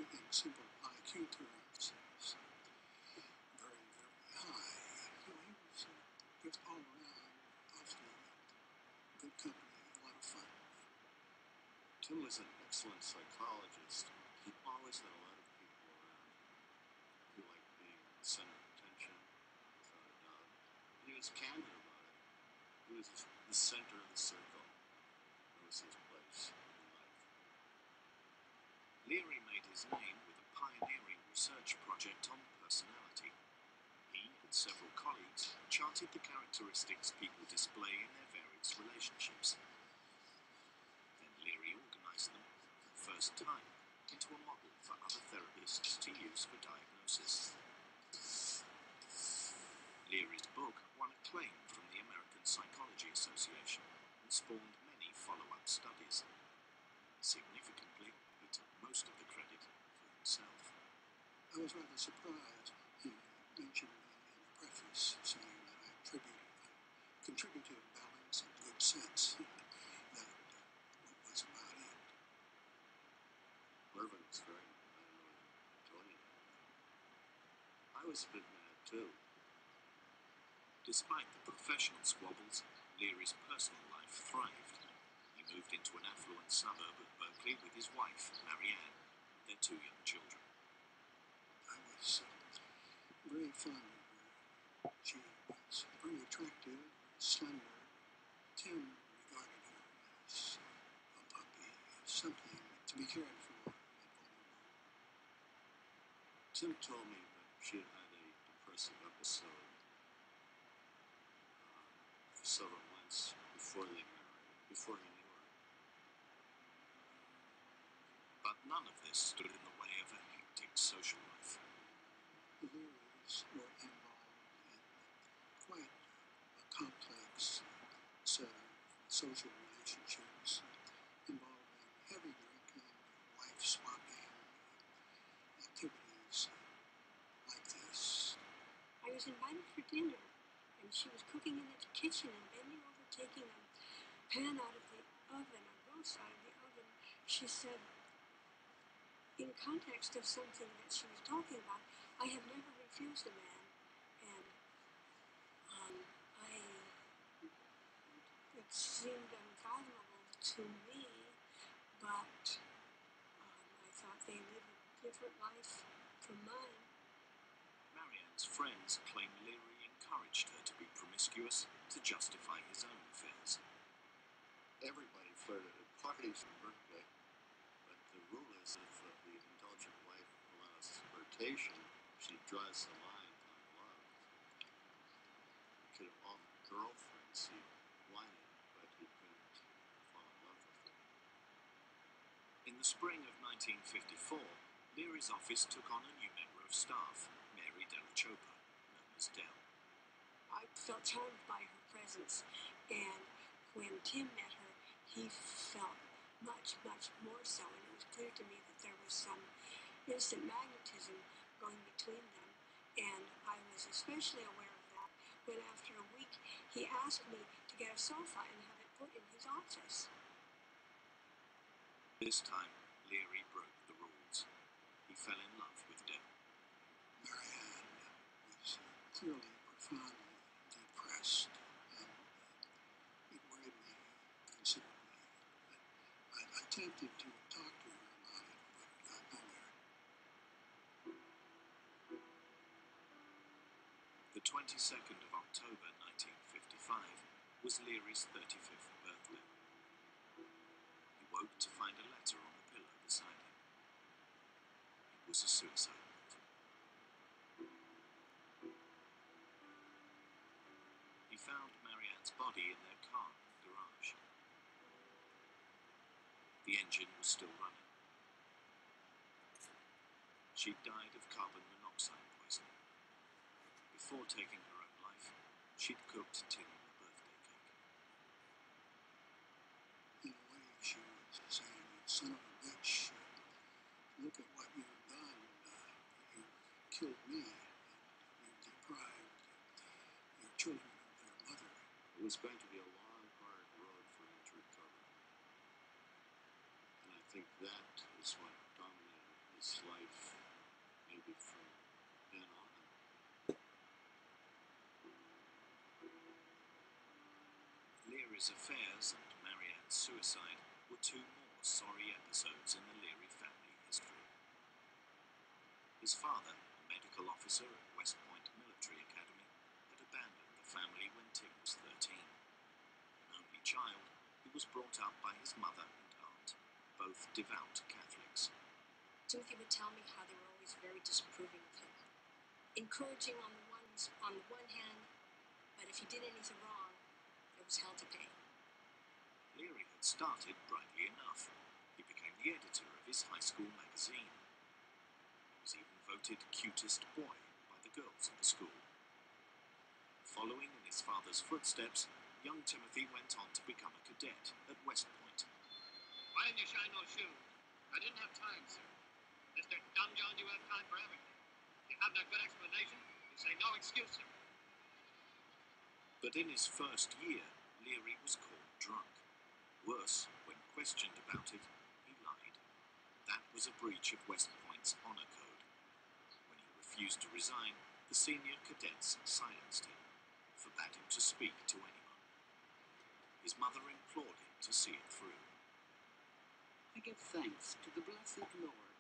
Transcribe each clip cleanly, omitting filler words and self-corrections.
in simple IQ terms, is very, very high. So he was just all around awfully good company, a lot of fun. Tim was an excellent psychologist. He always had a lot of people around who liked being the center of attention, without a doubt. And he was candid about it. He was the center of the circle. That was his place in life. Leary made his name with a pioneering research project on personality. He and several colleagues charted the characteristics people display in their various relationships. Then Leary organized them for the first time into a model for other therapists to use for diagnosis. Leary's book won acclaim from the American Psychology Association and spawned many follow-up studies. Significantly, he took most of the credit for himself. I was rather surprised. He mentioned in the preface saying that I contributed balance and good sense. That was about it. Irvin was very mad. I don't know if he told you that. I was a bit mad too. Despite the professional squabbles, Leary's personal life thrived. He moved into an affluent suburb of Berkeley with his wife, Marianne, and their 2 young children. I was very fond of her. She was very attractive, slender. Tim regarded her as a puppy, as something to be cared for and vulnerable. Tim told me that she had had a depressive episode several months before they married, before he knew her. But none of this stood in the way of a hectic social life. The Learys were involved in quite a complex set of social relationships involving heavy drinking, wife swapping, activities like this. I was invited for dinner, and she was cooking in the kitchen and bending over, taking a pan out of the oven, a roast out of the oven. She said, in context of something that she was talking about, I have never refused a man, and it seemed unfathomable to me, but I thought they lived a different life from mine. Marianne's friends claim Leary encouraged her to be promiscuous to justify his own affairs. Everybody flirted at parties in Berkeley, but the rule is if the indulgent wife allows flirtation, she draws the line on love. He could have all the girlfriends he wanted, but he couldn't fall in love with them. In the spring of 1954, Leary's office took on a new member of staff, Mary Della Chopa, known as Del. I felt charmed by her presence, and when Tim met her, he felt much, much more so, and it was clear to me that there was some instant magnetism going between them, and I was especially aware of that when after a week he asked me to get a sofa and have it put in his office. This time, Leary broke the rules. He fell in love with Del. Marianne was clearly profoundly depressed, and it worried me considerably. I attempted to talk to her about it, but got nowhere. The 22nd of October 1955 was Leary's 35th birthday. He woke to find a letter on the pillow beside him. It was a suicide note. He found Marianne's body in their car in the garage. The engine was still running. She died of carbon monoxide poisoning. Before taking her own life, she'd cooked Tim a birthday cake. In a way, she was saying, "You son of a bitch, look at what you've done. You've killed me, and you've deprived your children of their mother." It was going to be a long, hard road for him to recover. And I think that is what dominated his life. it from then on. Leary's affairs and Marianne's suicide were two more sorry episodes in the Leary family history. His father, a medical officer at West Point Military Academy, had abandoned the family when Tim was 13. An only child, he was brought up by his mother and aunt, both devout Catholics. Timothy would tell me how they were always very disapproving of him, encouraging on the one hand, but if he did anything wrong, there was hell to pay. Leary had started brightly enough. He became the editor of his high school magazine. He was even voted cutest boy by the girls at the school. Following in his father's footsteps, young Timothy went on to become a cadet at West Point. Why didn't you shine those shoes? I didn't have time, sir. Mr. Dumbjohn, you have time for everything. If you have no good explanation, you say no excuse, sir. But in his first year, Leary was caught drunk. Worse, when questioned about it, he lied. That was a breach of West Point's honor code. When he refused to resign, the senior cadets silenced him, forbade him to speak to anyone. His mother implored him to see it through. I give thanks to the blessed Lord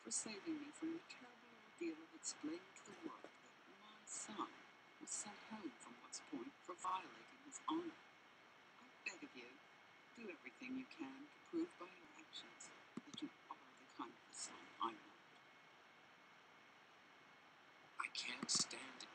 for saving me from the terrible ordeal of explaining to the world that my son was sent home from West Point for violating his honor. I beg of you, do everything you can to prove by your actions that you are the kind of son I want. I can't stand it.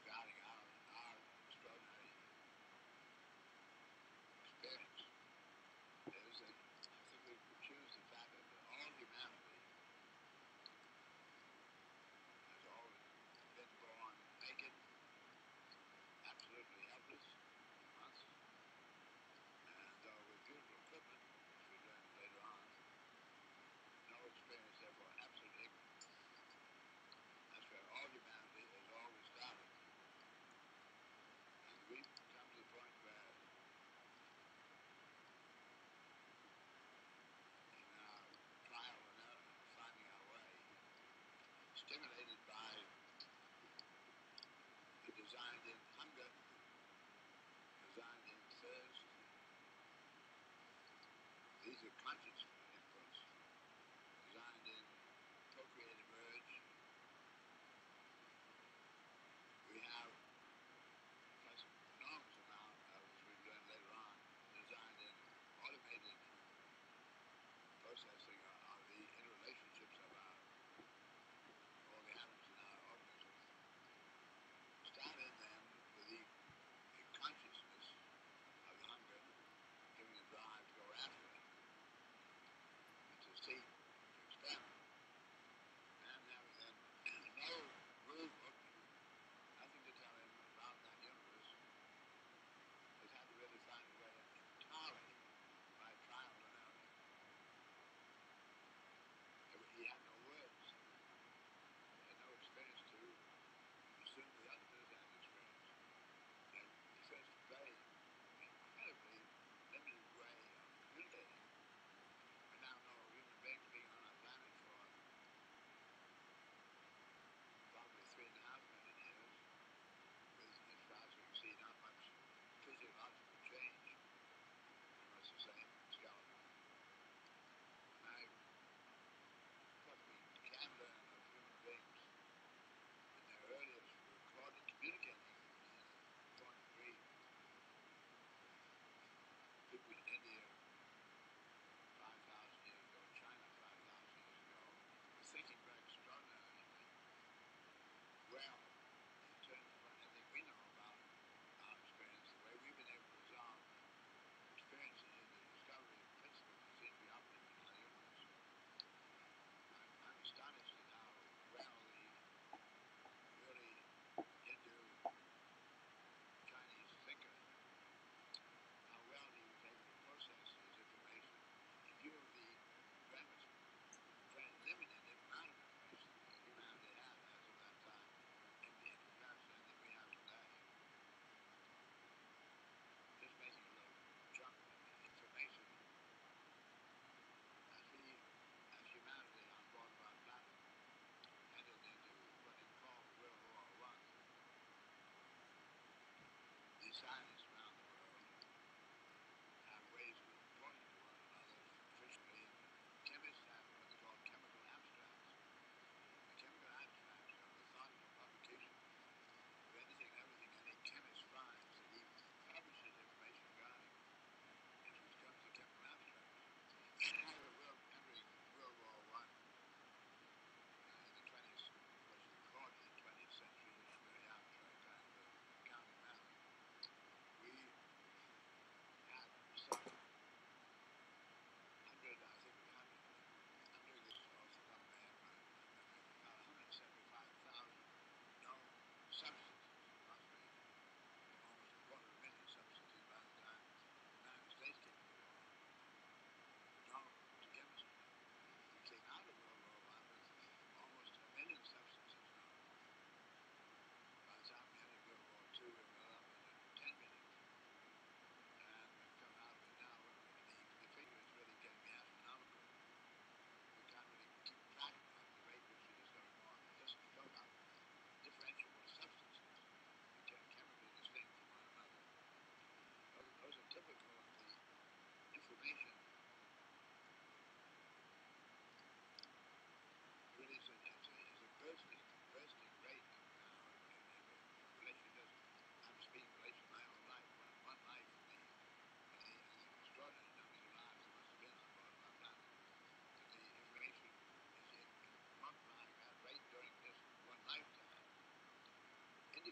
Guarding our extraordinary experience is that I think we choose the fact that all humanity has always been born naked, absolutely helpless, once, and with beautiful equipment, as we learned later on, no experience, therefore absolute ignorance. That's where all humanity has always started. And we come to the point where in our trial and error, finding our way, stimulated by the designed in hunger, designed in thirst. These are conscious inputs, designed in procreative urge. We have plus enormous amount of, as we've learned later on, designed in automated processing of the interrelationships of all the atoms in our organism. Started then with the consciousness of the hunger, giving the drive to go after it.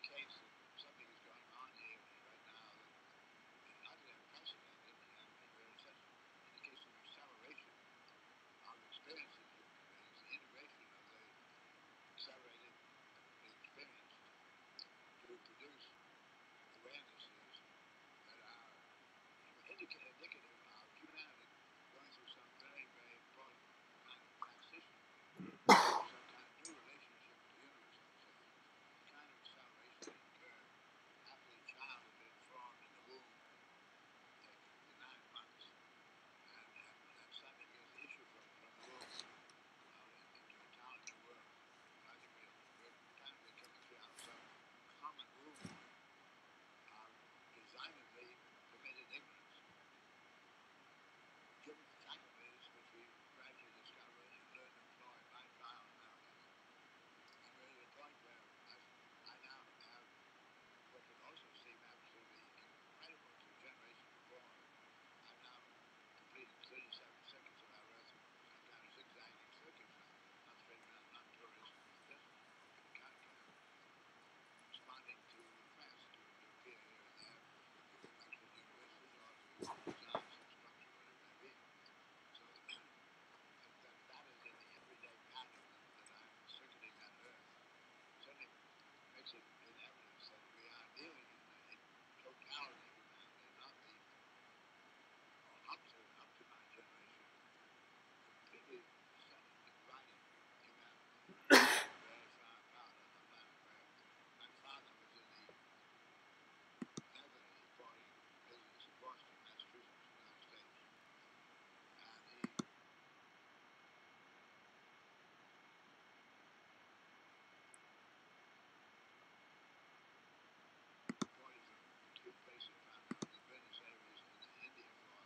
indicates that something is going on here right now that is utterly unprecedented, and there's such indication of acceleration of experiences of it's the integration of the accelerated experience to produce awarenesses that are indicative of humanity going through some very, very important kind of transition, some kind of new relationship with the universe, I would say. The kind of acceleration that occurred after the child had been formed in the womb for 9 months, and suddenly begins to issue from the womb into a talented world. I think we're kind of coming through out of some common womb of designedly permitted ignorance, given faculties which we gradually discover and learn to employ by trial and error. And we're at a point where I now have what would also seem absolutely incredible to generations before. I've now completed 37 circuits of our Earth, some kind of zigzagging circuits, not straight around, not tourist, just kind of responding to requests to appear here and there, to lecture at universities or to design some structure, whatever it may be. So that is in the everyday pattern that I'm circuiting that Earth. Certainly makes it in evidence that we are dealing in totality of humanity, not the, or up to my generation, completely divided humanity. Very far apart on the planet where my father was in the leather importing business in Boston, Massachusetts, United States. And he imported from two places, primarily the Buenos Aires and India, for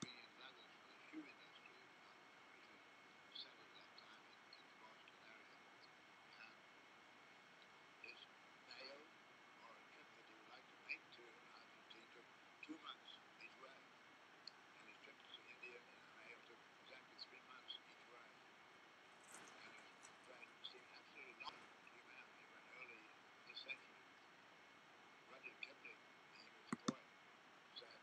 bringing leathers for the shoe industry, which was centered at that time in the Boston area. And his mail or a trip that he would like to make to Argentina took 2 months each way. And his trips to India in the mail took exactly 3 months each way. And it seemed absolutely logical to humanity when early this century, Rudyard Kipling, he was a poet, said,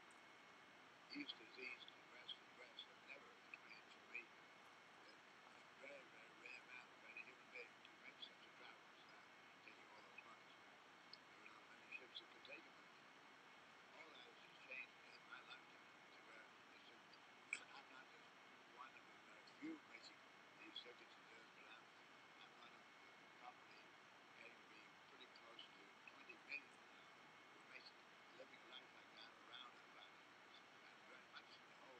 "East is east and west is west, and never the twain shall meet." That a very, very rare matter for any human being to make such a travel as that, taking all those months. There were not many ships that could take him like that. All that has just changed in my lifetime, to where I'm not just one of the very few making these circuits of the Earth, but I'm one of probably getting to be pretty close to 20 million now, who are living a life like that around our planet, and very much the whole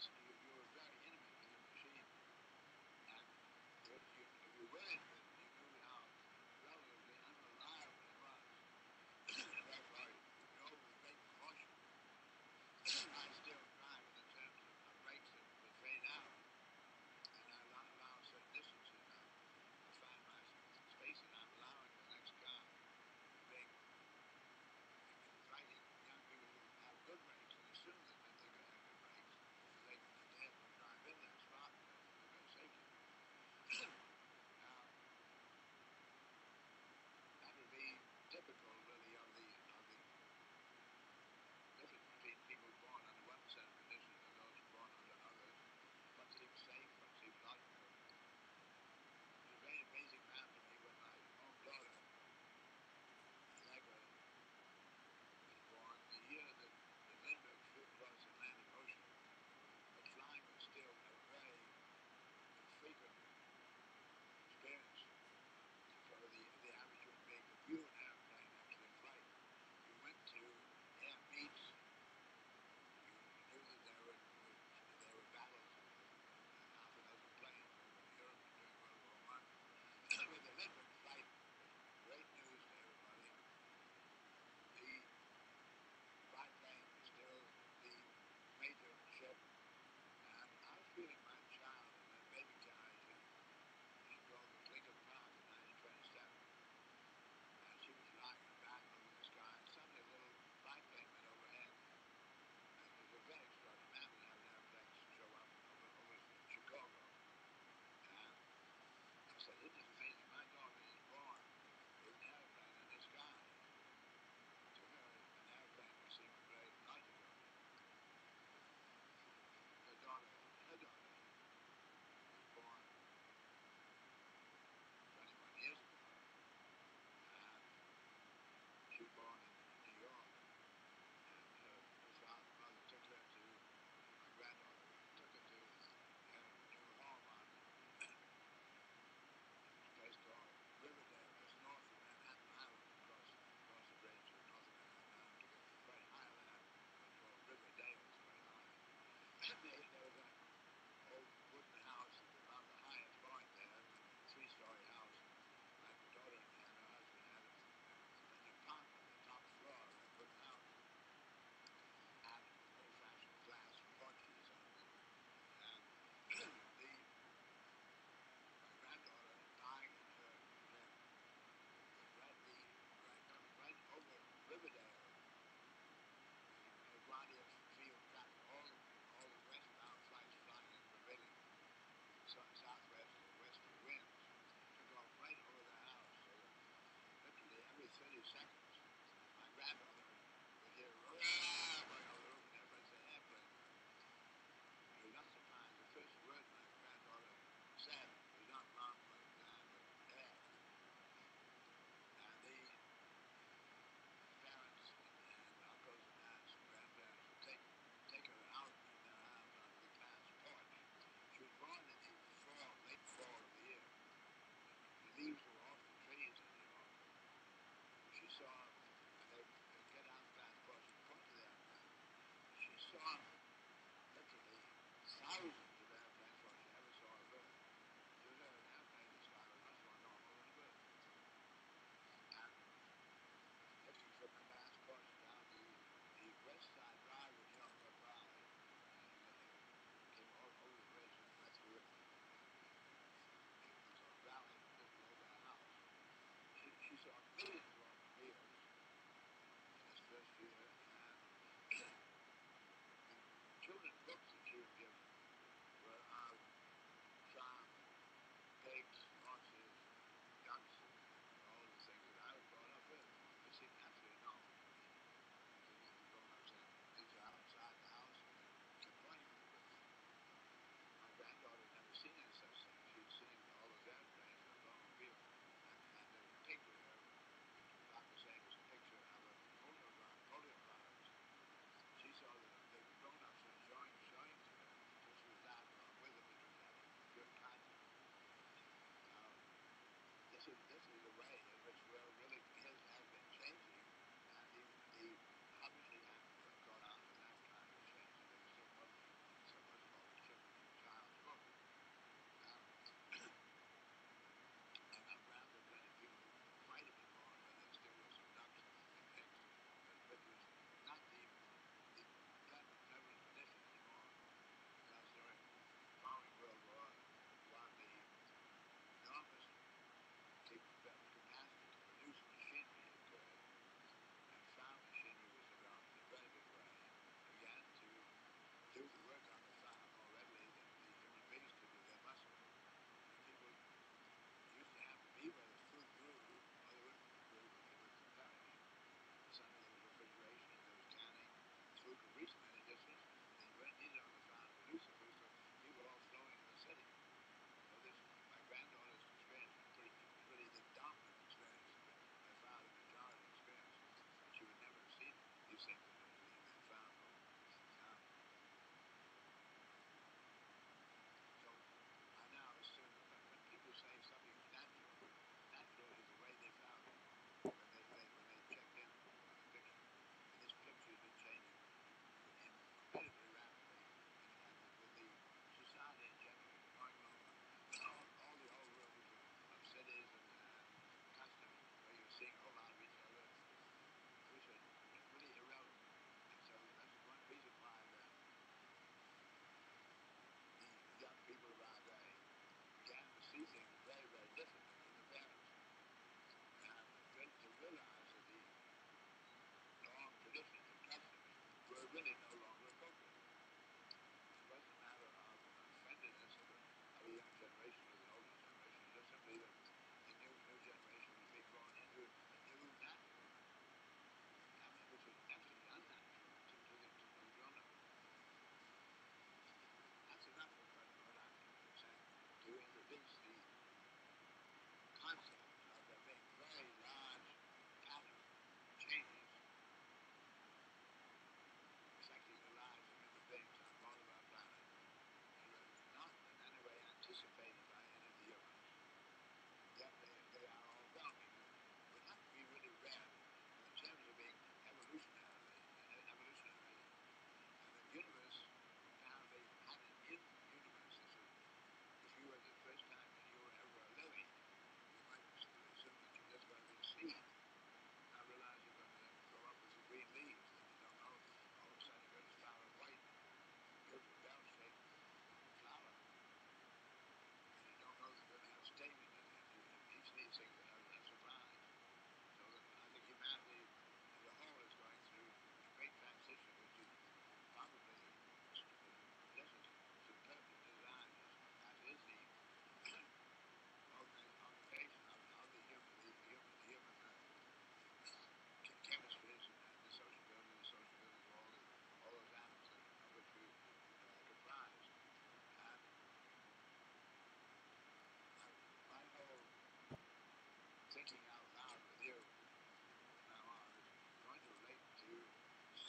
is you're very intimate with your machine, and you read that you knew how relatively unreliable it was. Therefore, you drove with great caution. I still drive in the terms of brakes that will fade out, and I allow certain distances. I find my spacing. I'm allowing the next car to brake, inviting young people who have good brakes and assume that they're going to have good brakes. They have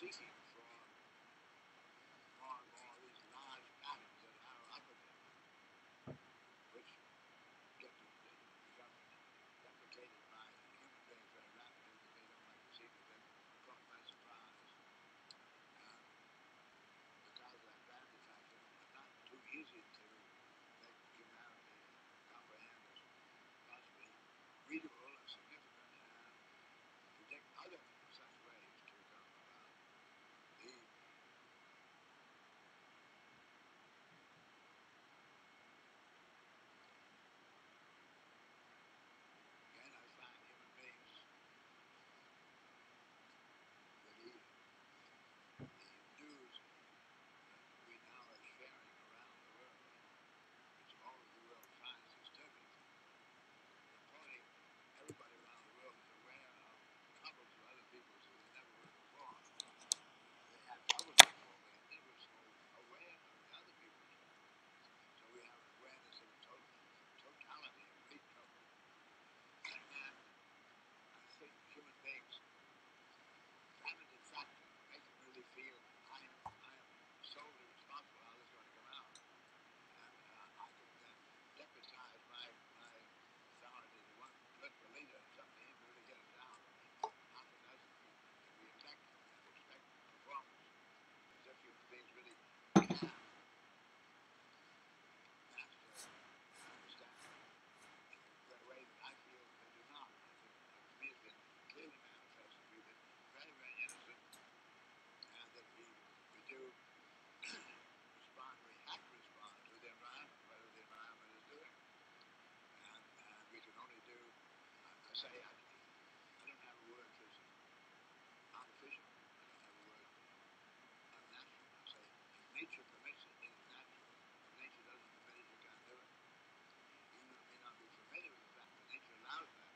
seeking for more and more of these large atoms that are opposite, which get to become replicated by human beings very rapidly because they don't like to see them caught by surprise. And because of that gravity factor, it's not too easy to make humanity comprehend as possibly readable and significant and predict other such ways to come about. Again, I find human beings, the news that we now are sharing around the world, which all of the world finds disturbing, reporting everybody around the world is aware of troubles of other people's that they never were before. They had troubles before, but they never so aware of the other people's troubles. So we have an awareness of totality of great trouble. And I think human beings, gravity factor makes them really feel I am solely responsible for how this is going to come out. And I can then deputize my authority to one political leader and something to really get it down. Half a dozen that we expect performance as if human beings really can master and understand in a way that I feel they do not. I think to me it's been clearly manifested. We've been very, very innocent and that we do respond, we have to respond to the environment, whatever the environment is doing. And we can only do, I say, I don't have a word for artificial, I don't have a word unnatural. I say, if nature permits it, it is natural. If nature doesn't permit it, you can't do it. Even though you may not be familiar with the fact that nature allows that,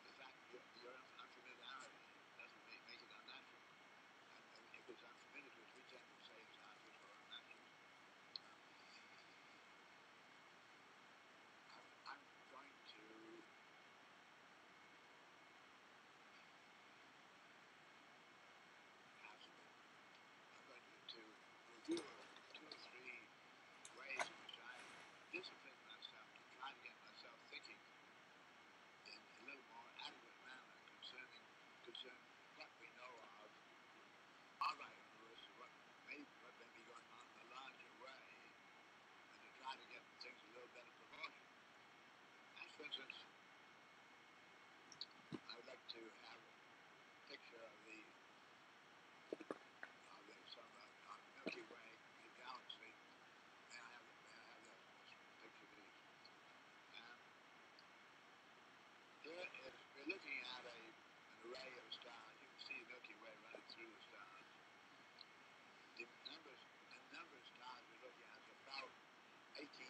the fact that your unfamiliarity doesn't make it unnatural. And if it's unfamiliar to us, we tend to say it's artificial or unnatural. I'm going to review 2 or 3 ways in which I discipline myself to try to get myself thinking in a little more adequate manner concerning what we know of our universe, what may be going on in a larger way, and to try to get things a little better proportion. As for instance, I would like to have a picture of the Milky Way, the galaxy. May I have that picture, please? Here is, we're looking at an array of stars. You can see the Milky Way running through the stars. The number of stars we're looking at is about 18,000,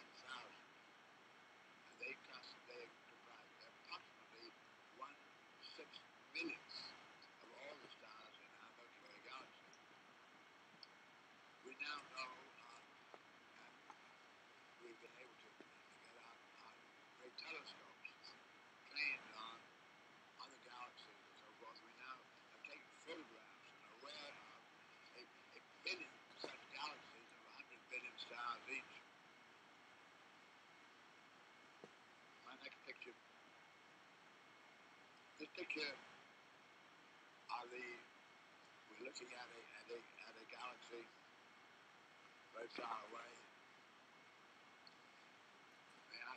and they comprise approximately 1/6 millionth of all the stars in our Milky Way galaxy. We now know, and we've been able to get our great telescopes trained on other galaxies and so forth. We now have taken photographs and are aware of a billion such galaxies of 100 billion stars each. My next picture. This picture we're looking at a galaxy very far away. May I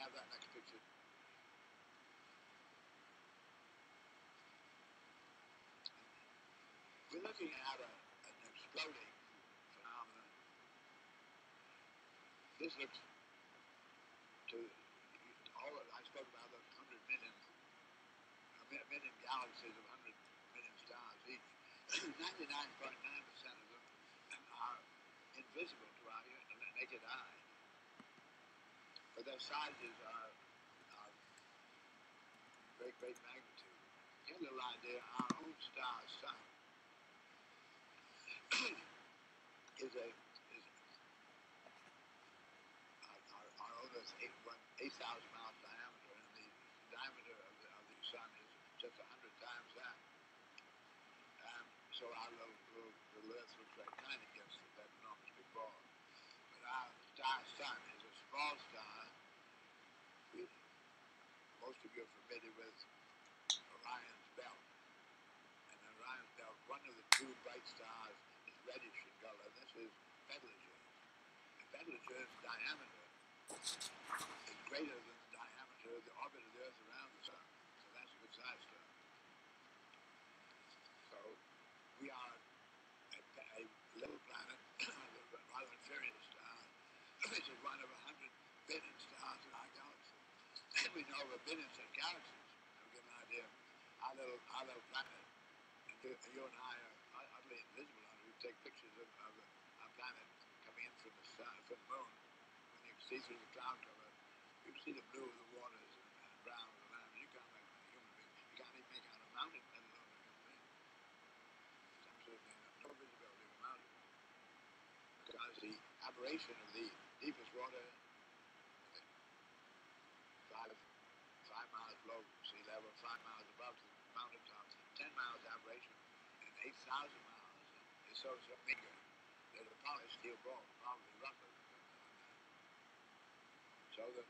have that next picture? We're looking at an exploding phenomenon. This looks to all of, I spoke about those 100 million galaxies of 100 million stars each. 99.9% of them are invisible to our naked eye, but their sizes are great magnitude. Get a little idea, our own star, Sun, is our own is 8,000 miles diameter, and the diameter of the Sun is just 100 times that. so our little Earth looks very tiny against that enormous big ball. But our star sun is a small star. Most of you are familiar with Orion's belt. And Orion's belt, one of the two bright stars is reddish in color. This is Betelgeuse. And Betelgeuse's diameter is greater than the diameter of the orbit of the Earth around the sun. So that's a good size star. So we are a little planet, a rather inferior star. This is one of 100 billion stars in our galaxy. And we know of billions of galaxies. To give an idea, our little planet, and you and I are utterly invisible on it. We take pictures of our planet coming in from the sun, from the moon. When you see through the cloud cover, you see the blue of the waters and brown of the land. You can't make a human being. You can't even make out a mountain, let alone a human being. It's absolutely no visibility of a mountain. Because the aberration of the deepest water, 5 miles below sea level, 5 miles above the mountaintop, 10 miles aberration, and 8,000 miles is so meager that a polished steel ball probably rougher than that. So that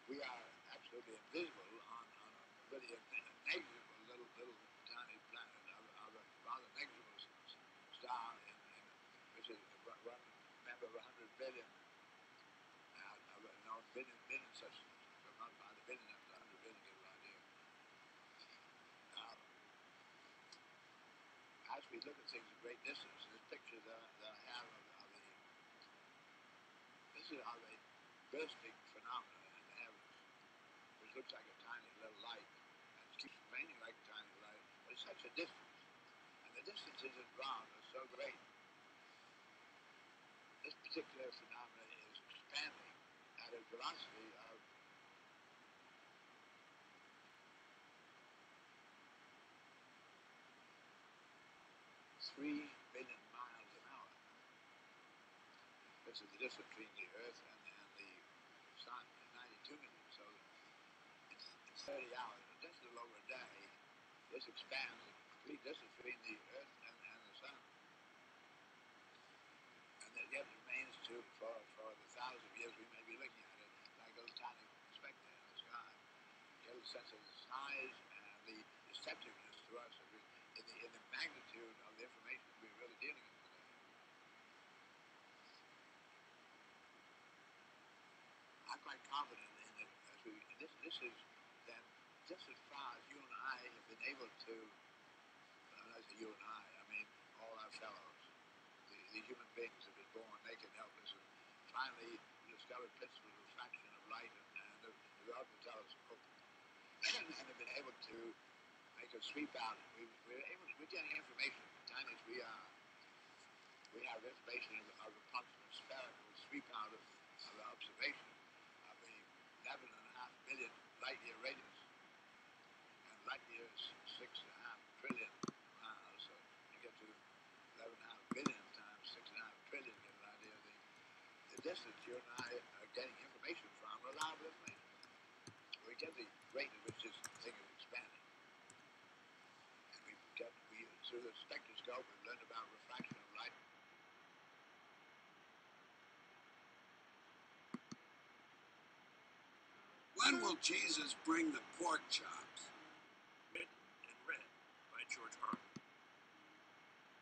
we are absolutely invisible on a really negligible little tiny planet of a rather negligible star which is one member of 100 billion out of a known billion such stars. So not by the billion up to 100 billion, give an idea. Now, as we look at things at great distance, this picture that I have this is of a bursting phenomenon in the heavens, which looks like a tiny little light, and it keeps remaining like a tiny light, but it's such a distance, and the distances involved are so great. This particular phenomenon is expanding at a velocity of 3 billion miles an hour. This is the difference between the Earth and the Sun, 92 million. So it's 30 hours, just a little over a day. This expands the complete distance between the Earth and the Sun. And that yet remains for the thousands of years we may be looking at it like a little tiny speck there in the sky. Get a sense of the size and the deceptiveness to us in the magnitude of the information we're really dealing with today. I'm quite confident in that this is then just as far as you and I have been able to, when I say you and I mean all our fellows, the human beings that have been born naked, helpless, and finally discovered principles of refraction of light and developed a telescope and have been able to make a sweep out. We're getting information, tiny as we are. We have information of approximate spherical sweep out of observation of the 11.5 billion light year radius. And light year is 6.5 trillion miles, so you get to 11.5 billion times 6.5 trillion, get an idea of the distance you and I are getting information from, reliable information. We get the rate at which this thing is expanding. And through the spectroscope, we've learned about refraction of light. When will Jesus bring the pork chops? Written and read by George Carlin.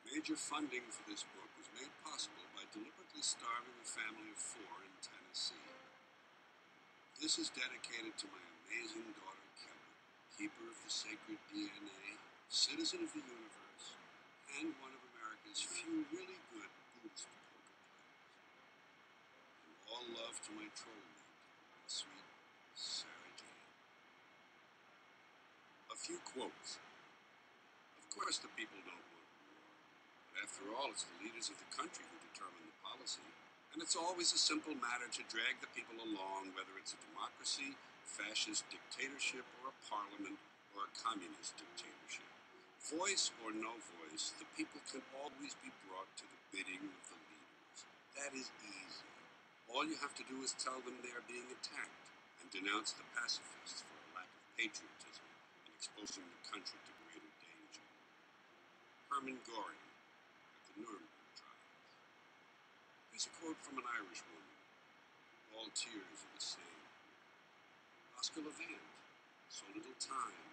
Major funding for this book was made possible by deliberately starving a family of 4 in Tennessee. This is dedicated to my amazing daughter Kelly, keeper of the sacred DNA, citizen of the universe, and one of America's few really good Buddhist poker players. And all love to my troll mate, my sweet Sarah Jane. A few quotes. Of course the people don't want war, but after all it's the leaders of the country who determine the policy, and it's always a simple matter to drag the people along, whether it's a democracy, fascist dictatorship, or a parliament, or a communist dictatorship. Voice or no voice, the people can always be brought to the bidding of the leaders. That is easy. All you have to do is tell them they are being attacked, and denounce the pacifists for a lack of patriotism and exposing the country to greater danger. Hermann Göring at the Nuremberg trials. Here's a quote from an Irish woman. All tears are the same. Oscar Levant. So little time,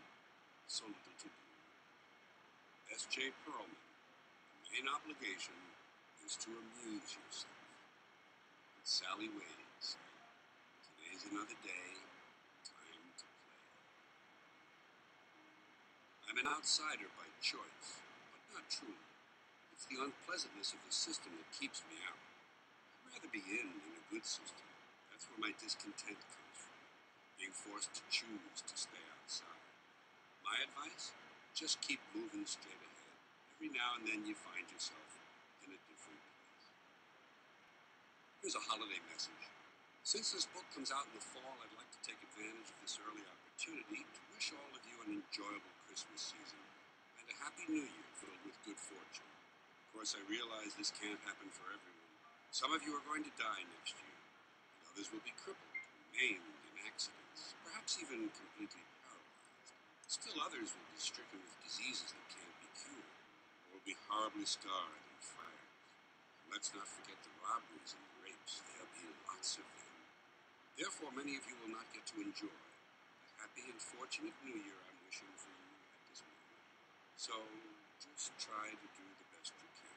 so little to do. S.J. Perlman. The main obligation is to amuse yourself. And Sally Ways. Today's another day. Time to play. I'm an outsider by choice, but not truly. It's the unpleasantness of the system that keeps me out. I'd rather be in a good system. That's where my discontent comes from. Being forced to choose to stay outside. My advice? Just keep moving straight ahead. Every now and then you find yourself in a different place. Here's a holiday message. Since this book comes out in the fall, I'd like to take advantage of this early opportunity to wish all of you an enjoyable Christmas season and a happy New Year filled with good fortune. Of course, I realize this can't happen for everyone. Some of you are going to die next year, and others will be crippled, maimed in accidents, perhaps even completely paralyzed. Still others will be stricken with diseases that can't be cured, or will be horribly scarred in fires. And let's not forget the robberies and the rapes. There'll be lots of them. Therefore, many of you will not get to enjoy the happy and fortunate New Year I'm wishing for you at this moment. So, just try to do the best you can.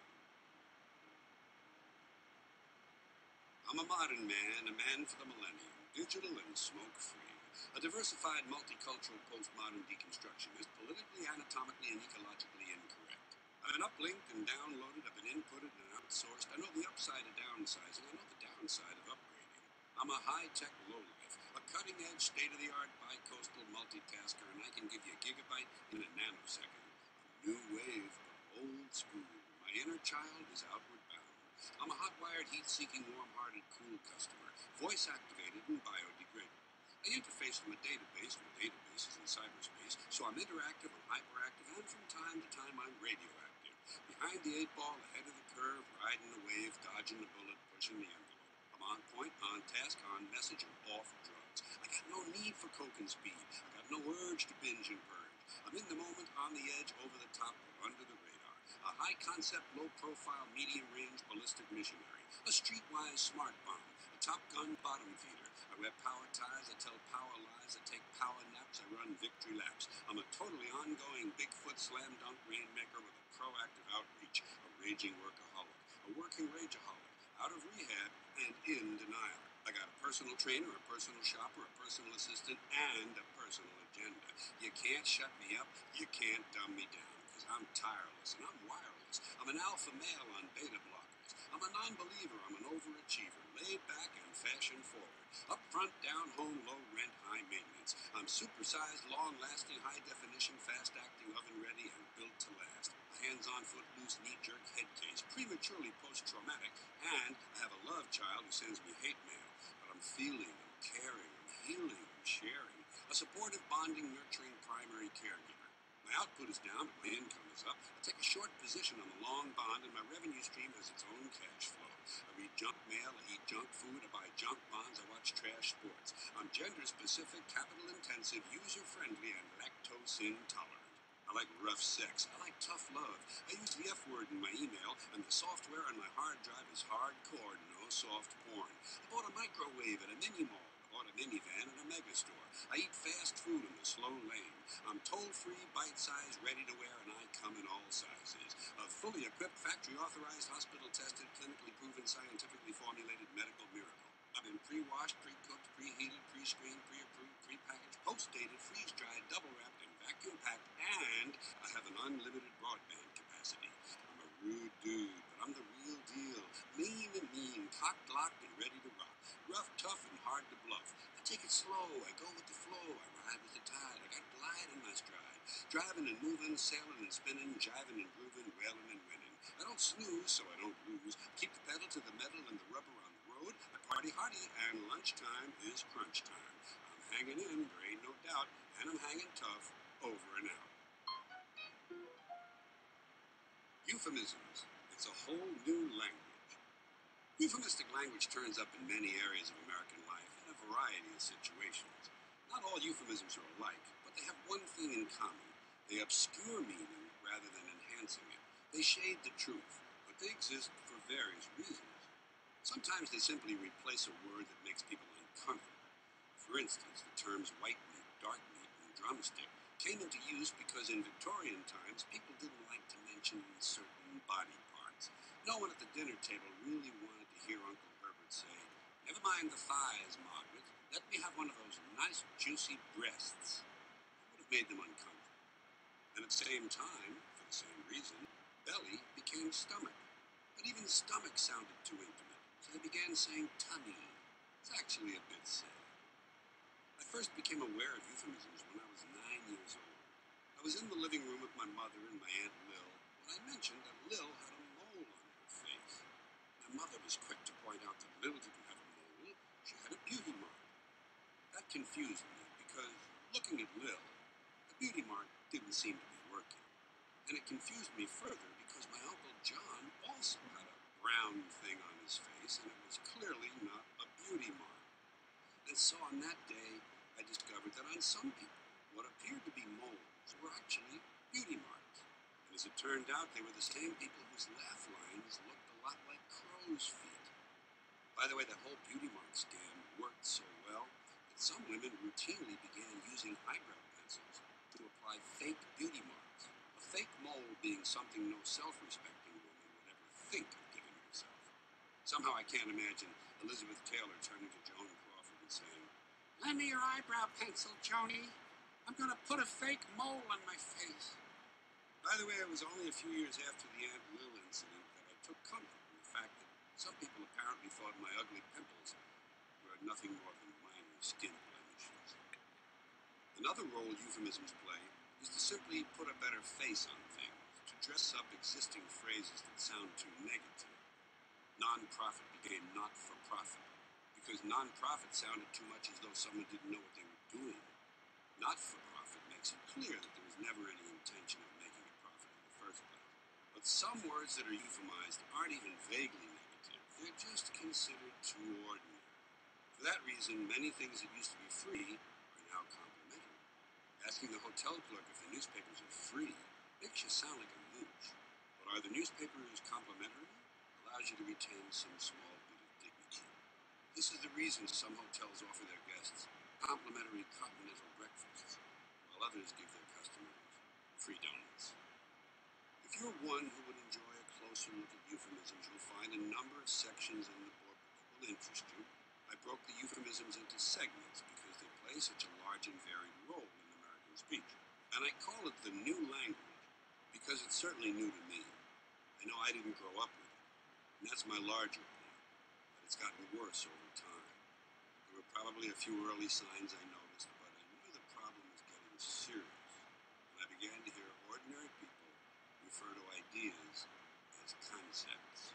I'm a modern man, a man for the millennium, digital and smoke-free. A diversified, multicultural, postmodern deconstructionist, politically, anatomically, and ecologically incorrect. I've been uplinked and downloaded, I've been inputted and outsourced. I know the upside of downsizing, I know the downside of upgrading. I'm a high-tech lowlife, a cutting-edge, state-of-the-art, bi-coastal multitasker, and I can give you a gigabyte in a nanosecond. I'm new wave, but old school. My inner child is outward bound. I'm a hot-wired, heat-seeking, warm-hearted, cool customer, voice-activated and biodegradable. I interface from a database with databases in cyberspace, so I'm interactive, I'm hyperactive, and from time to time I'm radioactive. Behind the 8-ball, ahead of the curve, riding the wave, dodging the bullet, pushing the envelope. I'm on point, on task, on message, and off drugs. I got no need for coke and speed. I got no urge to binge and purge. I'm in the moment, on the edge, over the top, or under the radar. A high-concept, low-profile, medium-range ballistic missionary. A streetwise smart bomb. A Top Gun bottom feeder. I wear power ties, I tell power lies, I take power naps, I run victory laps. I'm a totally ongoing Bigfoot slam dunk rainmaker with a proactive outreach. A raging workaholic. A working rageaholic. Out of rehab and in denial. I got a personal trainer, a personal shopper, a personal assistant, and a personal agenda. You can't shut me up, you can't dumb me down, because I'm tireless and I'm wireless. I'm an alpha male on beta blockers. I'm a non-believer, I'm an overachiever, laid back and fashion forward. Up front, down home, low rent, high maintenance. I'm supersized, long-lasting, high-definition, fast-acting, oven-ready, and built to last. Hands-on, footloose, knee-jerk head case, prematurely post-traumatic, and I have a love child who sends me hate mail. But I'm feeling, I'm caring, I'm healing, I'm sharing. A supportive, bonding, nurturing primary caregiver. My output is down, but my income is up. I take a short position on the long bond, and my revenue stream has its own cash flow. I read junk mail, I eat junk food, I buy junk bonds, I watch trash sports. I'm gender-specific, capital-intensive, user-friendly, and lactose-intolerant. I like rough sex. I like tough love. I use the F word in my email, and the software on my hard drive is hardcore, no soft porn. I bought a microwave at a mini mall. I bought a minivan at a mega store. I eat fast food in the slow lane. I'm toll-free, bite-sized, ready to wear, and I come in all sizes. A fully equipped, factory-authorized, hospital-tested, clinically proven, scientifically formulated medical miracle. I've been pre-washed, pre-cooked, preheated, pre-screened, pre-approved, pre-packaged, post-dated, freeze-dried, double-wrapped, and vacuum-packed, and I have an unlimited broadband capacity. I'm a rude dude, but I'm the real deal. Lean and mean, cocked, locked, and ready to rock. Rough, tough, and hard to bluff. I take it slow, I go with the flow, I ride with the tide, I got glide in my stride. Driving and moving, sailing and spinning, jiving and grooving, wailing and winning. I don't snooze, so I don't lose. Keep the pedal to the metal and the rubber on the road. I party hardy, and lunchtime is crunch time. I'm hanging in, there ain't no doubt, and I'm hanging tough, over and out. Euphemisms. It's a whole new language. Euphemistic language turns up in many areas of American life in a variety of situations. Not all euphemisms are alike, but they have one thing in common. They obscure meaning rather than enhancing it. They shade the truth, but they exist for various reasons. Sometimes they simply replace a word that makes people uncomfortable. For instance, the terms white meat, dark meat, and drumstick came into use because in Victorian times people didn't like to mention certain body parts. No one at the dinner table really wanted to hear Uncle Herbert say, "Never mind the thighs, Margaret. Let me have one of those nice juicy breasts." It would have made them uncomfortable. And at the same time, for the same reason, belly became stomach. But even stomach sounded too intimate, so they began saying tummy. It's actually a bit sad. I first became aware of euphemisms when I was 9 years old. I was in the living room with my mother and my Aunt Lil when I mentioned that Lil had a mole on her face. My mother was quick to point out that Lil didn't have a mole, she had a beauty mark. That confused me because, looking at Lil, the beauty mark didn't seem to be working. And it confused me further because my Uncle John also had a brown thing on his face and it was clearly not a beauty mark. And so on that day, I discovered that on some people, what appeared to be moles were actually beauty marks. And as it turned out, they were the same people whose laugh lines looked a lot like crow's feet. By the way, the whole beauty mark scam worked so well that some women routinely began using eyebrow pencils to apply fake beauty marks. A fake mole being something no self-respecting woman would ever think of giving herself. Somehow I can't imagine Elizabeth Taylor turning to Joan Crawford and saying, "Lend me your eyebrow pencil, Joni. I'm going to put a fake mole on my face." By the way, it was only a few years after the Aunt Lil incident that I took comfort in the fact that some people apparently thought my ugly pimples were nothing more than minor skin blemishes. Another role euphemisms play is to simply put a better face on things, to dress up existing phrases that sound too negative. Non-profit became not-for-profit because non-profit sounded too much as though someone didn't know what they were doing. Not-for-profit makes it clear that there was never any intention of making a profit in the first place. But some words that are euphemized aren't even vaguely negative. They're just considered too ordinary. For that reason, many things that used to be free are now complimentary. Asking the hotel clerk if the newspapers are free makes you sound like a mooch. But are the newspapers complimentary? Allows you to retain some small bit of dignity. This is the reason some hotels offer their guests complimentary continental breakfasts, while others give their customers free donuts. If you're one who would enjoy a closer look at euphemisms, you'll find a number of sections in the book that will interest you. I broke the euphemisms into segments because they play such a large and varied role in American speech. And I call it the new language because it's certainly new to me. I know I didn't grow up with it, and that's my larger point, that it's gotten worse over time. There were probably a few early signs I noticed, but I knew the problem was getting serious, and I began to hear ordinary people refer to ideas as concepts.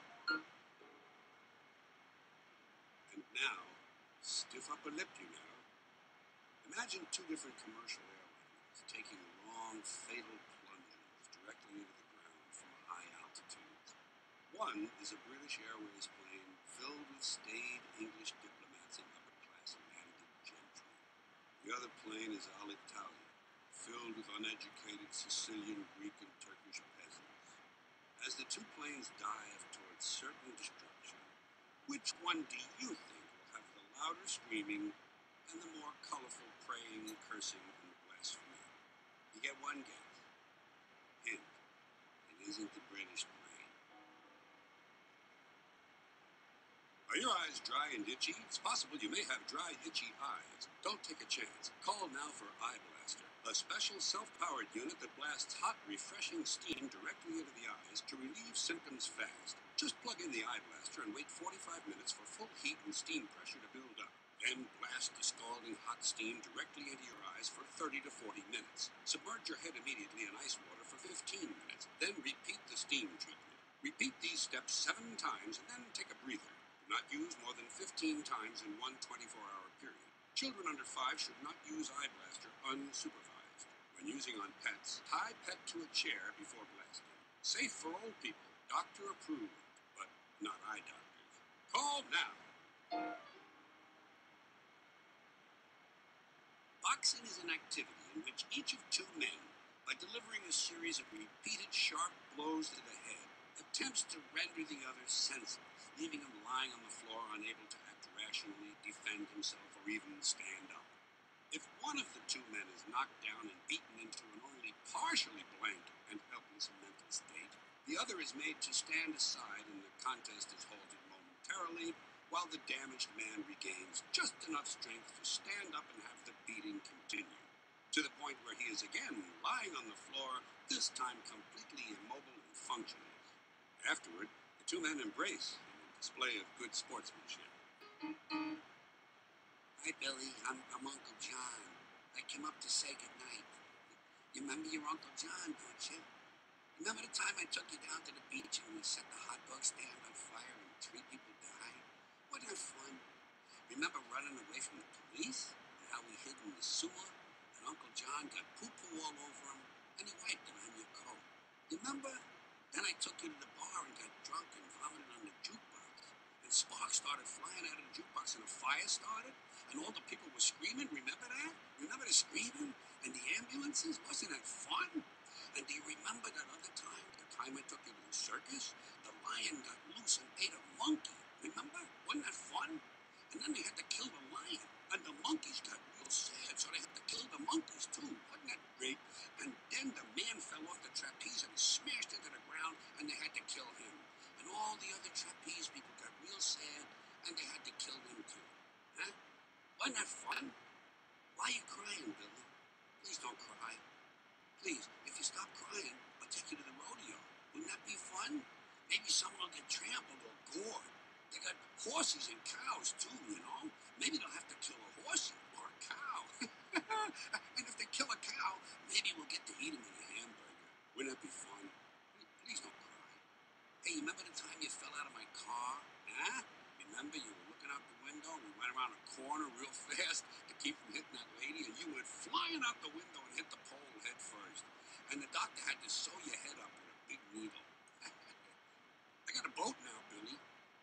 And now, stiff upper lip, you know. Imagine two different commercial airliners taking long, fatal plunges directly into the ground from high altitudes. One is a British Airways plane filled with staid English diplomats and upper-class landed gentry. The other plane is Alitalia, filled with uneducated Sicilian, Greek, and Turkish peasants. As the two planes dive towards certain destruction, which one do you think will have the louder screaming and the more colorful praying, cursing, and blasphemy? You get one guess. Hint, it isn't the British plane. Are your eyes dry and itchy? It's possible you may have dry, itchy eyes. Don't take a chance. Call now for Eye Blaster, a special self-powered unit that blasts hot, refreshing steam directly into the eyes to relieve symptoms fast. Just plug in the Eye Blaster and wait 45 minutes for full heat and steam pressure to build up. Then blast the scalding hot steam directly into your eyes for 30 to 40 minutes. Submerge your head immediately in ice water for 15 minutes. Then repeat the steam treatment. Repeat these steps 7 times and then take a breather. Do not use more than 15 times in one 24-hour period. Children under 5 should not use Eye Blaster unsupervised. When using on pets, tie pet to a chair before blasting. Safe for old people. Doctor approved, but not eye doctors. Call now. Boxing is an activity in which each of two men by delivering a series of repeated sharp blows to the head, attempts to render the other senseless, leaving him lying on the floor unable to act rationally, defend himself, or even stand up. If one of the two men is knocked down and beaten into an only partially blank and helpless mental state, the other is made to stand aside and the contest is halted momentarily while the damaged man regains just enough strength to stand up and have the beating continue, to the point where he is again lying on the floor, this time completely immobile and functionless. Afterward, the two men embrace in a display of good sportsmanship. Hi, Billy. I'm Uncle John. I came up to say goodnight. You remember your Uncle John, don't you? Remember the time I took you down to the beach and we set the hot dog stand on fire and 3 people died? Wasn't that fun? Remember running away from the police? And how we hid in the sewer? And Uncle John got poo-poo all over him and he wiped it on your coat. You remember? Then I took you to the bar and got drunk and vomited on the jukebox. And sparks started flying out of the jukebox and a fire started. And all the people were screaming. Remember that? Remember the screaming? And the ambulances? Wasn't that fun? And do you remember that other time? The time I took you to the circus? The lion got loose and ate a monkey. Remember? Wasn't that fun? And then they had to kill the lion. And the monkeys got real sad, so they had to kill the monkeys too. Wasn't that great? And then the man fell off the trapeze and he smashed into the ground and they had to kill him. And all the other trapeze people got real sad and they had to kill them too. Huh? Wasn't that fun? Why are you crying, Billy? Please don't cry. Please, if you stop crying, I'll take you to the rodeo. Wouldn't that be fun? Maybe someone will get trampled or gored. They got horses and cows too, you know. Maybe they'll have to kill a horse or a cow. And if they kill a cow, maybe we'll get to eat him in a hamburger. Wouldn't that be fun? Please don't cry. Hey, you remember the time you fell out of my car? Huh? Remember you were looking out the window and we went around a corner real fast to keep from hitting that lady and you went flying out the window and hit the pole head first. And the doctor had to sew your head up with a big needle. I got a boat now, Billy.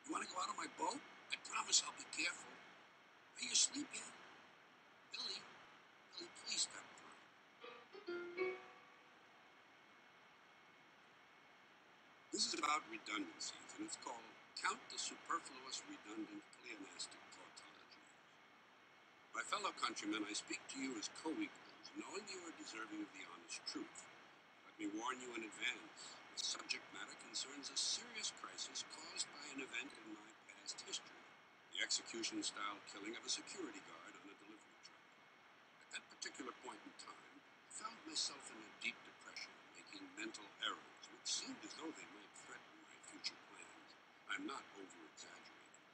You want to go out on my boat? I promise I'll be careful. Are you asleep yet? Billy, please stop crying. This is about redundancies, and it's called Count the Superfluous Redundant Pleonastic Tautologies. My fellow countrymen, I speak to you as co-equals, knowing you are deserving of the honest truth. Let me warn you in advance. The subject matter concerns a serious crisis caused by an event in my past history, the execution-style killing of a security guard on a delivery truck. At that particular point in time, I found myself in a deep depression, making mental errors, which seemed as though they might threaten my future plans. I'm not over-exaggerating.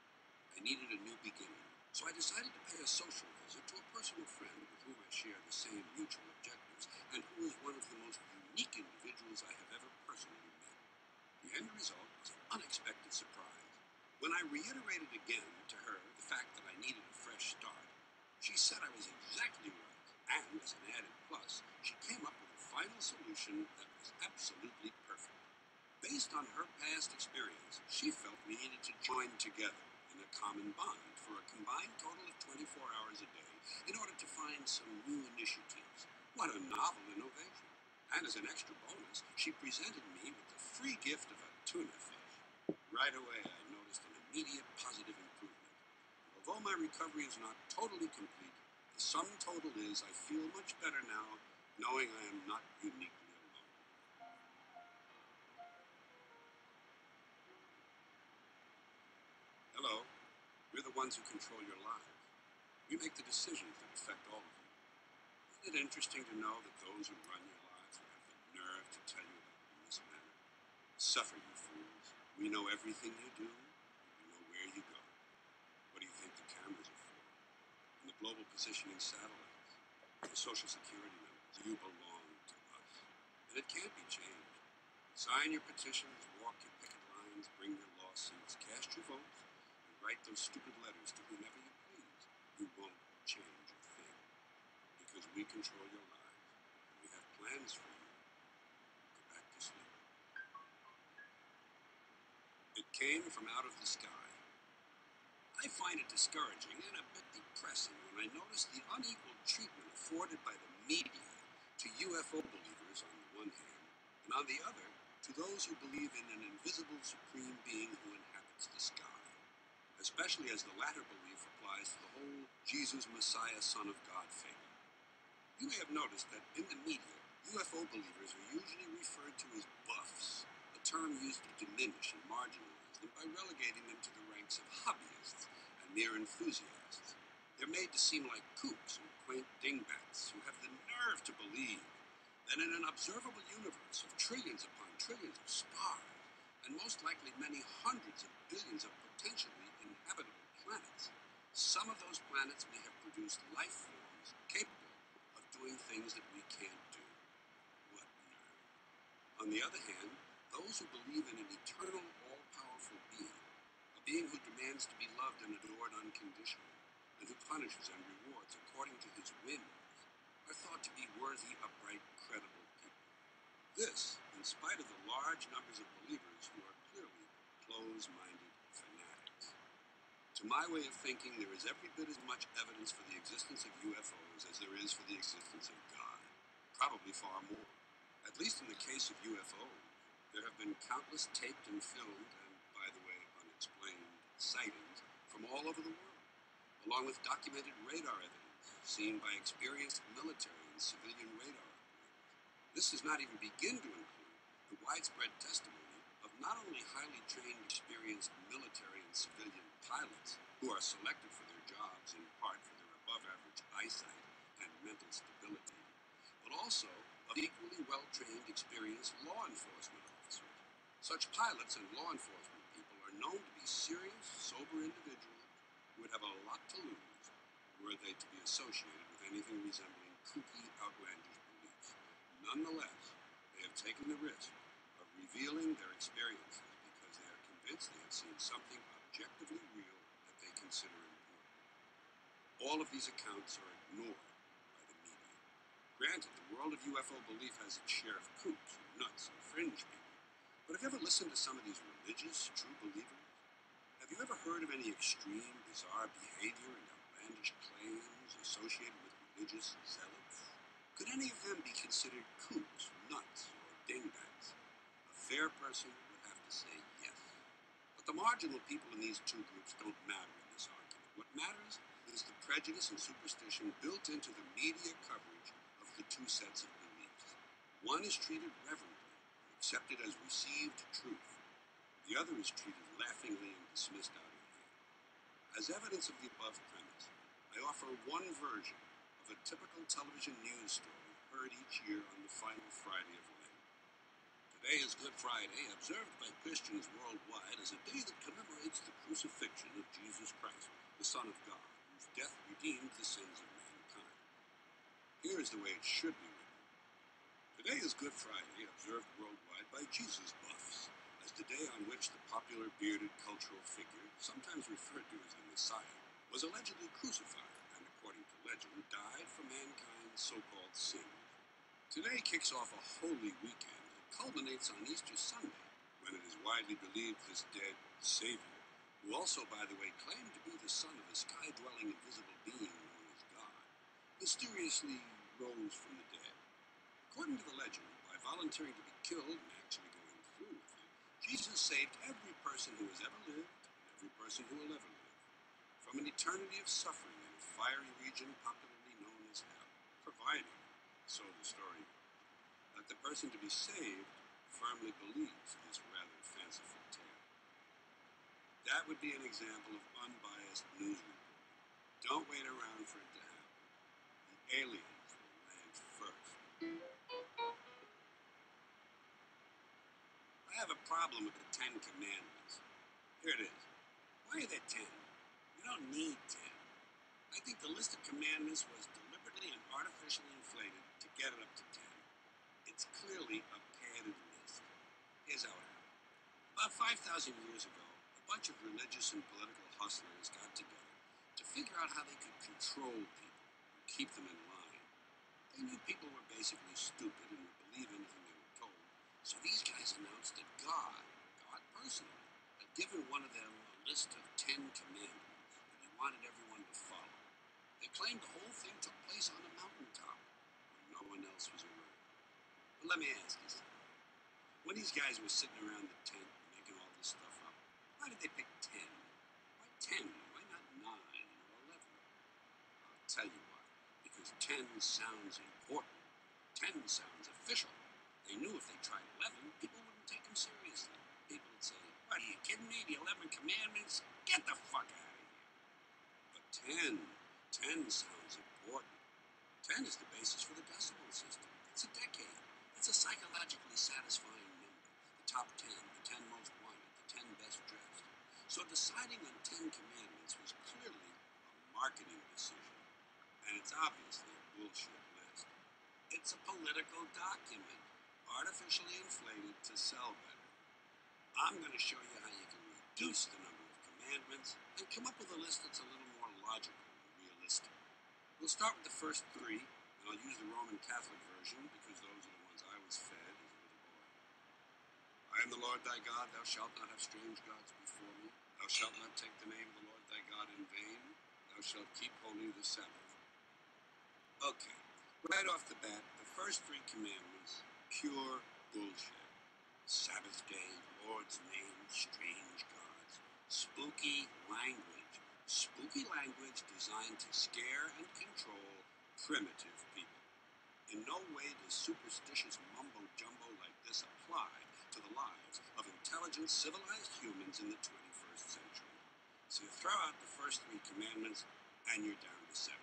I needed a new beginning, so I decided to pay a social visit to a personal friend with whom I share the same mutual objectives, and who is one of the most unique individuals I have ever personally met. The end result was an unexpected surprise. When I reiterated again to her the fact that I needed a fresh start, she said I was exactly right, and as an added plus, she came up with a final solution that was absolutely perfect. Based on her past experience, she felt we needed to join together in a common bond for a combined total of 24 hours a day in order to find some new initiatives. What a novel innovation! And as an extra bonus, she presented me with the free gift of a tuna fish. Right away, I noticed an immediate positive improvement. Although my recovery is not totally complete, the sum total is I feel much better now, knowing I am not uniquely alone. Hello. We're the ones who control your lives. We make the decisions that affect all of you. Isn't it interesting to know that those who run your lives will have the nerve to tell you about it in this manner? Suffer, you fools. We know everything you do, and we know where you go. What do you think the cameras are for? And the global positioning satellites? The social security numbers? You belong to us. And it can't be changed. Sign your petitions, walk your picket lines, bring your lawsuits, cast your votes, and write those stupid letters to whomever you please. You won't change a thing. Because we control your lives, and we have plans for you. Go back to sleep. It came from out of the sky. I find it discouraging and a bit depressing when I notice the unequal treatment afforded by the media to UFO believers on one hand, and on the other, to those who believe in an invisible supreme being who inhabits the sky, especially as the latter belief applies to the whole Jesus Messiah Son of God fable. You may have noticed that in the media, UFO believers are usually referred to as buffs, a term used to diminish and marginalize them by relegating them to the ranks of hobbyists and mere enthusiasts. They're made to seem like kooks and quaint dingbats who have the nerve to believe that in an observable universe of trillions upon trillions of stars, and most likely many hundreds of billions of potentially inhabitable planets, some of those planets may have produced life forms capable of doing things that we can't do. What nerve. On the other hand, those who believe in an eternal, all-powerful being, a being who demands to be loved and adored unconditionally, and who punishes and rewards according to his whims, are thought to be worthy, upright, credible people. This, in spite of the large numbers of believers who are clearly close-minded fanatics. To my way of thinking, there is every bit as much evidence for the existence of UFOs as there is for the existence of God. Probably far more. At least in the case of UFOs, there have been countless taped and filmed, and, by the way, unexplained, sightings from all over the world, along with documented radar evidence seen by experienced military and civilian radar operators. This does not even begin to include the widespread testimony of not only highly trained, experienced military and civilian pilots who are selected for their jobs in part for their above-average eyesight and mental stability, but also of equally well-trained, experienced law enforcement officers. Such pilots and law enforcement people are known to be serious, sober individuals who would have a lot to lose were they to be associated with anything resembling kooky, outlandish beliefs. Nonetheless, they have taken the risk of revealing their experiences because they are convinced they have seen something objectively real that they consider important. All of these accounts are ignored by the media. Granted, the world of UFO belief has its share of kooks, nuts, and fringe people, but have you ever listened to some of these religious, true believers? Have you ever heard of any extreme, bizarre behavior and outlandish claims associated with religious zealots? Could any of them be considered kooks, nuts, or dingbats? A fair person would have to say yes. But the marginal people in these two groups don't matter in this argument. What matters is the prejudice and superstition built into the media coverage of the two sets of beliefs. One is treated reverently and accepted as received truth. The other is treated laughingly and dismissed out of hand. As evidence of the above premise, I offer one version of a typical television news story heard each year on the final Friday of Lent. Today is Good Friday, observed by Christians worldwide as a day that commemorates the crucifixion of Jesus Christ, the Son of God, whose death redeemed the sins of mankind. Here is the way it should be written. Today is Good Friday, observed worldwide by Jesus buffs, as the day on which the popular bearded cultural figure, sometimes referred to as the Messiah, was allegedly crucified and, according to legend, died for mankind's so-called sins. Today kicks off a holy weekend that culminates on Easter Sunday, when it is widely believed this dead Savior, who also, by the way, claimed to be the son of a sky-dwelling invisible being known as God, mysteriously rose from the dead. According to the legend, by volunteering to be killed and actually going through with it, Jesus saved every person who has ever lived and every person who will ever live from an eternity of suffering in a fiery region popularly known as hell, providing, so the story goes, that the person to be saved firmly believes this rather fanciful tale. That would be an example of unbiased news reporting. Don't wait around for it to happen. The aliens will land first. I have a problem with the Ten Commandments. Here it is. Why are there 10? You don't need 10. I think the list of commandments was deliberately and artificially inflated to get it up to 10. It's clearly a padded list. Here's how it happened. About 5,000 years ago, a bunch of religious and political hustlers got together to figure out how they could control people and keep them in line. They knew people were basically stupid and would believe anything they were told, so these guys announced that God personally, had given one of them a list of 10 commandments that he wanted everyone to follow. They claimed the whole thing took place on a mountaintop when no one else was around. But let me ask you something. When these guys were sitting around the tent making all this stuff up, why did they pick 10? Why 10? Why not 9 or 11? I'll tell you why. Because 10 sounds important. 10 sounds official. They knew if they tried 11, people wouldn't take them seriously. People would say, "What, are you kidding me? The 11 commandments? Get the fuck out of here." But 10 sounds important. 10 is the basis for the decimal system. It's a decade. It's a psychologically satisfying number. The top 10, the 10 most wanted, the 10 best dressed. So deciding on 10 commandments was clearly a marketing decision. And it's obviously a bullshit list. It's a political document, artificially inflated to sell better. I'm going to show you how you can reduce the number of commandments and come up with a list that's a little more logical and realistic. We'll start with the first 3, and I'll use the Roman Catholic version because those are the ones I was fed as a little boy. I am the Lord thy God, thou shalt not have strange gods before me. Thou shalt not take the name of the Lord thy God in vain. Thou shalt keep holy the Sabbath. Okay, right off the bat, the first 3 commandments, pure bullshit. Sabbath day, Lord's name, strange gods. Spooky language. Spooky language designed to scare and control primitive people. In no way does superstitious mumbo-jumbo like this apply to the lives of intelligent, civilized humans in the 21st century. So you throw out the first 3 commandments, and you're down to 7.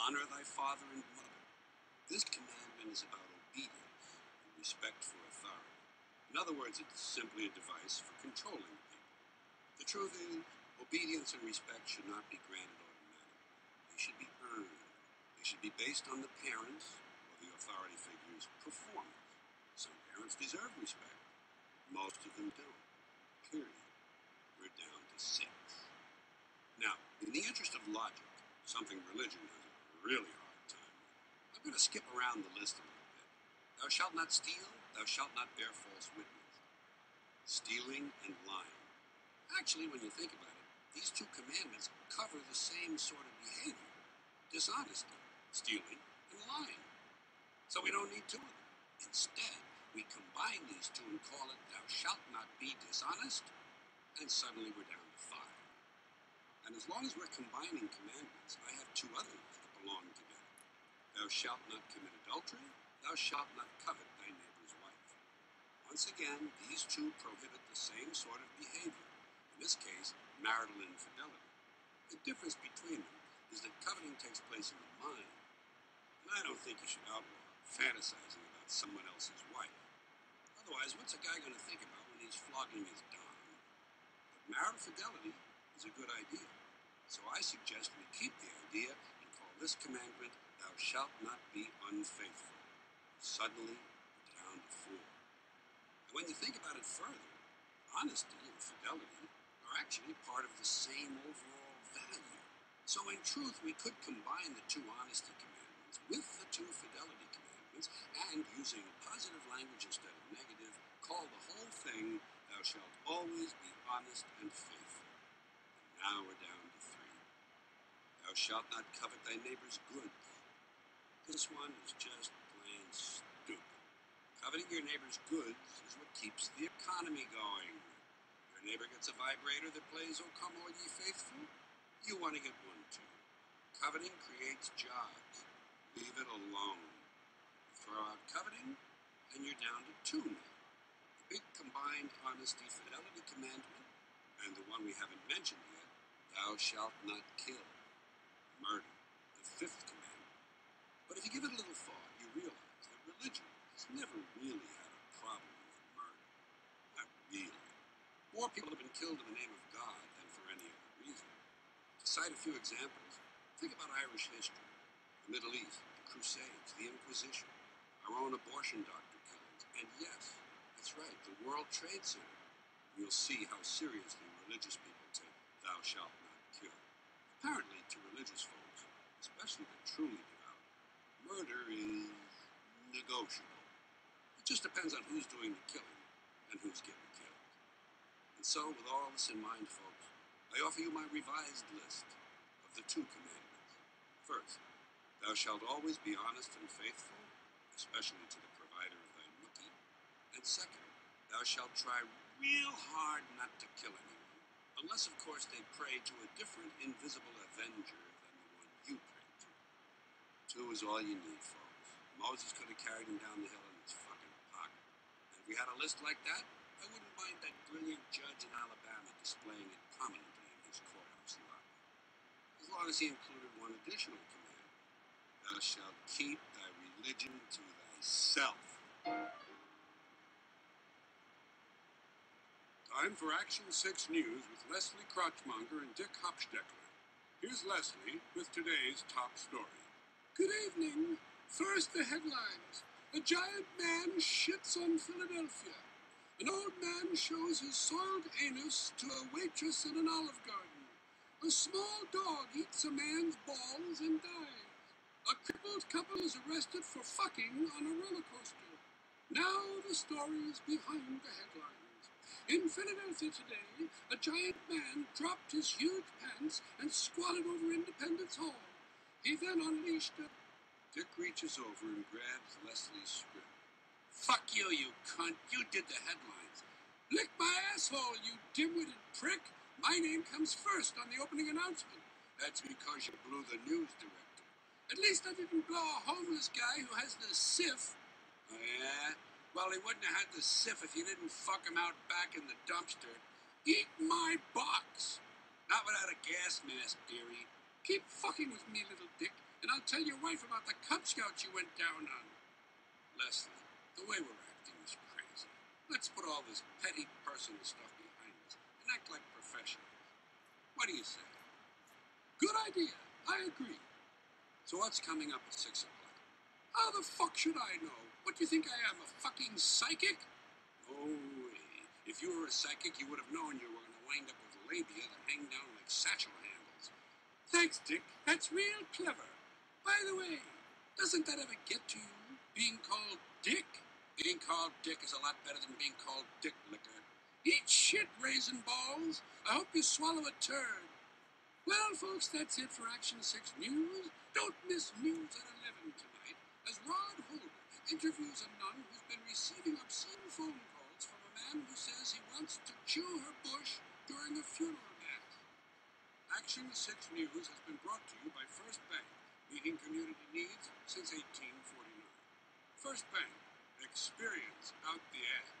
Honor thy father and mother. This commandment is about obedience and respect for authority. In other words, it's simply a device for controlling people. The truth is, obedience and respect should not be granted automatically. They should be earned. They should be based on the parents' or the authority figure's performance. Some parents deserve respect. Most of them don't. Period. We're down to 6. Now, in the interest of logic, something religion has a really hard time with, I'm going to skip around the list a little bit. Thou shalt not steal, thou shalt not bear false witness. Stealing and lying. Actually, when you think about it, these 2 commandments cover the same sort of behavior. Dishonesty, stealing, and lying. So we don't need 2 of them. Instead, we combine these 2 and call it thou shalt not be dishonest, and suddenly we're down to 5. And as long as we're combining commandments, I have 2 others that belong together. Thou shalt not commit adultery, thou shalt not covet thy neighbor's wife. Once again, these 2 prohibit the same sort of behavior, in this case, marital infidelity. The difference between them is that coveting takes place in the mind, and I don't think you should outlaw fantasizing about someone else's wife. Otherwise, what's a guy going to think about when he's flogging his dong? But marital fidelity is a good idea. So I suggest we keep the idea and call this commandment, thou shalt not be unfaithful. Suddenly, we're down to 4. And when you think about it further, honesty and fidelity are actually part of the same overall value. So in truth, we could combine the 2 honesty commandments with the 2 fidelity commandments, and using positive language instead of negative, call the whole thing, thou shalt always be honest and faithful. And now we're down to 3. Thou shalt not covet thy neighbor's goods. This one is just plain stupid. Coveting your neighbor's goods is what keeps the economy going. Your neighbor gets a vibrator that plays O Come All Ye Faithful. You want to get one too. Coveting creates jobs. Leave it alone. Throw out coveting, and you're down to 2 now. The big combined honesty fidelity commandment, and the one we haven't mentioned yet, thou shalt not kill. Murder, the 5th commandment. But if you give it a little thought, you realize that religion has never really had a problem with murder. Not really. More people have been killed in the name of God than for any other reason. To cite a few examples, think about Irish history, the Middle East, the Crusades, the Inquisition, our own abortion doctor killings, and yes, that's right, the World Trade Center. You'll see how seriously religious people take thou shalt not kill. Apparently, to religious folks, especially the truly devout, murder is negotiable. It just depends on who's doing the killing and who's getting killed. And so, with all this in mind, folks, I offer you my revised list of the 2 commandments. First, thou shalt always be honest and faithful, especially to the provider And second, thou shalt try real hard not to kill anyone, unless of course they pray to a different invisible avenger than the one you pray to. 2 is all you need, folks. Moses could have carried him down the hill in his fucking pocket. And if we had a list like that, I wouldn't mind that brilliant judge in Alabama displaying it prominently in his courthouse lobby. As long as he included one additional command: thou shalt keep thy religion to thyself. Time for Action 6 News with Leslie Crotchmonger and Dick Hopsteckler. Here's Leslie with today's top story. Good evening. First, the headlines. A giant man shits on Philadelphia. An old man shows his soiled anus to a waitress in an Olive Garden. A small dog eats a man's balls and dies. A crippled couple is arrested for fucking on a roller coaster. Now the stories behind the headlines. In Philadelphia today, a giant man dropped his huge pants and squatted over Independence Hall. He then unleashed a... Dick reaches over and grabs Leslie's script. Fuck you, you cunt. You did the headlines. Lick my asshole, you dim-witted prick. My name comes first on the opening announcement. That's because you blew the news director. At least I didn't blow a homeless guy who has the sif. Oh, yeah? Well, he wouldn't have had the sif if you didn't fuck him out back in the dumpster. Eat my box. Not without a gas mask, dearie. Keep fucking with me, little dick, and I'll tell your wife about the Cub Scouts you went down on. Leslie, the way we're acting is crazy. Let's put all this petty personal stuff behind us and act like professionals. What do you say? Good idea. I agree. So what's coming up at 6 o'clock? How the fuck should I know? What do you think I am, a fucking psychic? No way. If you were a psychic, you would have known you were going to wind up with labia that hang down like satchel handles. Thanks, Dick. That's real clever. By the way, doesn't that ever get to you, being called Dick? Being called Dick is a lot better than being called Dick Licker. Eat shit, raisin balls. I hope you swallow a turd. Well, folks, that's it for Action 6 News. Don't miss news at 11 tonight, as Rod Holder interviews a nun who's been receiving obscene phone calls from a man who says he wants to chew her bush during a funeral mass. Action 6 News has been brought to you by First Bank, meeting community needs since 1849. First Bank, experience out the ass.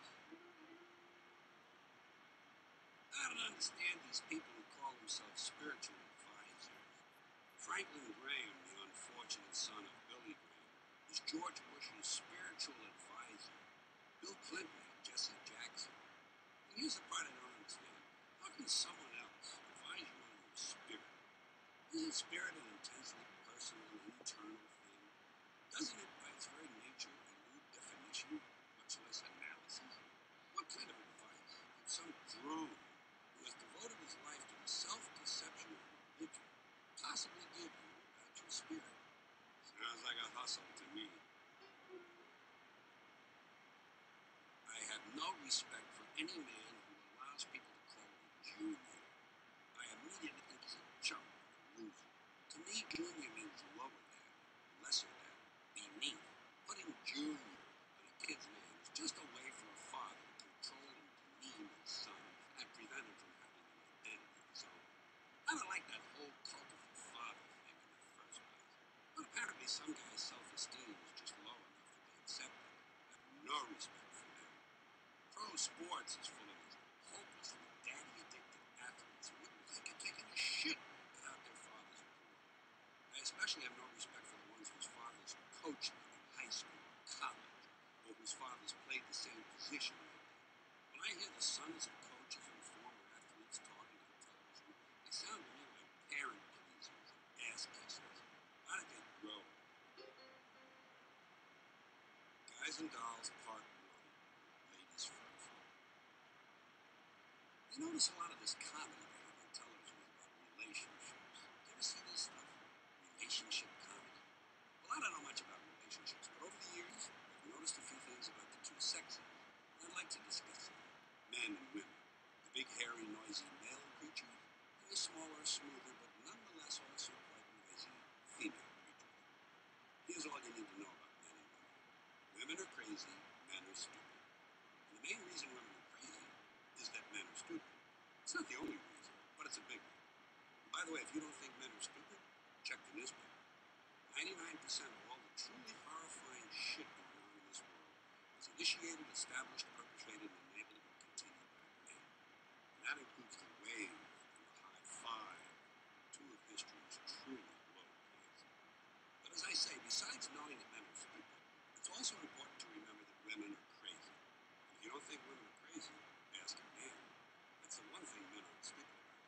I don't understand these people who call themselves spiritual advisors. Franklin Graham, the unfortunate son of Billy Graham, is George Bush's spiritual advisor. Bill Clinton had Jesse Jackson. And here's the part I don't understand. How can someone else advise you on your spirit? Isn't spirit an intensely personal, internal thing? Doesn't it, by its very nature, elude definition, much less analysis? What kind of advice could some drone who has devoted his life to the self-deception of religion possibly give you about your spirit? Sounds like a hustle to me. I have no respect for any man who allows people to call him junior. I immediately think he's a chump, a loser. To me, junior means lower than, lesser than, beneath. Putting junior on a kid's name is just a way for a father to control and demean his son and prevent him from having an identity of his own. I don't like that whole cult of the father thing in the first place. But apparently some guy's self-esteem is just low enough that they accept it. I have no respect for them. Pro sports is full of these hopelessly daddy-addicted athletes who wouldn't think of taking a shit without their father's approval. I especially have no respect for the ones whose fathers coached them in high school or college, or whose fathers played the same position they did. When I hear the sons of coaches and former athletes talking on television, they sound to me like parent pleasers and ass kissers. How did they grow? Guys and Dolls Part 1, Ladies First. You notice a lot of this comedy they have on television is about relationships. Do you ever see this stuff? Relationship comedy? Well, I don't know much about relationships, but over the years, I've noticed a few things about the two sexes, and I'd like to discuss them. Men and women. The big, hairy, noisy male creature, and the smaller, smoother, but nonetheless also quite noisy female creature. Here's all you need to know about men and women. Women are crazy, men are stupid. By the way, if you don't think men are stupid, check the newspaper. 99% of all the truly horrifying shit going on in this world is initiated, established, perpetrated, and enabled or continued by men. And that includes the wave and the high five, two of history's truly low points. But as I say, besides knowing that men are stupid, it's also important to remember that women are crazy. And if you don't think women are crazy, ask a man. That's the one thing men aren't stupid about.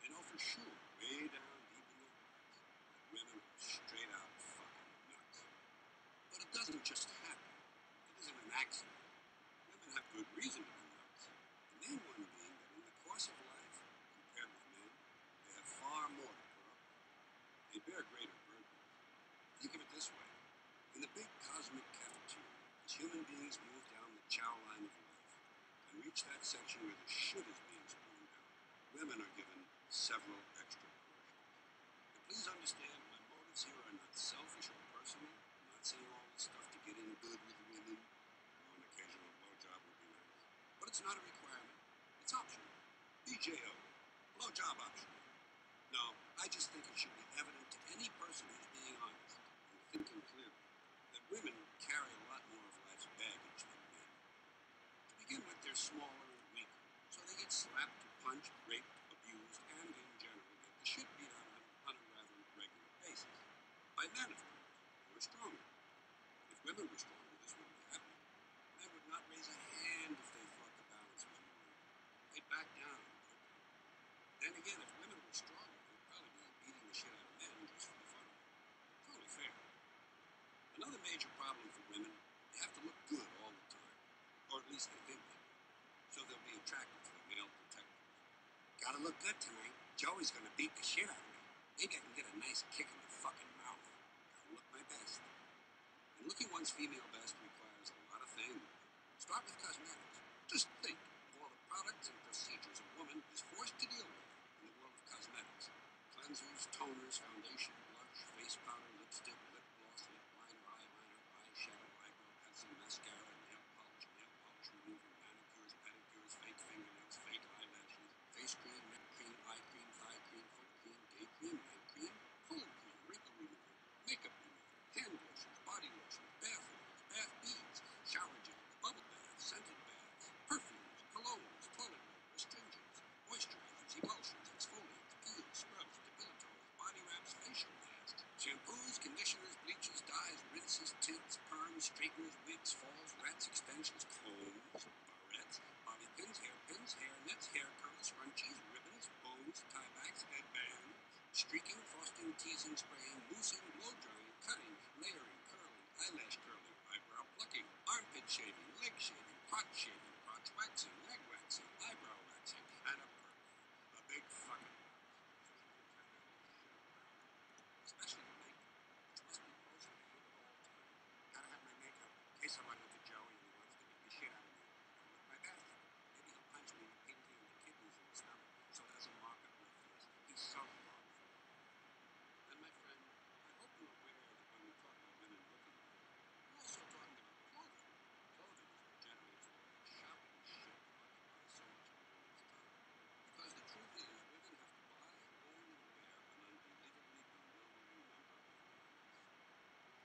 They know for sure, way down deep in their hearts, that women are straight out fucking nuts. But it doesn't just happen. It isn't an accident. Women have good reason to be nuts. The main one being that in the course of life, compared with men, they have far more to put up with. They bear greater burdens. Think of it this way. In the big cosmic cafeteria, as human beings move down the chow line of life and reach that section where the shit is being spooned out, women are given several extra portions. But please understand, my motives here are not selfish or personal. I'm not saying all this stuff to get in good with women, though an occasional blowjob would be nice. But it's not a requirement. It's optional. BJO. Blowjob optional. No, I just think it should be evident to any person who's being honest and thinking clearly that women carry a lot more of life's baggage than men. To begin with, they're smaller and weaker, so they get slapped, punched, raped, abused, and in general get the shit beat out of them on a rather regular basis. By men, of course, who are stronger. If women were stronger, this wouldn't happen. Men would not raise a hand if they thought the balance was more even. They'd back down quickly. Then again, if women were stronger, they'd probably be beating the shit out of men just for the fun of it. It's only fair. Another major problem for women, they have to look good all the time. Or at least they think they do. So they'll be attracted to the male detectives. Gotta look good tonight. Joey's gonna beat the shit out of me. Maybe I can get a nice kick in the fucking mouth. Gotta look my best. And looking one's female best requires a lot of things. Start with cosmetics. Just think of all the products and procedures a woman is forced to deal with in the world of cosmetics. Cleansers, toners, foundation, blush, face powder, lipstick, lip gloss, lip liner, eyeliner, eyeshadow, eyebrow pencil, mascara, nail polish remover, manicures, pedicures, fake fingernails, fake eyelashes, face cream, neck cream, eye cream, thigh cream, foot cream, day cream, night cream, cold cream, wrinkle remover, makeup remover, hand lotions, body lotions, bath oils, bath beads, shower gel, bubble baths, scented baths, perfumes, colognes, toilet water, astringents, moisturizers, emulsions, exfoliants, peels, scrubs, debilitors, body wraps, facial masks, shampoos, conditioners, bleaches, dyes, rinses, tints, perms, straighteners, wigs, falls, rats, extensions, combs, barrettes, bobby pins, hair nets, hair curls, scrunchies, ribbons, bows, tiebacks, headbands, streaking, frosting, teasing, spraying, moussing, blow drying, cutting, layering, curling, eyelash curling, eyebrow plucking, armpit shaving, leg shaving, crotch waxing, leg waxing, eyebrow waxing, and a perm. A big fucking mouth. Especially the makeup, which must be closely handled all the time. Gotta have my makeup in case I run into Joey and he wants to beat the shit out of me. Gotta look my best. Maybe he'll punch me and pin me in the kidneys and the stomach so it doesn't mark up my face. He's so thoughtful. And my friend, I hope you're aware that when we talk about women looking good, we're also talking about clothing. Clothing is what generates all that shopping shit that occupies so much of a woman's time. Because the truth is, women have to buy, own, and wear an unbelievably bewildering number of garments.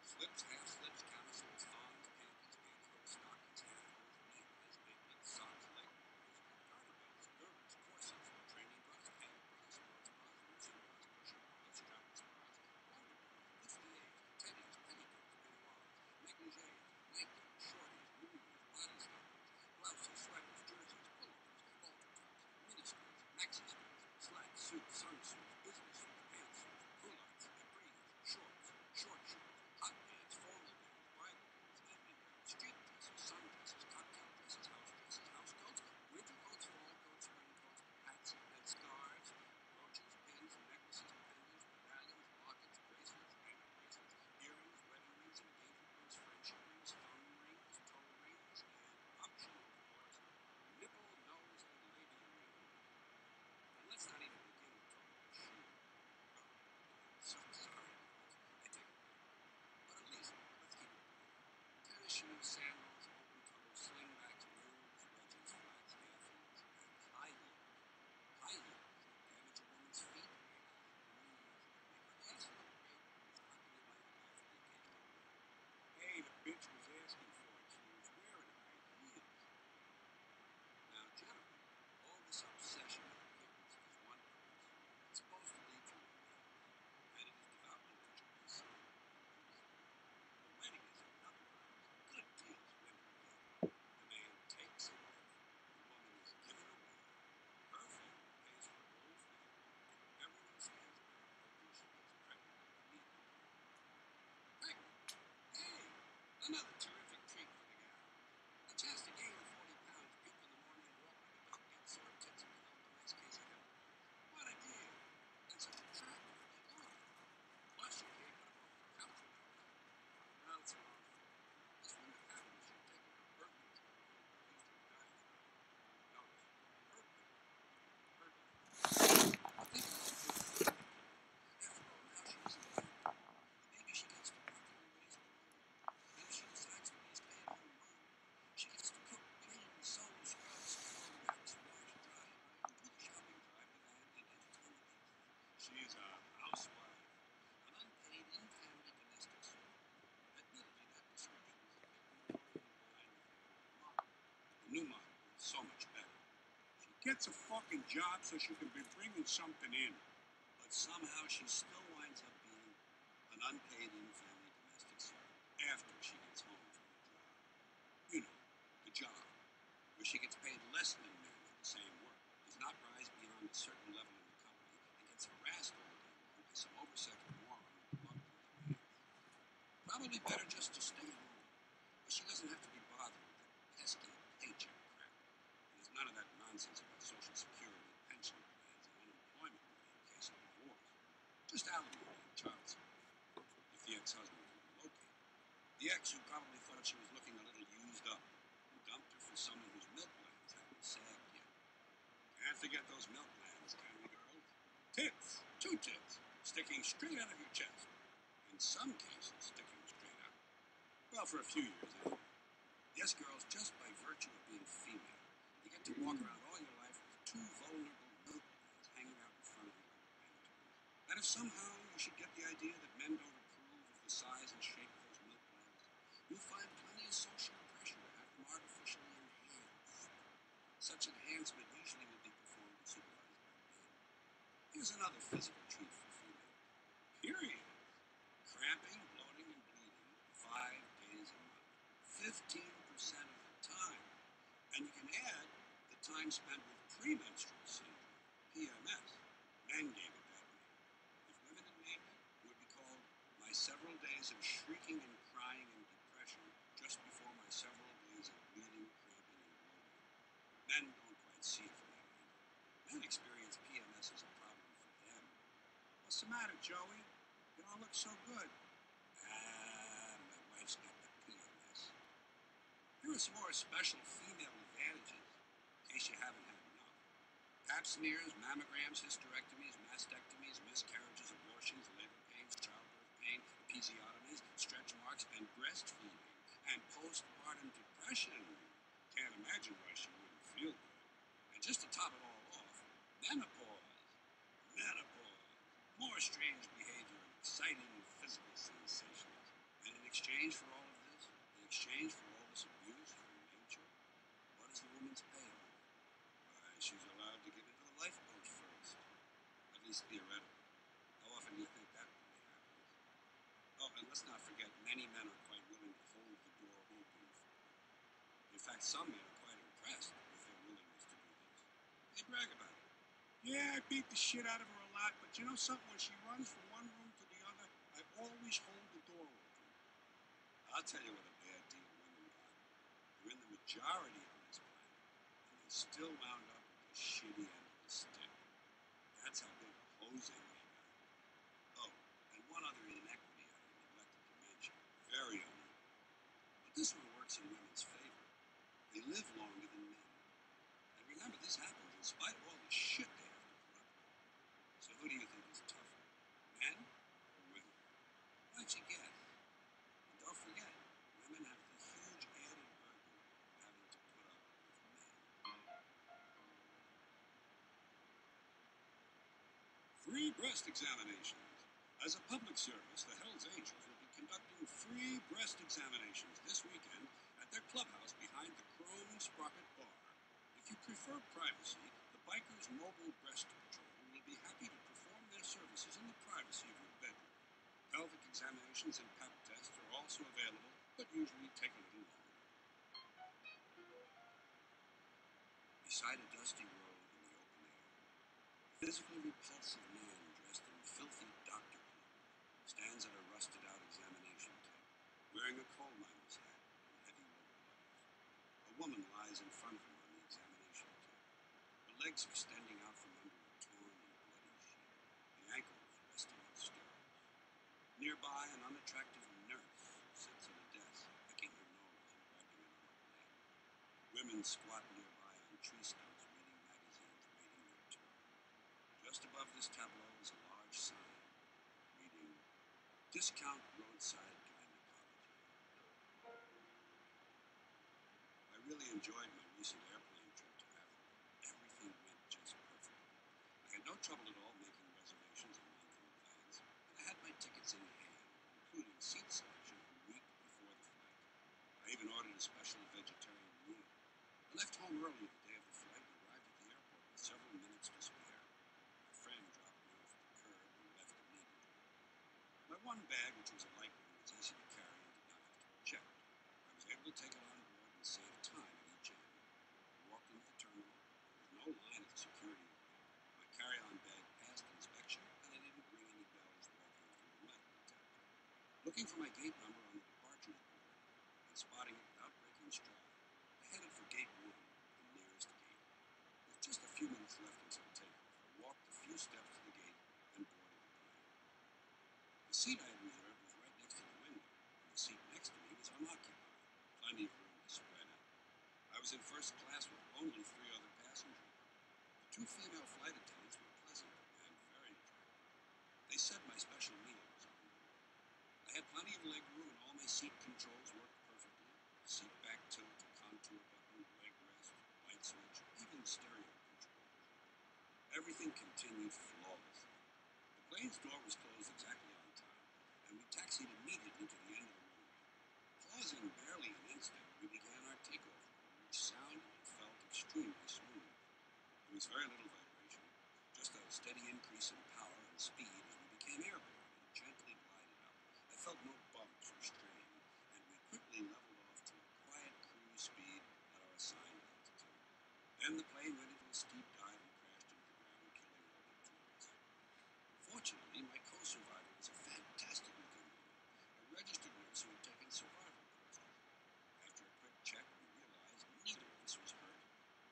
Slips, half-slips, camisoles, thongs, panties, pantyhose, stockings, half-hose, knee-highs, lakelets, socks, leg warmers, garter belts, girdles, corsets, training bras, pant bras, sports bras, nursing bras, push-up bras, strapless bras, underbras, bustiers, teddies, petticoats, peignoirs, negligés, nightgowns, shorties, muumuus, body stoppers, blouses, sweaters, jerseys, pullovers, halter tops, miniskirts, maxi skirts, slacks, suits, sunsuits, business suits, pantsuits, culottes, capris, shorts, short shorts, hot pants, Another terrific treat for the gal. The chance to gain 40 pounds, puke in the morning, and walk like a duck, get sore tits, and develop a nice case of hemorrhoids. What a deal! And so attractive to look at. Plus, you can't get them off the couch without that. Well, it's a long story. This woman had it, she'd taken her birth control and used her diaphragm. Notice, her birth. Her diaphragm. But think about this. After all, now she's a mother. Maybe she gets to work and raise her own. Maybe she decides to be a stay-at-home mom. She gets to cook, clean, sew, scrub, scour, wax, wash, dry, iron, do the shopping drive, the van, and entertain the kids. She is a housewife, an unpaid in-family domestic servant. Admittedly, that description is a bit more in line with the old model. The new model is so much better. She gets a fucking job so she can be bringing something in. But somehow she still winds up being an unpaid in-family domestic servant after she gets home from the job. You know, the job, where she gets paid less than men for the same work, does not rise beyond a certain level in the company, and gets harassed all day long by some oversexed moron with blunt demands. Probably better just to stay home, where she doesn't have to be bothered with that pesky paycheck crap. There's none of that nonsense about Social Security, pension plans, and unemployment money in case of divorce. Just alimony and child support, if the ex-husband is relocated. The ex who probably thought she was looking a little used up, who dumped her for someone whose milk glands hadn't sagged yet. Can't forget those milk glands, can we, girls? Tits, two tits, sticking straight out of your chest. In some cases, sticking straight out. Well, for a few years anyway. Yes, girls, just by virtue of being female, you get to walk around all your life with two vulnerable milk glands hanging out in front of you like mannequins. And if somehow you should get the idea that men don't approve of the size and shape of those milk glands, you'll find plenty of social pressure to have them artificially enhanced. Such enhancement usually will be performed and supervised by men. Here's another physical treat for females. Periods. Cramping, bloating, and bleeding 5 days a month. 15% of the time. And you can add the time spent with premenstrual syndrome, PMS. Men gave it that name. If women had named it, it would be called My Several Days of Shrieking and Crying and Depression just before my several days of bleeding, cramping, and bloating. Men don't quite see it from that angle. Men experience PMS as a problem for them. What's the matter, Joey? You don't look so good. My wife's got the PMS. Here are some more special female advantages, in case you haven't had enough. Pap smears, mammograms, hysterectomies, mastectomies, miscarriages, abortions, labor pains, childbirth pain, episiotomies, stretch marks, and breastfeeding, and postpartum depression. Can't imagine why she wouldn't feel good. And just to top it all off, menopause. Menopause. More strange behavior and exciting physical sensations. And in exchange for all of this, in exchange for all this abuse from nature, what is the woman's payoff? Why, she's allowed to get into the lifeboat first. At least theoretically. How often do you think that really happens? Oh, and let's not forget, many men are quite willing to hold the door open for her. In fact, some men are quite impressed with their willingness to do this. They brag about it. Yeah, I beat the shit out of her a lot, but you know something? When she runs from one room to the other, I always hold the door open. I'll tell you what a bad deal women got. They're in the majority on this planet, and they still wound up with the shitty end of the stick. That's how big a hosing they got. Oh, and one other inequity I neglected to mention. Very unequal. But this one works in women's favor. They live longer than men. And remember, this happens in spite of all the shit they have to put up with. So who do you think is tougher, men or women? Why don't you guess? And don't forget, women have the huge added burden of having to put up with men. Free breast examinations. As a public service, the Hells Angels will be conducting free breast examinations this weekend at their clubhouse behind the Chrome and Sprocket Bar. If you prefer privacy, the Bikers Mobile Breast Patrol will be happy to perform their services in the privacy of your bedroom. Pelvic examinations and pap tests are also available, but usually take a little longer. Beside a dusty road in the open air, a physically repulsive man dressed in filthy doctor clothes stands at a rusted-out examination table, wearing a coal miner's hat legs extending out from under a torn and bloody sheet, the ankles resting on stirrups. Nearby, an unattractive nurse sits at a desk, picking her nose and wiping it on her blade. Women squat nearby on tree stumps, reading magazines, waiting their turn. Just above this tableau is a large sign reading, "Discount Roadside Gynecology." I really enjoyed my recent airplane trip to Africa. Everything went just perfectly. I had no trouble at all making reservations a month in advance, and I had my tickets in hand, including seat selection a week before the flight. I even ordered a special vegetarian meal. I left home early the day of the flight and arrived at the airport with several minutes to spare. My friend dropped me off at the curb and left immediately. My one bag, which was a light one, was easy to carry and did not have to be checked. I was able to take it on board and save time at each end. I walked into the terminal. There was no line at the security line. My carry-on bag passed inspection, and I didn't ring any bells walking through the metal detector. Looking for my gate number on the departure report and spotting it without breaking stride, I headed for gate 1, the nearest gate. With just a few minutes left until takeoff, I walked a few steps to the gate and boarded the plane. The seat I had reserved was right next to the window, and the seat next to me was unoccupied. Plenty of room to spread out. I was in first class with only 3 other passengers. The 2 female flight attendants were pleasant and very attractive. They said my special meal was on board. I had plenty of leg room and all my seat controls worked perfectly. Seat back tilt, contour button, leg rest, light switch, even stereo controls. Everything continued flawlessly. The plane's door was closed exactly on time, and we taxied immediately to the end of the runway. Pausing barely an instant, we began our takeoff roll, which sounded and felt extremely smooth. There was very little vibration, just a steady increase in power and speed as we became airborne and gently glided up. I felt no bumps or strain, and we quickly leveled off to a quiet cruise speed at our assigned altitude. Then the plane went into a steep dive and crashed into the ground, killing all but 2 of us. Fortunately, my co-survivor was a fantastic-looking woman, a registered nurse who had taken survival courses. After a quick check, we realized neither of us was hurt,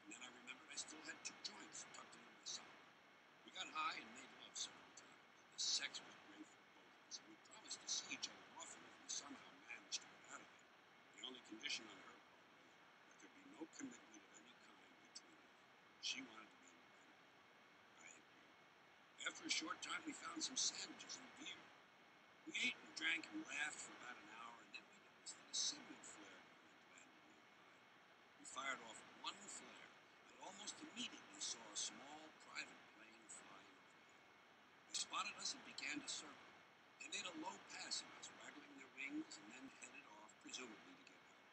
and then I remembered I still had 2 joints tucked into my side. We got high and made love several times. The sex was great for both of us, and we promised to see each other often if we somehow managed to get out of there. The only condition on her part was that there be no commitment of any kind between us. She wanted to be independent. I agreed. After a short time, we found some sandwiches and beer. We ate and drank and laughed for about an hour, and then we noticed that a Sigma flare gun had landed nearby. We fired off 1 flare, and almost immediately saw a small private plane flying overhead. They spotted us and began to circle. They made a low pass at us, waggling their wings, and then headed off, presumably to get help.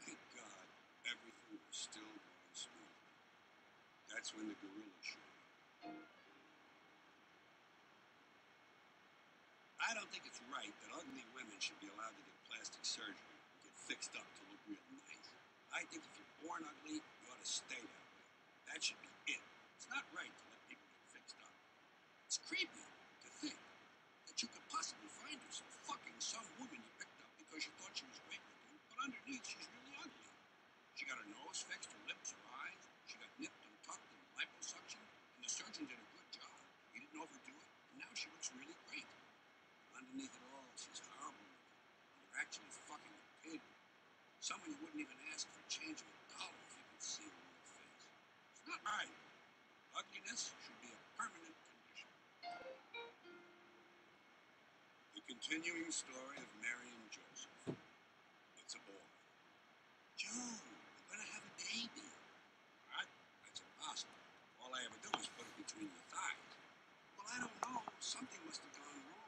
Thank God, everything was still going smoothly. That's when the gorillas showed up. I don't think it's right that ugly women should be allowed to get plastic surgery and get fixed up to look real nice. I think if you're born ugly, you ought to stay that way. That should be it. It's not right to let people get fixed up. It's creepy to think that you could possibly find yourself fucking some woman you picked up because you thought she was great looking, but underneath she's really ugly. She got her nose fixed, her lips, her eyes. She got nipped and tucked and liposuction, and the surgeon did a good job. He didn't overdo it, and now she looks really great. Underneath it all, she's horrible looking, and you're actually fucking a pig. Someone you wouldn't even ask for change of $1 if you could see her real face. It's not right. Ugliness should be a permanent condition. The continuing story of Mary and Joseph. It's a boy. Joe, we're gonna have a baby. What? That's impossible. All I ever do is put it between your thighs. Well, I don't know. Something must have gone wrong.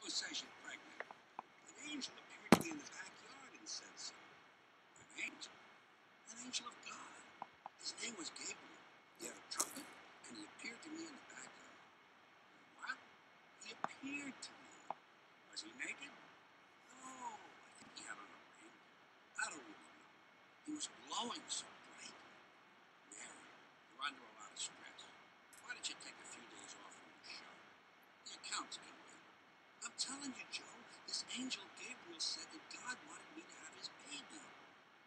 Who says she's pregnant? An angel appeared to me in the backyard and said so. An angel? An angel of God. His name was Gabriel. He had a trumpet, and he appeared to me in the backyard. What? He appeared to me. Was he naked? No, I think he had on a raincoat. I don't really know. He was glowing so brightly. Mary, you're under a lot of stress. Why don't you take a few days off from your show? The accounts can wait. I'm telling you, Joe, this angel Gabriel said that God wanted me to have his baby.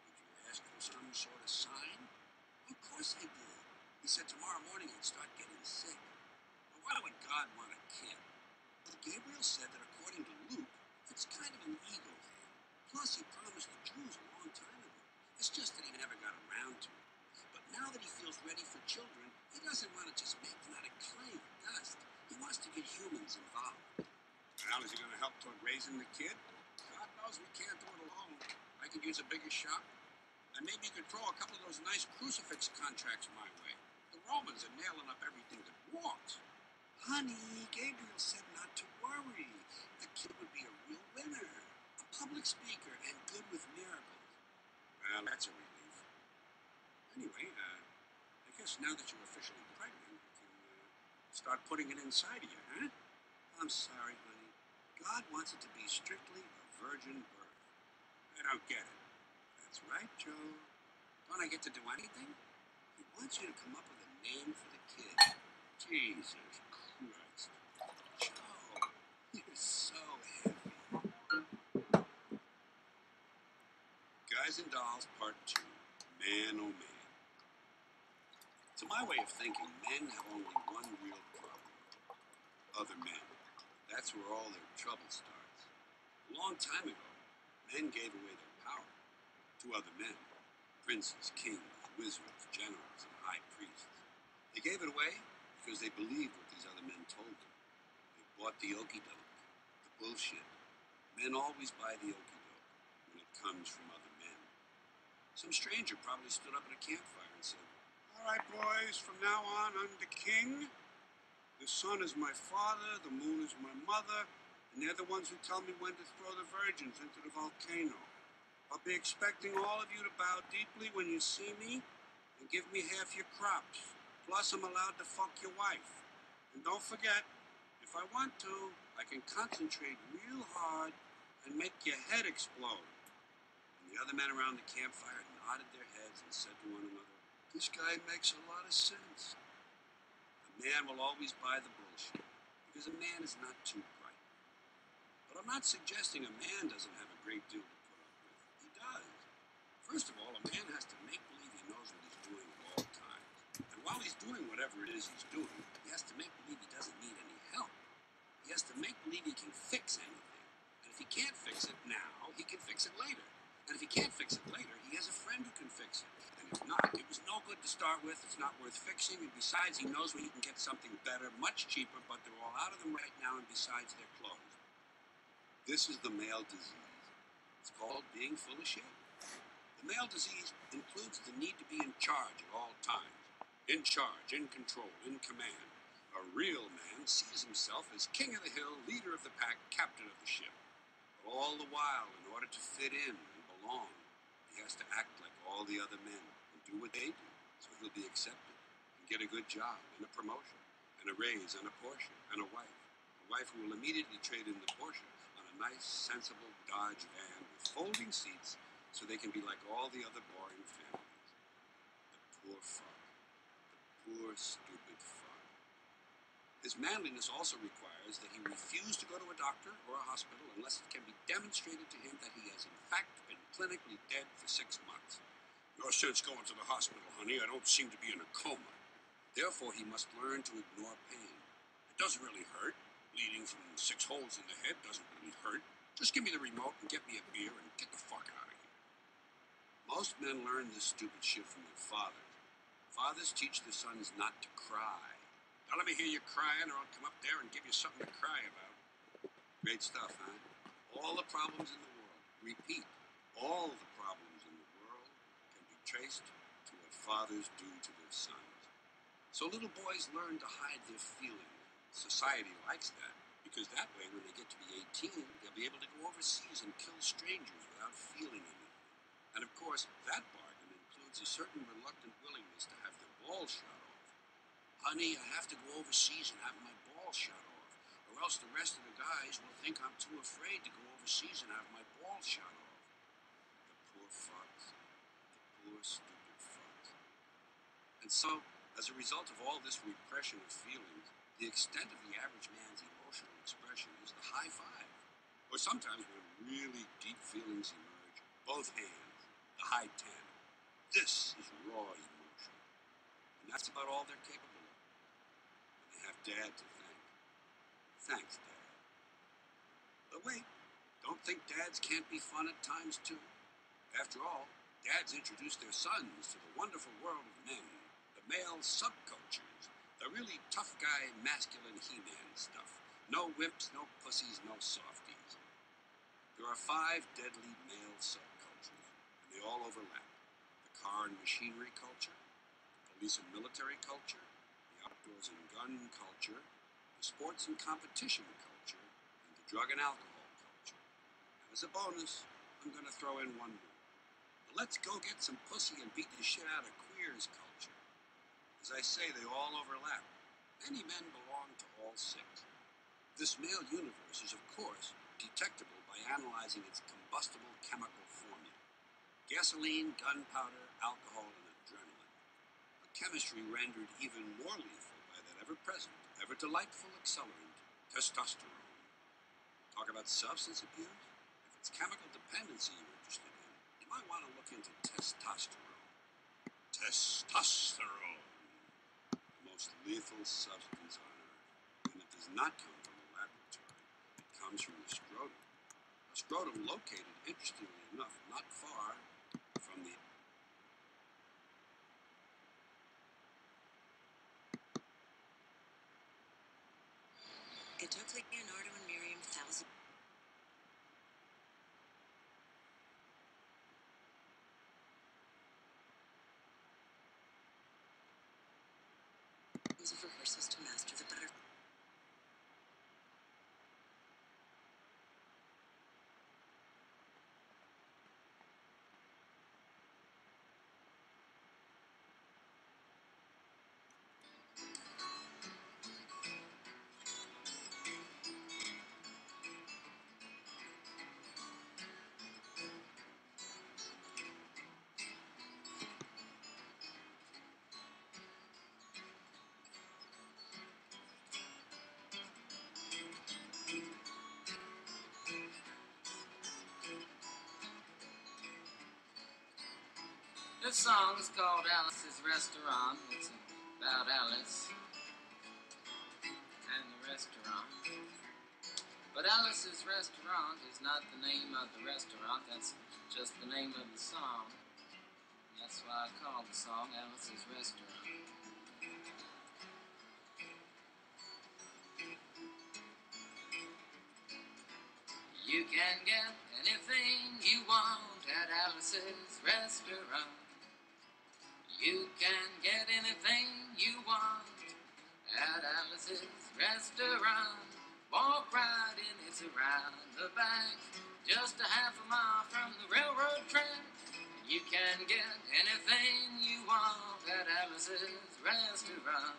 Did you ask for some sort of sign? Of course I did. He said tomorrow morning he'd start getting sick. But why would God want a kid? Well, Gabriel said that according to Luke, it's kind of an ego thing. Plus, he promised the Jews a long time ago. It's just that he never got around to it. But now that he feels ready for children, he doesn't want to just make them out of clay or dust. He wants to get humans involved. Well, is he going to help toward raising the kid? God knows we can't do it alone. I could use a bigger shop. And maybe you could throw a couple of those nice crucifix contracts my way. The Romans are nailing up everything that walks. Honey, Gabriel said not to worry. The kid would be a real winner. A public speaker and good with miracles. Well, that's a relief. Anyway, I guess now that you're officially pregnant, you can start putting it inside of you, huh? I'm sorry, honey. God wants it to be strictly a virgin birth. I don't get it. That's right, Joe. Don't I get to do anything? He wants you to come up with a name for the kid. Jesus Christ. Joe, you're so heavy. Guys and Dolls Part 2. Man, oh man. To my way of thinking, men have only one real problem. Other men. That's where all their trouble starts. A long time ago, men gave away their power to other men. Princes, kings, wizards, generals, and high priests. They gave it away because they believed what these other men told them. They bought the okey-doke, the bullshit. Men always buy the okey-doke when it comes from other men. Some stranger probably stood up at a campfire and said, "All right, boys, from now on, I'm the king. The sun is my father, the moon is my mother, and they're the ones who tell me when to throw the virgins into the volcano. I'll be expecting all of you to bow deeply when you see me and give me half your crops. Plus, I'm allowed to fuck your wife. And don't forget, if I want to, I can concentrate real hard and make your head explode." And the other men around the campfire nodded their heads and said to one another, "This guy makes a lot of sense." A man will always buy the bullshit because a man is not too bright. But I'm not suggesting a man doesn't have a great deal to put up with. He does. First of all, a man has to make believe he knows what he's doing at all times. And while he's doing whatever it is he's doing, he has to make believe he doesn't need any help. He has to make believe he can fix anything. And if he can't fix it now, he can fix it later. And if he can't fix it later, he has a friend who can fix it. And if not, it was no good to start with, it's not worth fixing, and besides, he knows where he can get something better, much cheaper, but they're all out of them right now, and besides, they're closed. This is the male disease. It's called being full of shit. The male disease includes the need to be in charge at all times. In charge, in control, in command. A real man sees himself as king of the hill, leader of the pack, captain of the ship. All the while, in order to fit in and belong, he has to act like all the other men and do what they do, so he'll be accepted and get a good job and a promotion and a raise and a Porsche and a wife. A wife who will immediately trade in the Porsche on a nice, sensible Dodge van with folding seats so they can be like all the other boring families. The poor fuck. The poor, stupid fuck. His manliness also requires that he refuse to go to a doctor or a hospital unless it can be demonstrated to him that he has in fact been clinically dead for 6 months. "No sense going to the hospital, honey. I don't seem to be in a coma." Therefore, he must learn to ignore pain. It doesn't really hurt. Bleeding from 6 holes in the head doesn't really hurt. Just give me the remote and get me a beer and get the fuck out of here. Most men learn this stupid shit from their fathers. Fathers teach their sons not to cry. "Now let me hear you crying, or I'll come up there and give you something to cry about." Great stuff, huh? All the problems in the world, repeat, all the problems in the world can be traced to what fathers do to their sons. So little boys learn to hide their feelings. Society likes that, because that way when they get to be 18, they'll be able to go overseas and kill strangers without feeling anything. And of course, that bargain includes a certain reluctant willingness to have their balls shot off. "Honey, I have to go overseas and have my balls shot off, or else the rest of the guys will think I'm too afraid to go overseas and have my balls shot off." The poor fucks. The poor, stupid fucks. And so, as a result of all this repression of feelings, the extent of the average man's emotional expression is the high five. Or sometimes when really deep feelings emerge, both hands, the high 10. This is raw emotion. And that's about all they're capable of. And they have Dad to thank. Thanks, Dad. But wait, don't think dads can't be fun at times too. After all, dads introduce their sons to the wonderful world of men, the male subcultures, the really tough guy, masculine He-Man stuff. No whips, no pussies, no softies. There are 5 deadly male subcultures, and they all overlap. The car and machinery culture, the police and military culture, the outdoors and gun culture, the sports and competition culture, and the drug and alcohol culture. And as a bonus, I'm going to throw in one more. The let's go get some pussy and beat the shit out of queers culture. As I say, they all overlap. Many men belong to all 6. This male universe is, of course, detectable by analyzing its combustible chemical formula. Gasoline, gunpowder, alcohol, and adrenaline. A chemistry rendered even more lethal by that ever-present, ever-delightful accelerant, testosterone. Talk about substance abuse? If it's chemical dependency you're interested in, you might want to look into testosterone. Testosterone. The most lethal substance on Earth. And it does not come from a laboratory. It comes from the scrotum. A scrotum located, interestingly enough, not far from the... It took Leonardo and Miriam thousands of rehearsals to master the butterfly. This song is called Alice's Restaurant. It's about Alice and the restaurant. But Alice's Restaurant is not the name of the restaurant, that's just the name of the song. That's why I call the song Alice's Restaurant. You can get anything you want at Alice's Restaurant. You can get anything you want at Alice's Restaurant. Walk right in, it's around the back, just a half a mile from the railroad track. You can get anything you want at Alice's Restaurant.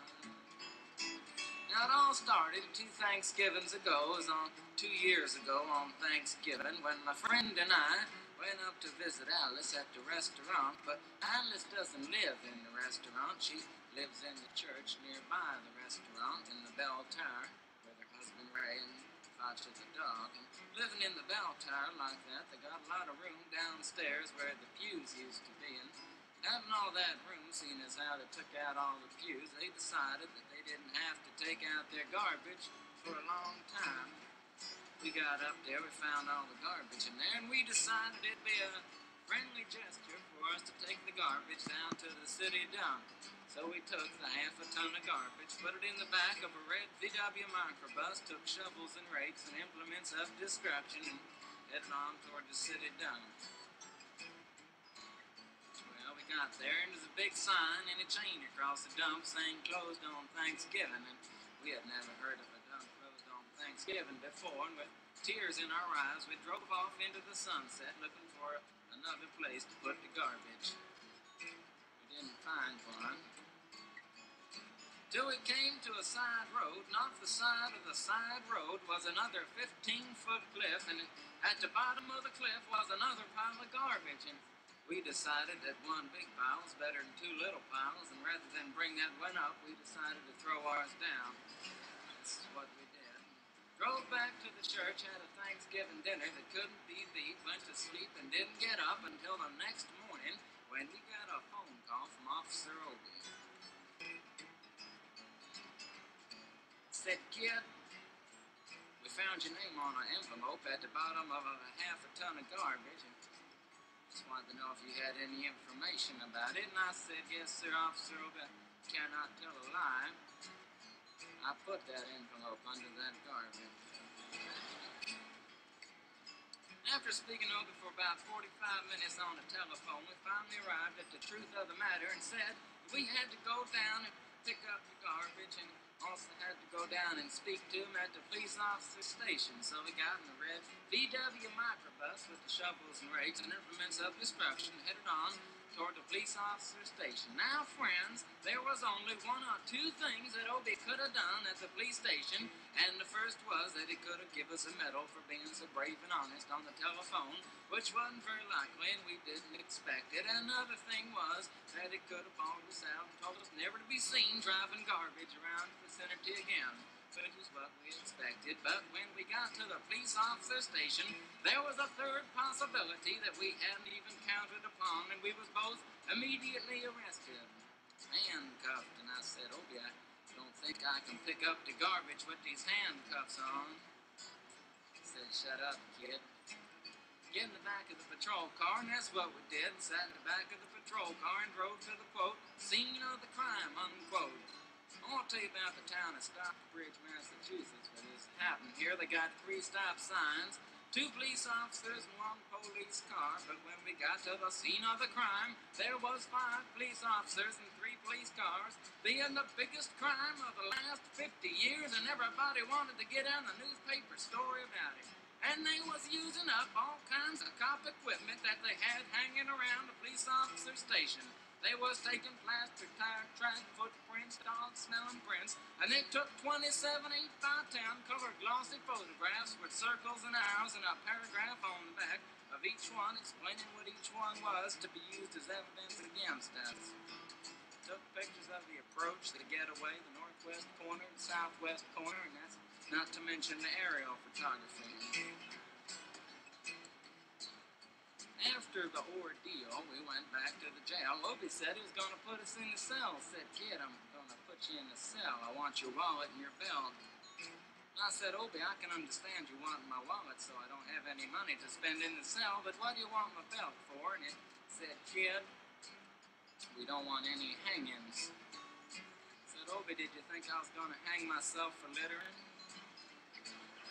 Now it all started 2 Thanksgivings ago. It was on 2 years ago on Thanksgiving when my friend and I went up to visit Alice at the restaurant. But Alice doesn't live in the restaurant. She lives in the church nearby the restaurant in the bell tower with her husband Ray and Foster the dog. And living in the bell tower like that, they got a lot of room downstairs where the pews used to be. And having all that room, seeing as how they took out all the pews, they decided that they didn't have to take out their garbage for a long time. We got up there, we found all the garbage in there, and we decided it'd be a friendly gesture for us to take the garbage down to the city dump. So we took the half a ton of garbage, put it in the back of a red VW microbus, took shovels and rakes and implements of destruction, and headed on toward the city dump. Well, we got there, and there's a big sign and a chain across the dump saying closed on Thanksgiving, and we had never heard of a dump closed on Thanksgiving before, and with tears in our eyes, we drove off into the sunset looking for another place to put the garbage. We didn't find one. Till we came to a side road, and off the side of the side road was another 15-foot cliff, and at the bottom of the cliff was another pile of garbage, and we decided that one big pile was better than 2 little piles, and rather than bring that one up, we decided to throw ours down. That's what we did. Drove back to the church, had a Thanksgiving dinner that couldn't be beat, went to sleep, and didn't get up until the next morning when we got a phone call from Officer Obie. Said, kid, we found your name on an envelope at the bottom of a half a ton of garbage, and just wanted to know if you had any information about it. And I said, yes, sir, Officer Obie, I cannot tell a lie. I put that envelope under that garbage. After speaking to Obie for about 45 minutes on the telephone, we finally arrived at the truth of the matter and said we had to go down and pick up the garbage and also had to go down and speak to him at the police officer station. So we got in the red VW microbus with the shovels and rakes and implements of destruction, headed on toward the police officer station. Now, friends, there was only one or two things that Obie could have done at the police station, and the first was that he could have given us a medal for being so brave and honest on the telephone, which wasn't very likely, and we didn't expect it. Another thing was that he could have balled us out and told us never to be seen driving garbage around the vicinity again, which is what we expected. But when we got to the police officer station, there was a third possibility that we hadn't even counted upon, and we was both immediately arrested, handcuffed. And I said, Obie, I don't think I can pick up the garbage with these handcuffs on. He said, shut up, kid. Get in the back of the patrol car, and that's what we did. Sat in the back of the patrol car and drove to the, quote, scene of the crime, unquote. I want to tell you about the town of Stockbridge, Massachusetts, where this happened here. They got 3 stop signs, 2 police officers and 1 police car, but when we got to the scene of the crime, there was 5 police officers and 3 police cars, being the biggest crime of the last 50 years, and everybody wanted to get on the newspaper story about it. And they was using up all kinds of cop equipment that they had hanging around the police officer station. They was taking plaster tire track footprints, dog-smelling prints, and they took 27 8x10 colored glossy photographs with circles and arrows and a paragraph on the back of each one explaining what each one was to be used as evidence against us. Took pictures of the approach, the getaway, the northwest corner, the southwest corner, and that's not to mention the aerial photography. After the ordeal, we went back to the jail. Obie said he was going to put us in the cell. Said, kid, I'm going to put you in the cell. I want your wallet and your belt. I said, Obie, I can understand you wanting my wallet, so I don't have any money to spend in the cell, but what do you want my belt for? And it said, kid, we don't want any hangings. I said, Obie, did you think I was going to hang myself for littering?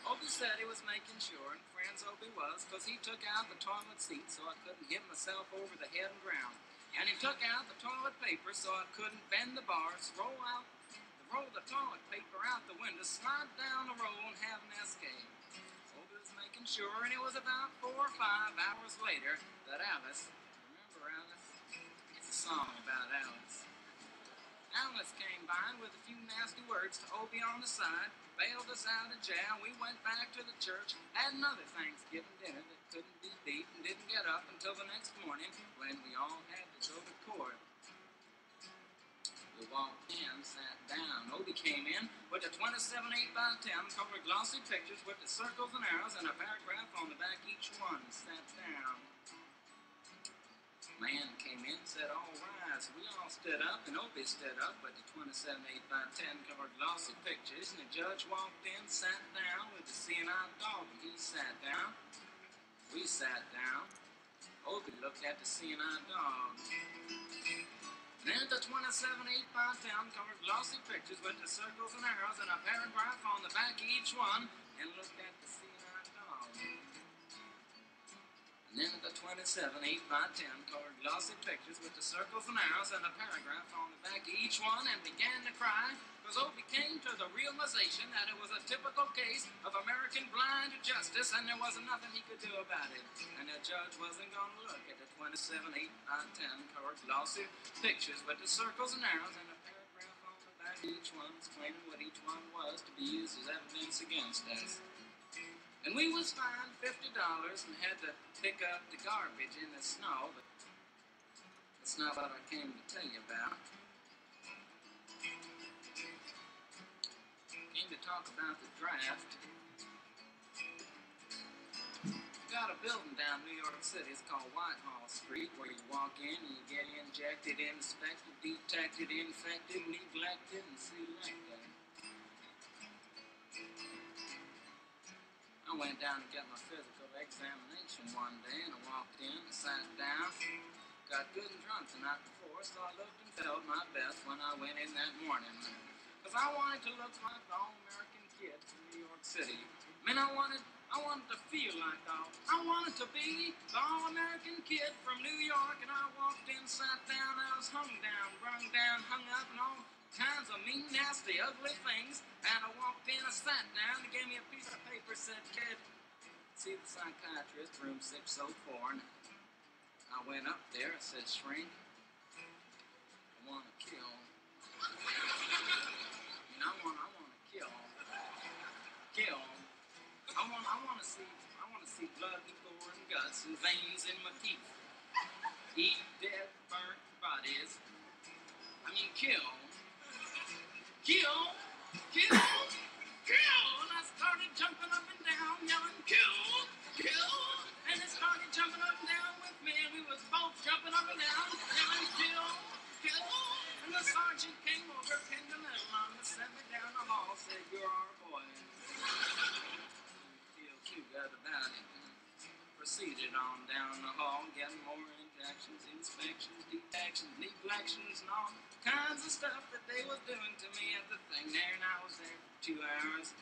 Obie said he was making sure, and friends Obie was, because he took out the toilet seat so I couldn't hit myself over the head and ground. And he took out the toilet paper so I couldn't bend the bars, roll the toilet paper out the window, slide down the roll, and have an escape. Obie was making sure, and it was about 4 or 5 hours later that Alice, remember Alice? It's a song about Alice. Alice came by with a few nasty words to Obie on the side, bailed us out of jail. We went back to the church, had another Thanksgiving dinner that couldn't be beat, and didn't get up until the next morning when we all had to go to court. We walked in, sat down. Obie came in with the 27 8x10 colored glossy pictures with the circles and arrows and a paragraph on the back each one. Sat down. Man came in, said, all rise. We all stood up, and Obie stood up with the 27 8x10 colored glossy pictures, and the judge walked in, sat down with the seeing-eye dog, and he sat down. We sat down. Obie looked at the seeing-eye dog. Then the 27 8x10 colored glossy pictures with the circles and arrows and a paragraph on the back of each one, and looked at the seeing-eye dog. And then the 27 8x10 colored glossy pictures with the circles and arrows and a paragraph on the back of each one, and began to cry, because Obie came to the realization that it was a typical case of American blind justice, and there wasn't nothing he could do about it. And the judge wasn't going to look at the 27 8x10 colored glossy pictures with the circles and arrows and a paragraph on the back of each one explaining what each one was to be used as evidence against us. And we was fined $50 and had to pick up the garbage in the snow, but that's not what I came to tell you about. I came to talk about the draft. got a building down New York City. It's called Whitehall Street, where you walk in and you get injected, inspected, detected, infected, neglected, and selected. I went down to get my physical examination one day, and I walked in, I sat down, got good and drunk the night before, so I looked and felt my best when I went in that morning. Because I wanted to look like the all-American kid from New York City. I wanted to feel like I wanted to be the all-American kid from New York, and I walked in, sat down, I was hung down, brung down, hung up, and all kinds of mean, nasty, ugly things. And I walked in, I sat down, he gave me a piece of paper, said, "Kid, see the psychiatrist, room 604." And I went up there, I said, "Shrink, I want to kill. I want to kill. I want to see blood and gore and guts and veins in my teeth. Eat dead, burnt bodies. I mean, kill. And I started jumping up and down, yelling, kill. And it started jumping up and down with me, and we was both jumping up and down, yelling, kill. And the sergeant came over, pinned a medal on me, sent me down the hall, said, "You're our boy." Feel too good about it. Proceeded on down the hall, getting more injections, inspections, detections, neglections, and all kinds of stuff that they was doing to me at the thing there. And I was there for 2 hours,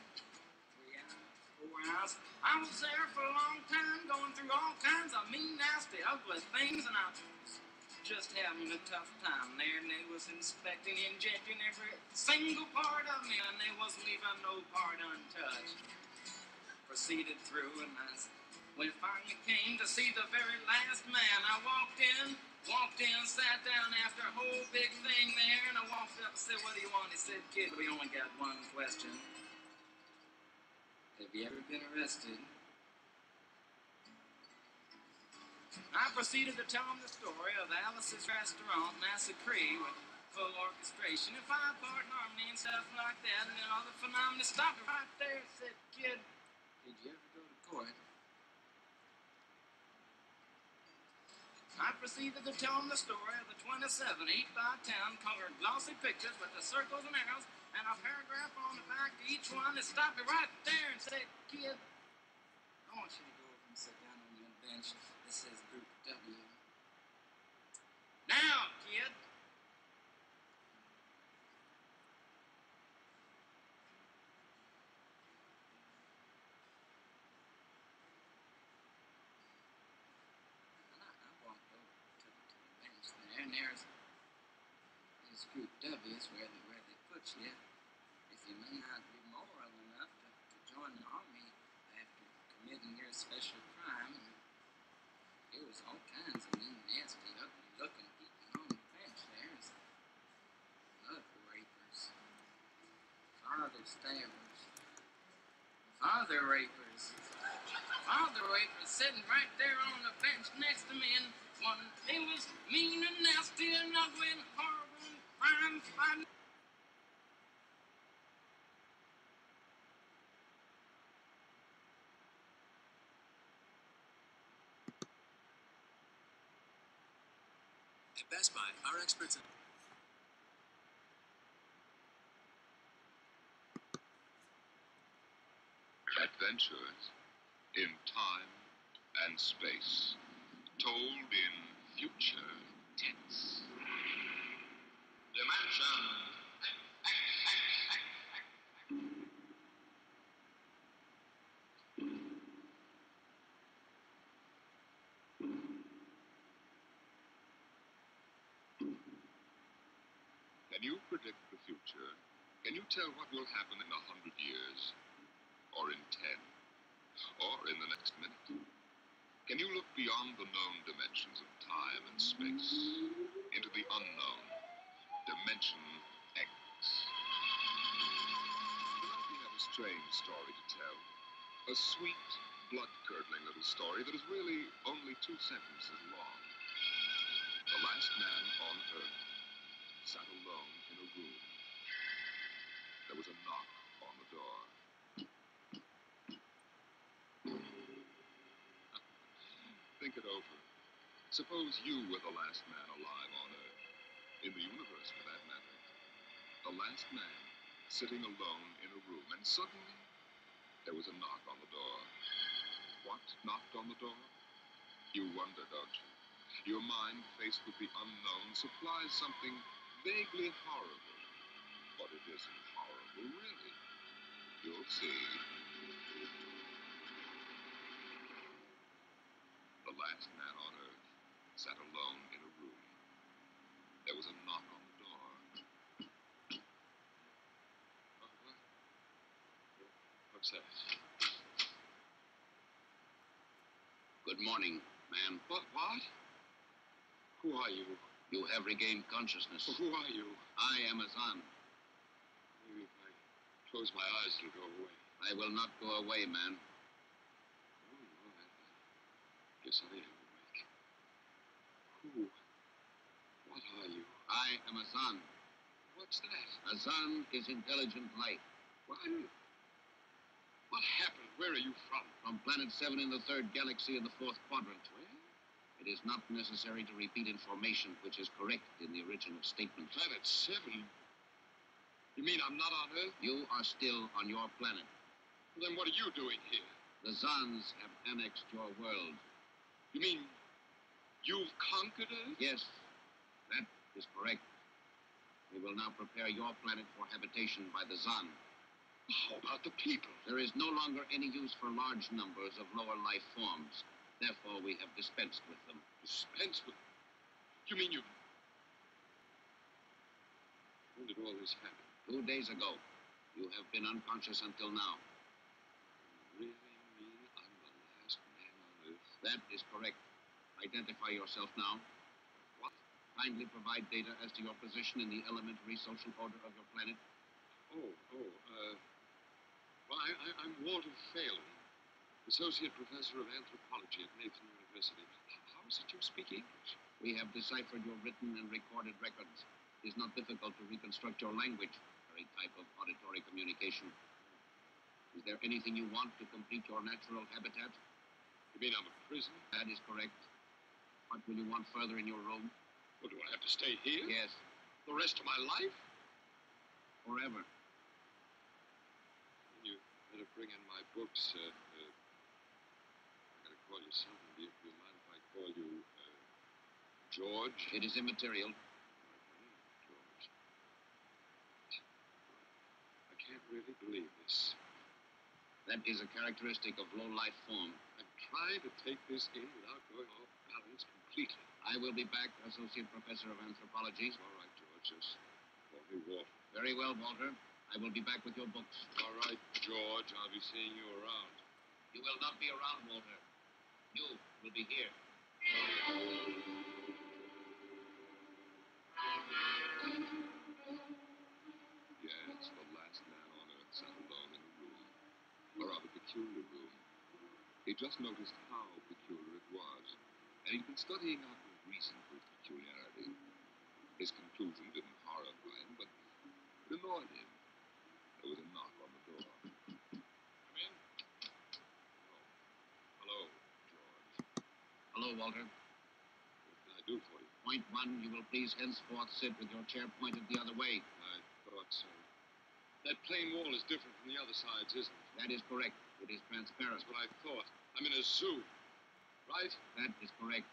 3 hours, 4 hours. I was there for a long time, going through all kinds of mean, nasty, ugly things, and I was just having a tough time there. And they was inspecting, injecting every single part of me, and they wasn't leaving no part untouched. Proceeded through, and when it finally came to see the very last man, I walked in, sat down after a whole big thing there, and I walked up and said, "What do you want?" He said, "Kid, we only got one question. Have you ever been arrested?" I proceeded to tell him the story of Alice's Restaurant Massacre with full orchestration and 5-part harmony and stuff like that, and then all the phenomena stopped right there and said, "Kid, did you ever go to court?" I proceeded to tell him the story of the 27 8x10 colored glossy pictures with the circles and arrows and a paragraph on the back to each one that stopped me right there and said, "Kid, I want you to go over and sit down on that bench. This says Group W. Now, kid." I walked over to the bench there, and there's Group W is where they put you if you may not be moral enough to join the army after committing your special crime. And there was all kinds of mean, nasty, ugly-looking people on the bench there. Blood rapers, father stabbers, father rapers sitting right there on the bench next to me, and one they was mean and nasty and ugly and horrible and crime-fighting. At Best Buy, our experts in Adventures in time and space, told in future tense. Dimension. Can you predict the future? Can you tell what will happen in 100 years? Or in 10? Or in the next minute? Can you look beyond the known dimensions of time and space into the unknown, Dimension X? Tonight we have a strange story to tell. A sweet, blood-curdling little story that is really only 2 sentences long. The last man on Earth sat alone in a room. There was a knock on the door. Think it over. Suppose you were the last man alive on Earth, in the universe for that matter. The last man, sitting alone in a room, and suddenly there was a knock on the door. What knocked on the door? You wonder, don't you? Your mind, faced with the unknown, supplies something vaguely horrible. But it isn't horrible, really. You'll see. The last man on Earth sat alone in a room. There was a knock on the door. What? What's that? Good morning, ma'am. What? Who are you? You have regained consciousness. Who are you? I am Azan. Maybe if I close my eyes, it'll go away. I will not go away, man. Oh, no, I guess I am awake. Who? What are you? I am Azan. What's that? Azan is intelligent life. What happened? Where are you from? From Planet 7 in the 3rd galaxy in the 4th quadrant. Where? It is not necessary to repeat information which is correct in the original statement. Planet 7? You mean I'm not on Earth? You are still on your planet. Well, then what are you doing here? The Zans have annexed your world. You mean you've conquered Earth? Yes, that is correct. We will now prepare your planet for habitation by the Zan. How about the people? There is no longer any use for large numbers of lower life forms. Therefore, we have dispensed with them. Dispensed with? You mean you... When did all this happen? 2 days ago. You have been unconscious until now. You really mean I'm the last man on Earth? That is correct. Identify yourself now. What? Kindly provide data as to your position in the elementary social order of your planet. Well, I'm Walter Phelan, Associate Professor of Anthropology at Nathan University. How is it you speak English? We have deciphered your written and recorded records. It is not difficult to reconstruct your language, a type of auditory communication. Is there anything you want to complete your natural habitat? You mean I'm a prisoner? That is correct. What will you want further in your room? Well, do I have to stay here? Yes. The rest of my life? Forever. You better bring in my books. I gotta call you something. Do you mind if I call you, George? It is immaterial. George. I can't really believe this. That is a characteristic of low life form. I'm trying to take this in without going off balance completely. I will be back, Associate Professor of Anthropology. All right, George. Just call me Walter. Very well, Walter. I will be back with your books. All right, George. I'll be seeing you around. You will not be around, Walter. You will be here. Yes, the last man on Earth sat alone in a room. A rather peculiar room. He just noticed how peculiar it was, and he'd been studying out the reason for its peculiarity. His conclusion didn't horrify him, but it annoyed him. There was a knock on the door. Come in. Oh. Hello, George. Hello, Walter. What can I do for you? Point 1, you will please henceforth sit with your chair pointed the other way. I thought so. That plain wall is different from the other sides, isn't it? That is correct. It is transparent. That's what I thought. I'm in a zoo, right? That is correct.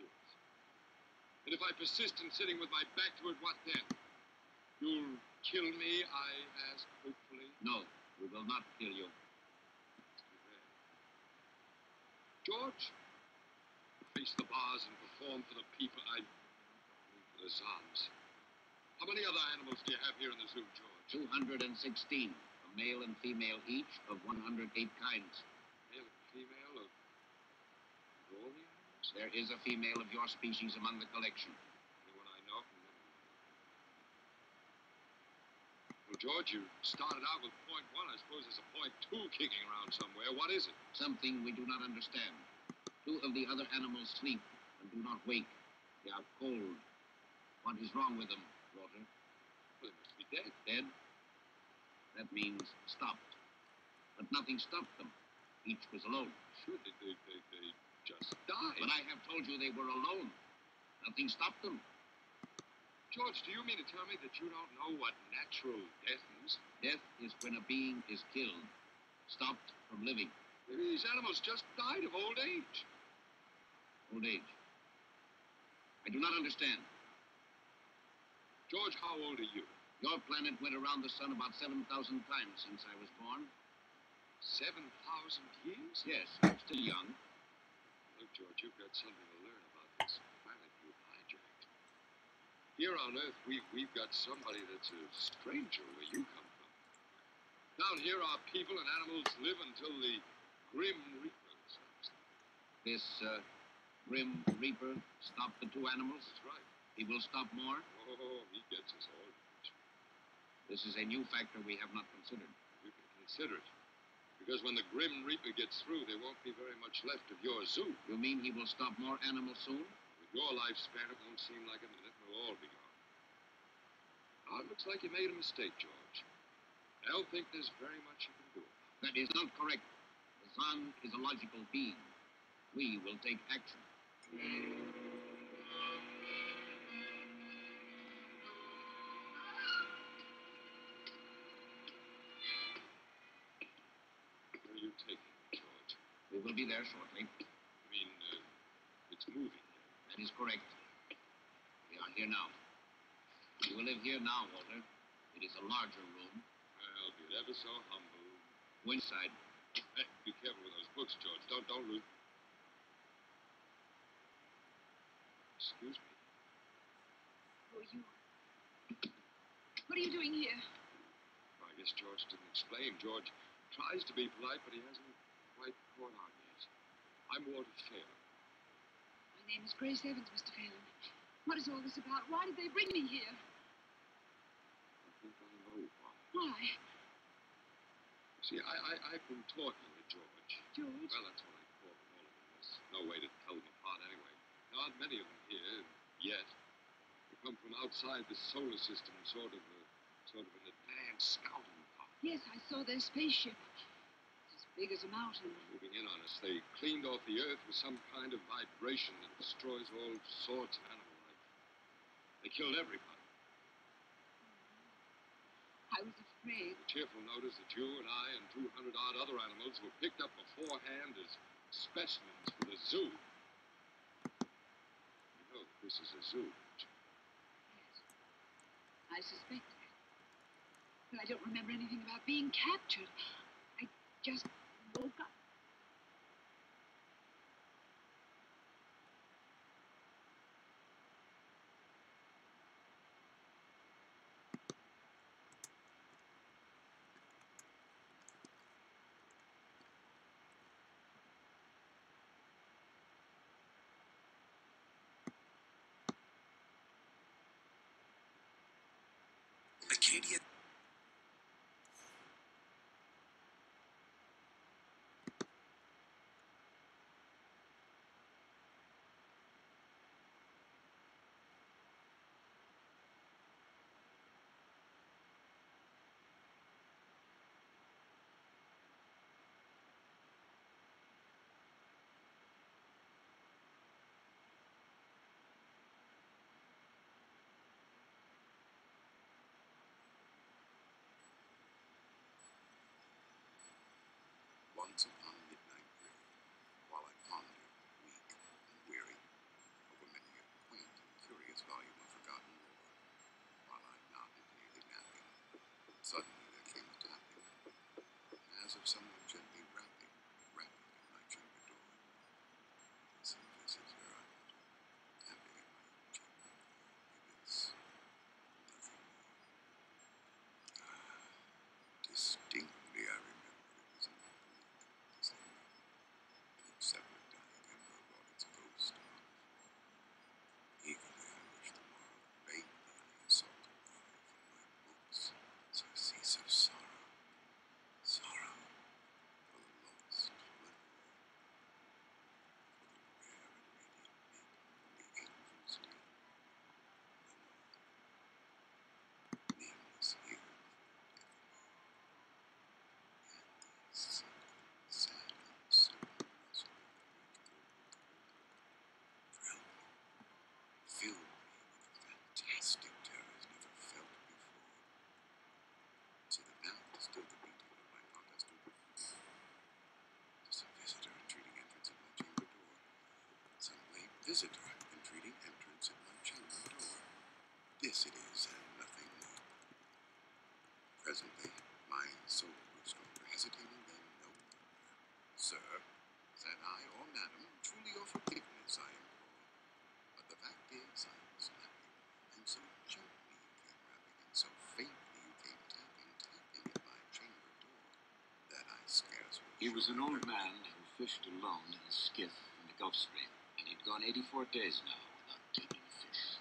Yes. And if I persist in sitting with my back to it, what then? You'll kill me, I ask hopefully. No, we will not kill you. That's too bad. George, face the bars and perform for the people. I mean for the Zans. How many other animals do you have here in the zoo, George? 216, a male and female each of 108 kinds. Male and female of all the animals? There is a female of your species among the collection. Anyone I know? Never mind. Well, George, you started out with point 1. I suppose there's a point 2 kicking around somewhere. What is it? Something we do not understand. 2 of the other animals sleep and do not wake. They are cold. What is wrong with them, Walter? Well, they must be dead. Dead? That means stopped. But nothing stopped them. Each was alone. Sure, they just died. But I have told you they were alone. Nothing stopped them. George, do you mean to tell me that you don't know what natural death is? Death is when a being is killed, stopped from living. Maybe these animals just died of old age. Old age. I do not understand. George, how old are you? Your planet went around the sun about 7,000 times since I was born. 7,000 years? Yes, I'm still young. Look, George, you've got something to learn about this planet you've hijacked. Here on Earth, we've got somebody that's a stranger where you come from. Down here, our people and animals live until the Grim Reaper stops them. This Grim Reaper stopped the two animals? That's right. He will stop more? Oh, he gets us all. This is a new factor we have not considered. You can consider it. Because when the Grim Reaper gets through, there won't be very much left of your zoo. You mean he will stop more animals soon? With your lifespan, it won't seem like a minute. We'll all be gone. Now, it looks like you made a mistake, George. I don't think there's very much you can do. That is not correct. The sun is a logical being. We will take action. Where are you taking me, George? We will be there shortly. I mean, it's moving. That is correct. We are here now. You will live here now, Walter. It is a larger room. I'll be ever so humble. Go inside. Hey, be careful with those books, George. Don't lose. Excuse me. Who are you? What are you doing here? Well, I guess George didn't explain. George tries to be polite, but he hasn't quite caught on yet. I'm Walter Phelan. My name is Grace Evans, Mr. Phelan. What is all this about? Why did they bring me here? I think I know why. Why? See, I've been talking to George. George? Well, that's what I call them, all of them. There's no way to tell them apart anyway. There aren't many of them here, yet. They come from outside the solar system, sort of an advanced scouting party. Yes, I saw their spaceship. It's as big as a mountain. Moving in on us, they cleaned off the Earth with some kind of vibration that destroys all sorts of animal life. They killed everybody. I was afraid. The cheerful notice that you and I and 200-odd other animals were picked up beforehand as specimens for the zoo. You know that this is a zoo, don't you? Yes. I suspected it. But I don't remember anything about being captured. I just woke up. Acadia. visitor entreating entrance at my chamber door. This it is, and nothing more. Presently, my soul grew stronger, hesitating then no longer. Sir, said I, or madam, truly your forgiveness I implore. But the fact is, I was napping, and so gently you came rapping, and so faintly you came tapping at my chamber door, that I scarce was He was sure an old whether- man who fished alone in a skiff in the Gulf Stream, and he'd gone 84 days now without taking a fish.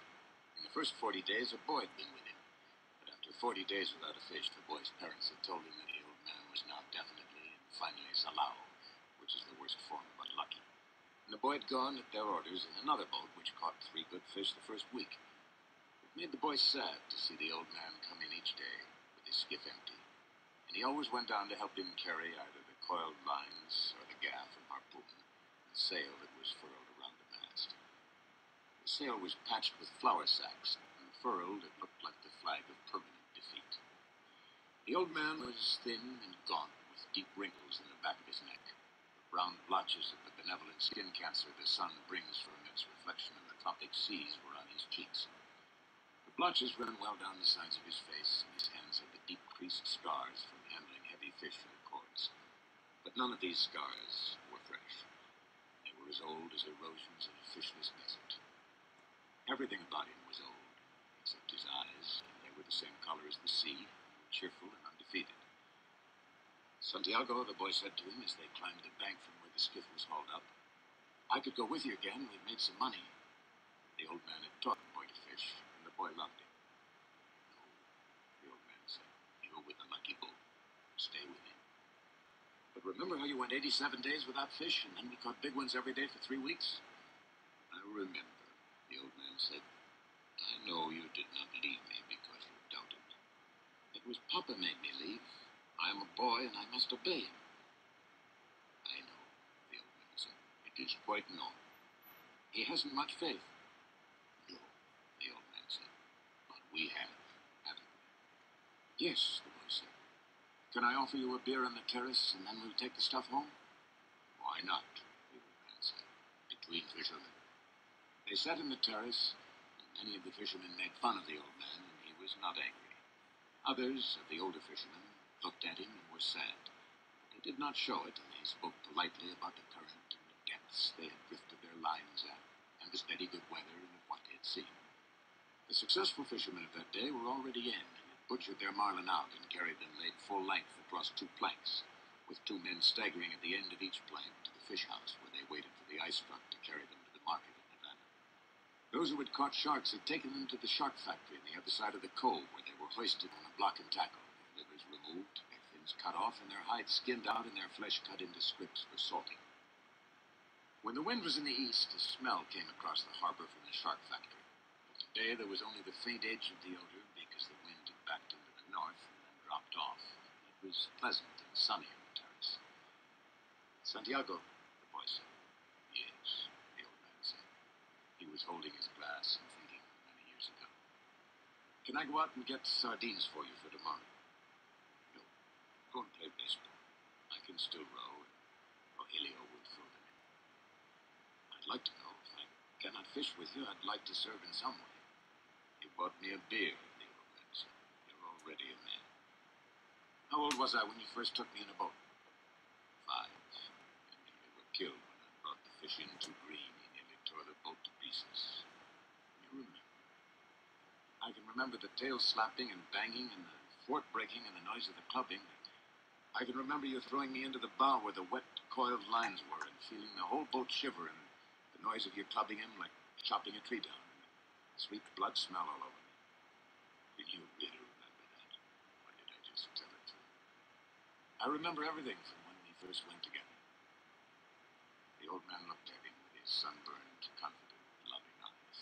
In the first 40 days, a boy had been with him, but after 40 days without a fish, the boy's parents had told him that the old man was now definitely and finally Salau, which is the worst form of unlucky. And the boy had gone at their orders in another boat, which caught 3 good fish the first week. It made the boy sad to see the old man come in each day with his skiff empty, and he always went down to help him carry either the coiled lines or the gaff and harpoon, and the sail that was furled around the mast. The sail was patched with flour sacks, and furled it looked like the flag of permanent defeat. The old man was thin and gaunt, with deep wrinkles in the back of his neck. The brown blotches of the benevolent skin cancer the sun brings from its reflection in the tropic seas were on his cheeks. The blotches ran well down the sides of his face, and his hands had the deep creased scars from handling heavy fish in the cords. But none of these scars were fresh. They were as old as erosions in a fishless desert. Everything about him was old, except his eyes, and they were the same color as the sea, cheerful and undefeated. Santiago, the boy said to him as they climbed the bank from where the skiff was hauled up, I could go with you again. We've made some money. The old man had taught the boy to fish, and the boy loved him. No, the old man said, you're with the lucky boat. Stay with him. But remember how you went 87 days without fish, and then we caught big ones every day for 3 weeks? I remember, the old man said. I know you did not leave me because you doubted. It was Papa made me leave. I am a boy, and I must obey him. I know, the old man said. It is quite known. He hasn't much faith. No, the old man said. But we have, haven't we? Yes, the boy said. Can I offer you a beer on the terrace, and then we'll take the stuff home? Why not, the old man said. Between fishermen. They sat in the terrace, and many of the fishermen made fun of the old man, and he was not angry. Others of the older fishermen looked at him and were sad. They did not show it, and they spoke politely about the current and the depths they had drifted their lines at, and the steady good weather and of what they had seen. The successful fishermen of that day were already in, and had butchered their marlin out and carried them laid full length across 2 planks, with 2 men staggering at the end of each plank to the fish house, where they waited for the ice truck to carry them to the market in Havana. Those who had caught sharks had taken them to the shark factory on the other side of the cove, where they were hoisted on a block and tackle, their livers removed, their fins cut off, and their hides skinned out, and their flesh cut into strips for salting. When the wind was in the east, a smell came across the harbor from the shark factory. But today there was only the faint edge of the odor, because the wind had backed into the north and then dropped off. It was pleasant and sunny on the terrace. Santiago, the boy said. Yes, the old man said. He was holding his glass and thinking of many years ago. Can I go out and get sardines for you for tomorrow? No. Go and play baseball. I can still row, and Rogelio will throw them in. I'd like to go. If I cannot fish with you, I'd like to serve in some way. You bought me a beer, the old man said. You're already a man. How old was I when you first took me in a boat? 5. You nearly were killed when I brought the fish in too green. You nearly tore the boat to pieces. You remember. I can remember the tail slapping and banging and the fort breaking and the noise of the clubbing. I can remember you throwing me into the bow where the wet, coiled lines were and feeling the whole boat shiver and the noise of you clubbing him like chopping a tree down and the sweet blood smell all over me. Did you really remember that? Or did I just tell it to you? I remember everything from when we first went together. The old man looked at him with his sunburned, confident, loving eyes.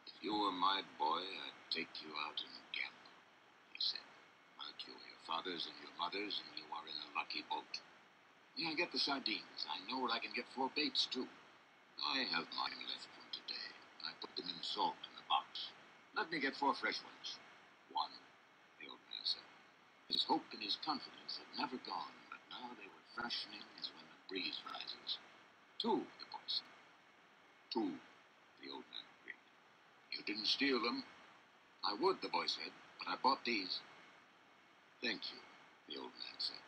If you were my boy, I'd take you out and gamble, he said. But you are your father's and your mother's, and you are in a lucky boat. Yeah, get the sardines. I know where I can get 4 baits, too. I have mine left from today. I put them in salt in the box. Let me get 4 fresh ones. 1, the old man said. His hope and his confidence had never gone, but now they were freshening as when the breeze rises. 2, the boy said. 2, the old man agreed. You didn't steal them. I would, the boy said, but I bought these. Thank you, the old man said.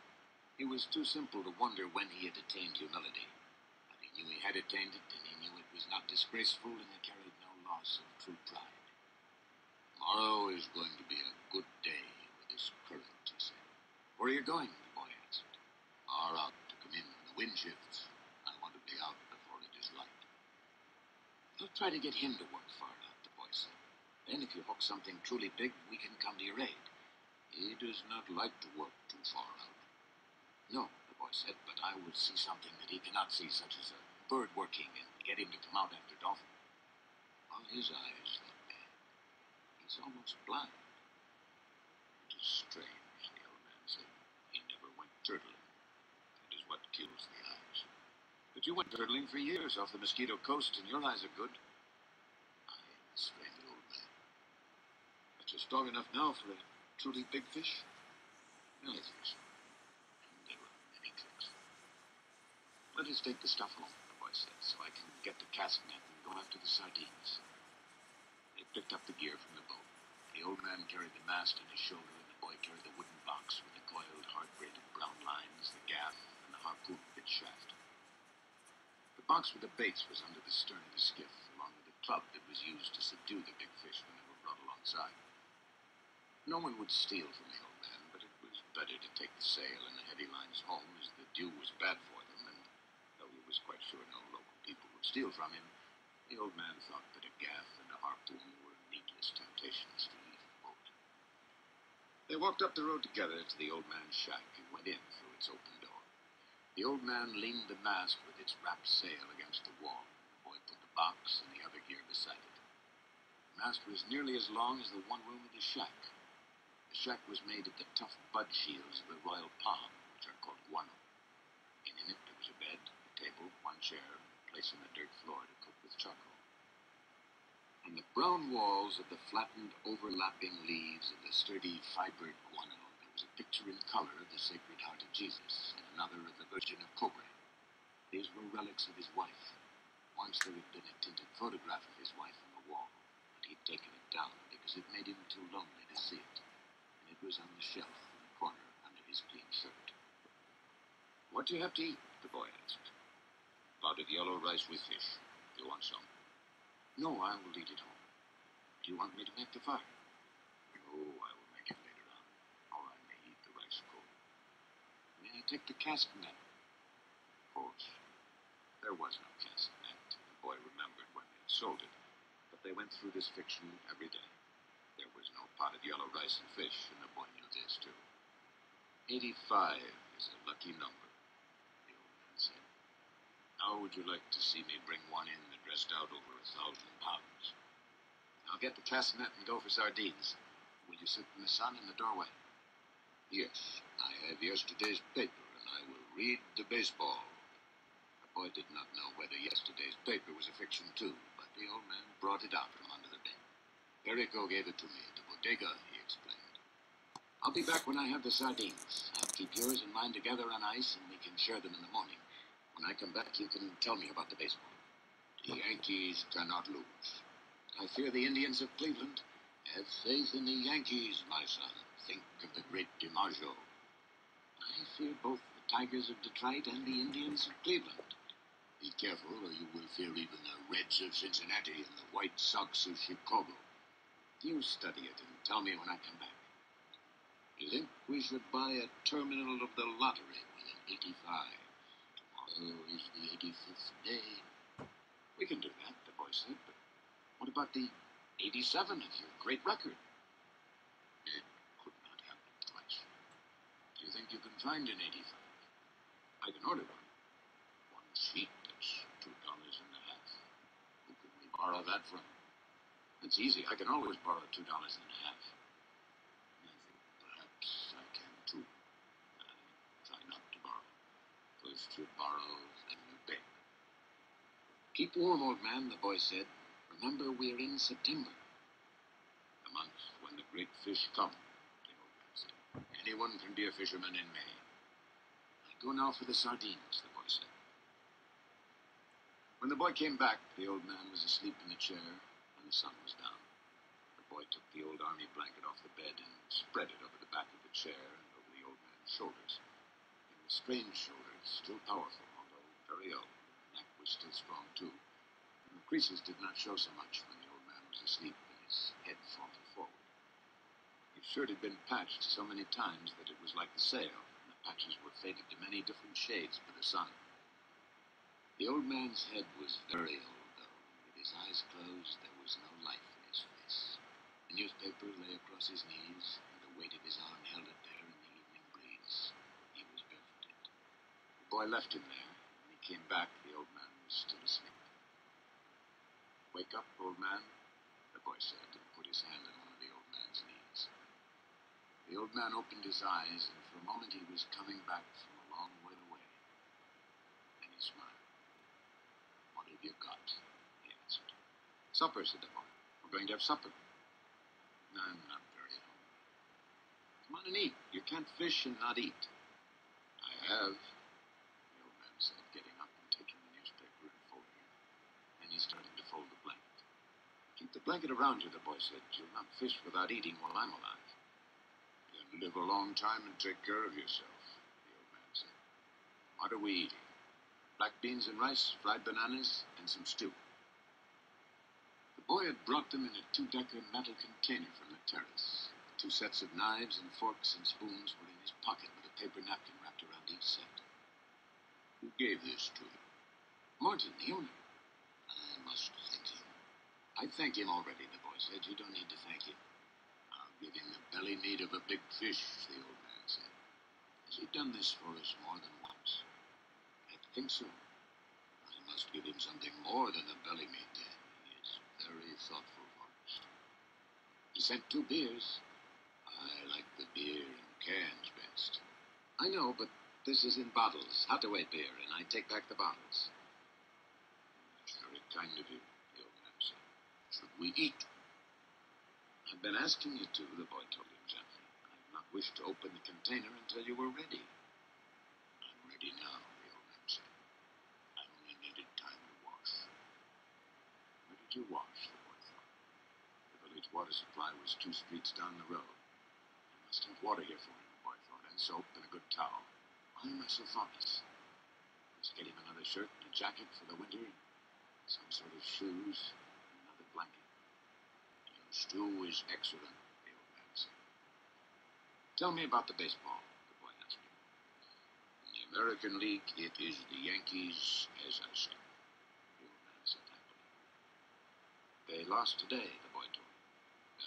It was too simple to wonder when he had attained humility. But he knew he had attained it, and he knew it was not disgraceful, and it carried no loss of true pride. Tomorrow is going to be a good day with this current, he said. Where are you going? The boy asked. Far out to come in when the wind shifts. I want to be out before it is light. I'll try to get him to work far out, the boy said. Then if you hook something truly big, we can come to your aid. He does not like to work too far out. No, the boy said, but I will see something that he cannot see, such as a bird working, and get him to come out after dolphin. Well, his eyes, that man. He's almost blind. It is strange, the old man said. He never went turtling. That is what kills the eyes. But you went turtling for years off the Mosquito Coast, and your eyes are good. I exclaimed the old man. But you're strong enough now for a truly big fish? I think so. And there are many tricks. Let us take the stuff home, the boy said, so I can get the cast net and go after the sardines. They picked up the gear from the boat. The old man carried the mast on his shoulder, and the boy carried the wooden box with the coiled, hard-braided brown lines, the gaff, and the harpoon bit shaft. The box with the baits was under the stern of the skiff, along with the club that was used to subdue the big fish when they were brought alongside. No one would steal from the old man, but it was better to take the sail and the heavy lines home, as the dew was bad for them, and though he was quite sure no local people would steal from him, the old man thought that a gaff and a harpoon were needless temptations to leave the boat. They walked up the road together to the old man's shack and went in through its open door. The old man leaned the mast with its wrapped sail against the wall. The boy put the box and the other gear beside it. The mast was nearly as long as the one room of the shack. The shack was made of the tough bud shields of the royal palm, which are called guano. In it there was a bed, a table, one chair, and a place on the dirt floor to cook with charcoal. On the brown walls of the flattened, overlapping leaves of the sturdy, fibered guano, there was a picture in color of the Sacred Heart of Jesus, and another of the Virgin of Cobre. These were relics of his wife. Once there had been a tinted photograph of his wife on the wall, but he'd taken it down because it made him too lonely to see it. It was on the shelf in the corner under his clean shirt. What do you have to eat? The boy asked. A pot of yellow rice with fish. Do you want some? No, I will eat it home. Do you want me to make the fire? No, I will make it later on, or I may eat the rice cold. May I take the cast net? Of course. There was no cast net. The boy remembered when they had sold it, but they went through this fiction every day. There was no pot of yellow rice and fish, and the boy knew this, too. 85 is a lucky number, the old man said. How would you like to see me bring one in that dressed out over 1,000 pounds? I'll get the cast net and go for sardines. Will you sit in the sun in the doorway? Yes, I have yesterday's paper, and I will read the baseball. The boy did not know whether yesterday's paper was a fiction, too, but the old man brought it out from under the bed. Perico gave it to me at the bodega, he explained. I'll be back when I have the sardines. I'll keep yours and mine together on ice, and we can share them in the morning. When I come back, you can tell me about the baseball. The Yankees cannot lose. I fear the Indians of Cleveland. Have faith in the Yankees, my son. Think of the great DiMaggio. I fear both the Tigers of Detroit and the Indians of Cleveland. Be careful, or you will fear even the Reds of Cincinnati and the White Sox of Chicago. You study it and tell me when I come back. You think we should buy a terminal of the lottery with an 85? Tomorrow is the 85th day. We can do that, the boy said, but what about the 87 of your great record? It could not happen twice. Do you think you can find an 85? I can order one. One sheet, that's $2.50. Who can we borrow that from? It's easy. I can always borrow $2.50. I think perhaps I can too. Try not to borrow. First you borrow, then you beg. Keep warm, old man, the boy said. Remember, we're in September. The month when the great fish come, the old man said. Anyone can be a fisherman in May. I'll go now for the sardines, the boy said. When the boy came back, the old man was asleep in the chair, and the sun was down. The boy took the old army blanket off the bed and spread it over the back of the chair and over the old man's shoulders. They were strange shoulders, still powerful, although very old. The neck was still strong, too. And the creases did not show so much when the old man was asleep and his head fallen forward. His shirt had been patched so many times that it was like the sail, and the patches were faded to many different shades by the sun. The old man's head was very old, though. With his eyes closed, there was no life in his face. The newspaper lay across his knees, and the weight of his arm held it there in the evening breeze. He was barefooted. The boy left him there. When he came back, the old man was still asleep. "Wake up, old man," the boy said, and put his hand on one of the old man's knees. The old man opened his eyes, and for a moment he was coming back from a long way away. Then he smiled. "What have you got?" he answered. "Supper," said the boy. "We're going to have supper." "I'm not very hungry." "Come on and eat. You can't fish and not eat." "I have," the old man said, getting up and taking the newspaper and folding it. Then he started to fold the blanket. "Keep the blanket around you," the boy said. "You'll not fish without eating while I'm alive." "Then live a long time and take care of yourself," the old man said. "What are we eating?" "Black beans and rice, fried bananas, and some stew." The boy had brought them in a 2-decker metal container from the terrace. 2 sets of knives and forks and spoons were in his pocket with a paper napkin wrapped around each set. "Who gave this to you?" "Morton, the owner." "I must thank him." "I thank him already," the boy said. "You don't need to thank him." "I'll give him the belly meat of a big fish," the old man said. "Has he done this for us more than once?" "I think so." "I must give him something more than a belly meat, then. He is very thoughtful for us." "He sent 2 beers." "I like the beer in cans best." "I know, but this is in bottles, Hathaway beer, and I take back the bottles." "That's very kind of you," the old man said. "Should we eat?" "I've been asking you to," the boy told him gently. "I have not wished to open the container until you were ready." "I'm ready now," the old man said. "I only needed time to wash." Where did you wash, the boy thought. The village water supply was 2 streets down the road. I must have water here for him, the boy thought, and soap and a good towel. Why am I so thoughtless? Let's get him another shirt and a jacket for the winter, and some sort of shoes, and another blanket. "Your stew is excellent," the old man said. "Tell me about the baseball," the boy asked him. "In the American League, it is the Yankees, as I said," the old man said happily. "They lost today," the boy told him.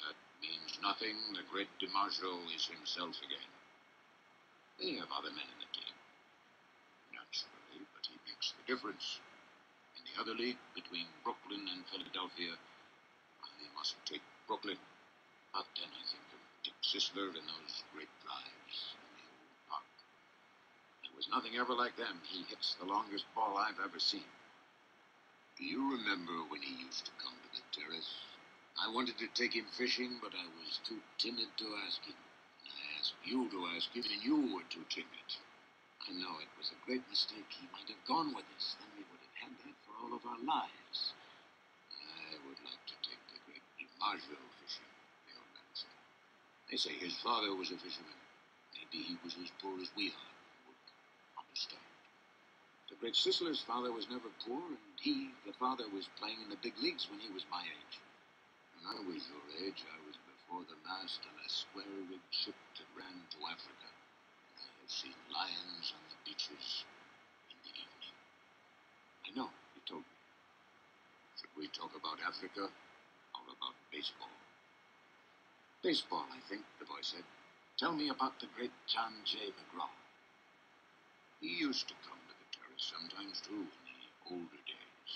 "That means nothing. The great DiMaggio is himself again." "They have other men in the team." "Naturally, but he makes the difference. In the other league, between Brooklyn and Philadelphia, I must take Brooklyn. But then I think of Dick Sisler and those great drives in the old park. There was nothing ever like them. He hits the longest ball I've ever seen." "Do you remember when he used to come to the terrace? I wanted to take him fishing, but I was too timid to ask him. And I asked you to ask him, and you were too timid." "I know it was a great mistake. He might have gone with us. Then we would have had that for all of our lives." "I would like to take the great DiMaggio fishing," the old man said. "They say his father was a fisherman. Maybe he was as poor as we are and would understand. The great Sisler's father was never poor, and he, the father, was playing in the big leagues when he was my age." "When I was your age, I was before the mast on a square-rigged ship that ran to Africa. And I have seen lions on the beaches in the evening." "I know, you told me." "Should we talk about Africa or about baseball?" "Baseball, I think," the boy said. "Tell me about the great John J. McGraw." "He used to come to the terrace sometimes, too, in the older days.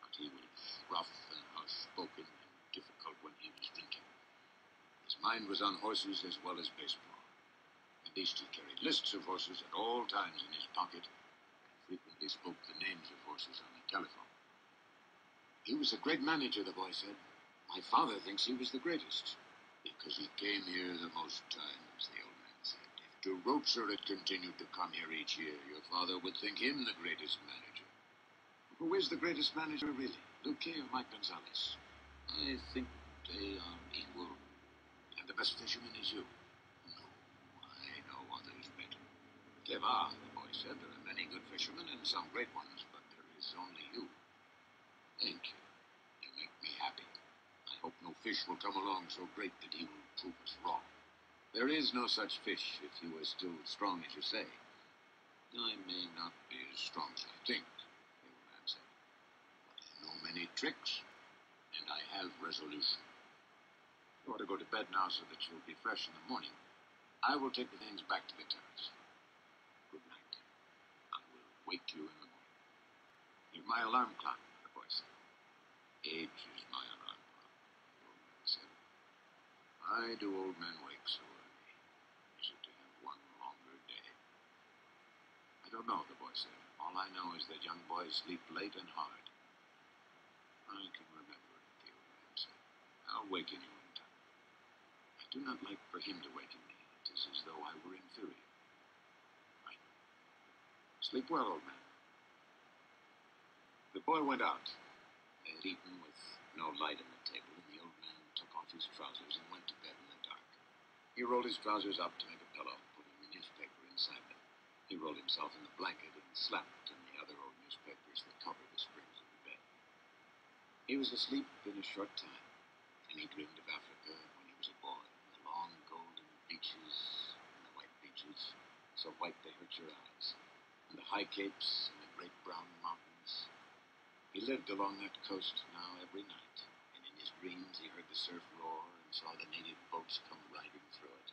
But he was rough and harsh-spoken and difficult when he was drinking. His mind was on horses as well as baseball. At least he carried lists of horses at all times in his pocket, and frequently spoke the names of horses on the telephone. He was a great manager," the boy said. "My father thinks he was the greatest." "Because he came here the most times," the old man said. "If DeRocher had continued to come here each year, your father would think him the greatest manager." Who is the greatest manager, really? Luque or Mike Gonzalez? I think they are equal. And the best fisherman is you? No, I know others better. Que va, the boy said. There are many good fishermen and some great ones, but there is only you. Thank you. You make me happy. I hope no fish will come along so great that he will prove us wrong. There is no such fish if you are still strong as you say. I may not be as strong as I think, the old man said, but I know many tricks, and I have resolution. You ought to go to bed now so that you'll be fresh in the morning. I will take the things back to the terrace. Good night. I will wake you in the morning. You're my alarm clock, the boy said. Age is my alarm clock, the old man said. Why do old men wake so early? Is it to have one longer day? I don't know, the boy said. All I know is that young boys sleep late and hard. I can remember it, the old man said. I'll waken you in time. I do not like for him to waken me. It is as though I were inferior. I know. Sleep well, old man. The boy went out. They had eaten with no light on the table, and the old man took off his trousers and went to bed in the dark. He rolled his trousers up to make a pillow, putting the newspaper inside them. He rolled himself in the blanket and slept in the other old newspapers that covered the springs of the bed. He was asleep in a short time, and he dreamed of Africa when he was a boy, the long golden beaches and the white beaches, so white they hurt your eyes, and the high capes and the great brown mountains. He lived along that coast now every night, and in his dreams he heard the surf roar and saw the native boats come riding through it.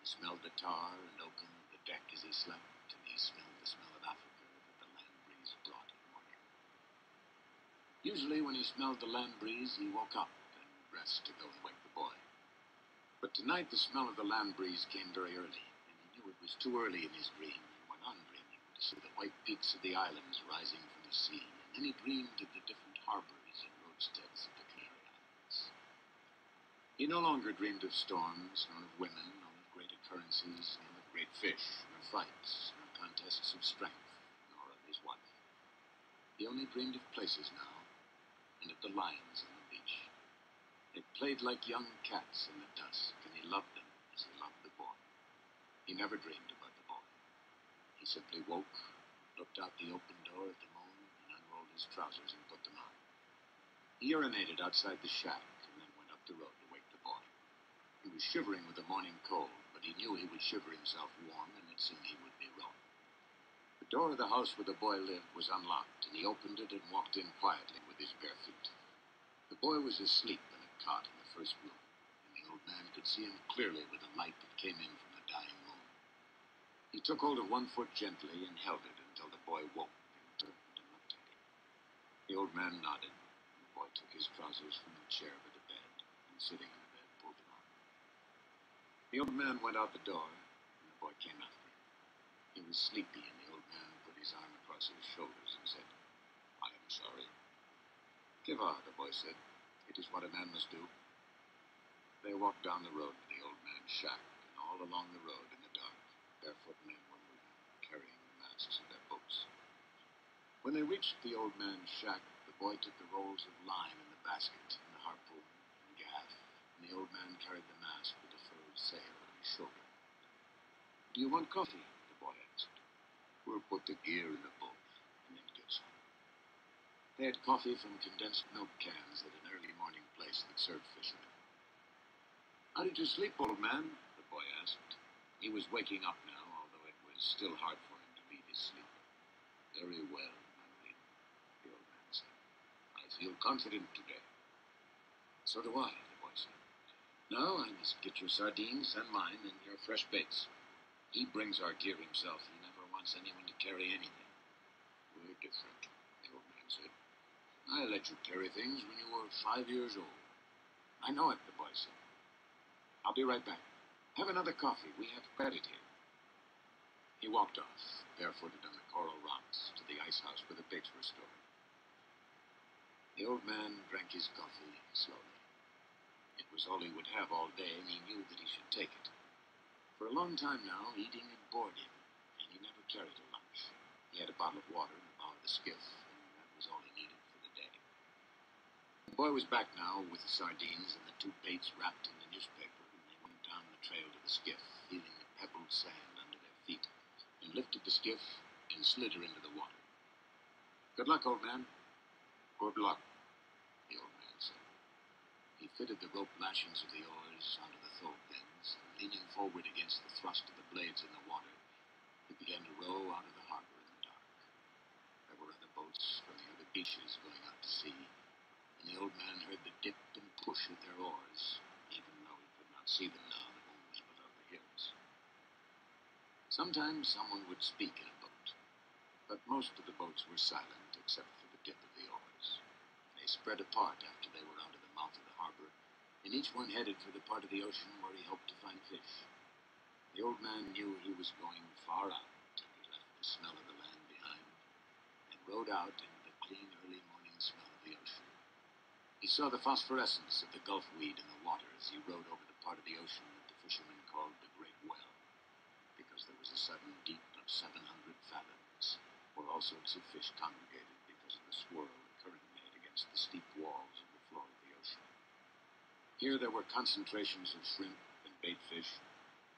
He smelled the tar and oakum of the deck as he slept, and he smelled the smell of Africa that the land breeze brought in the morning. Usually when he smelled the land breeze, he woke up and dressed to go and wake the boy. But tonight the smell of the land breeze came very early, and he knew it was too early in his dream. He went on dreaming to see the white peaks of the islands rising from the sea, and then he dreamed of the different harbors and roadsteads of the Canary Islands. He no longer dreamed of storms, nor of women, nor of great occurrences, nor of great fish, nor fights, nor contests of strength, nor of his wife. He only dreamed of places now, and of the lions on the beach. They played like young cats in the dusk, and he loved them as he loved the boy. He never dreamed about the boy. He simply woke, looked out the open door at the moon, and unrolled his trousers and put them on. He urinated outside the shack, and then went up the road to wake the boy. He was shivering with the morning cold, but he knew he would shiver himself warm, and that soon he would be rowing. The door of the house where the boy lived was unlocked, and he opened it and walked in quietly with his bare feet. The boy was asleep in a cot in the first room, and the old man could see him clearly with the light that came in from the dying moon. He took hold of one foot gently and held it until the boy woke and turned and looked at him. The old man nodded, and the boy took his trousers from the chair by the bed, and sitting in the bed, pulled them on. The old man went out the door, and the boy came after him. He was sleepy, and the old man put his arm across his shoulders and said, "I am sorry." "Que va," the boy said. "It is what a man must do." They walked down the road to the old man's shack, and all along the road in the dark, barefoot men were moving, carrying the masts of their boats. When they reached the old man's shack, the boy took the rolls of line in the basket, and the harpoon and gaff, and the old man carried the mast with the furled sail on his shoulder. "Do you want coffee?" the boy asked. "We'll put the gear in the boat, and then get some." They had coffee from condensed milk cans at an early morning place that served fishermen. "How did you sleep, old man?" the boy asked. He was waking up now, although it was still hard for him to leave his sleep. "Very well, Manuel," the old man said. "I feel confident today." "So do I," the boy said. "Now I must get your sardines and mine and your fresh baits. He brings our gear himself. He never wants anyone to carry anything." "We're different," the old man said. "I let you carry things when you were 5 years old." "I know it," the boy said. "I'll be right back. Have another coffee. We have credit here." He walked off, barefooted on the coral rocks, to the ice house where the baits were stored. The old man drank his coffee slowly. It was all he would have all day, and he knew that he should take it. For a long time now, eating had bored him, and he never carried a lunch. He had a bottle of water in the bow of the skiff, and that was all he needed for the day. The boy was back now with the sardines and the 2 baits wrapped in the newspaper, and they went down the trail to the skiff, feeling the pebbled sand under their feet, and lifted the skiff and slid her into the water. "Good luck, old man." "Good luck," the old man said. He fitted the rope lashings of the oars onto the thole pins, and leaning forward against the thrust of the blades in the water, he began to row out of the harbor in the dark. There were other boats from the other beaches going out to sea, and the old man heard the dip and push of their oars, even though he could not see them now the moon was below the hills. Sometimes someone would speak in a boat, but most of the boats were silent except for the dip of the oars. They spread apart after they were out of the mouth of the harbor, and each one headed for the part of the ocean where he hoped to find fish. The old man knew he was going far out, and he left the smell of the land behind, and rode out into the clean early morning smell of the ocean. He saw the phosphorescence of the Gulf weed in the water as he rode over the part of the ocean that the fishermen called the Great Well, because there was a sudden deep of 700 fathoms, where all sorts of fish congregated because of the swirl the current made against the steep walls of the floor of the ocean. Here there were concentrations of shrimp and baitfish,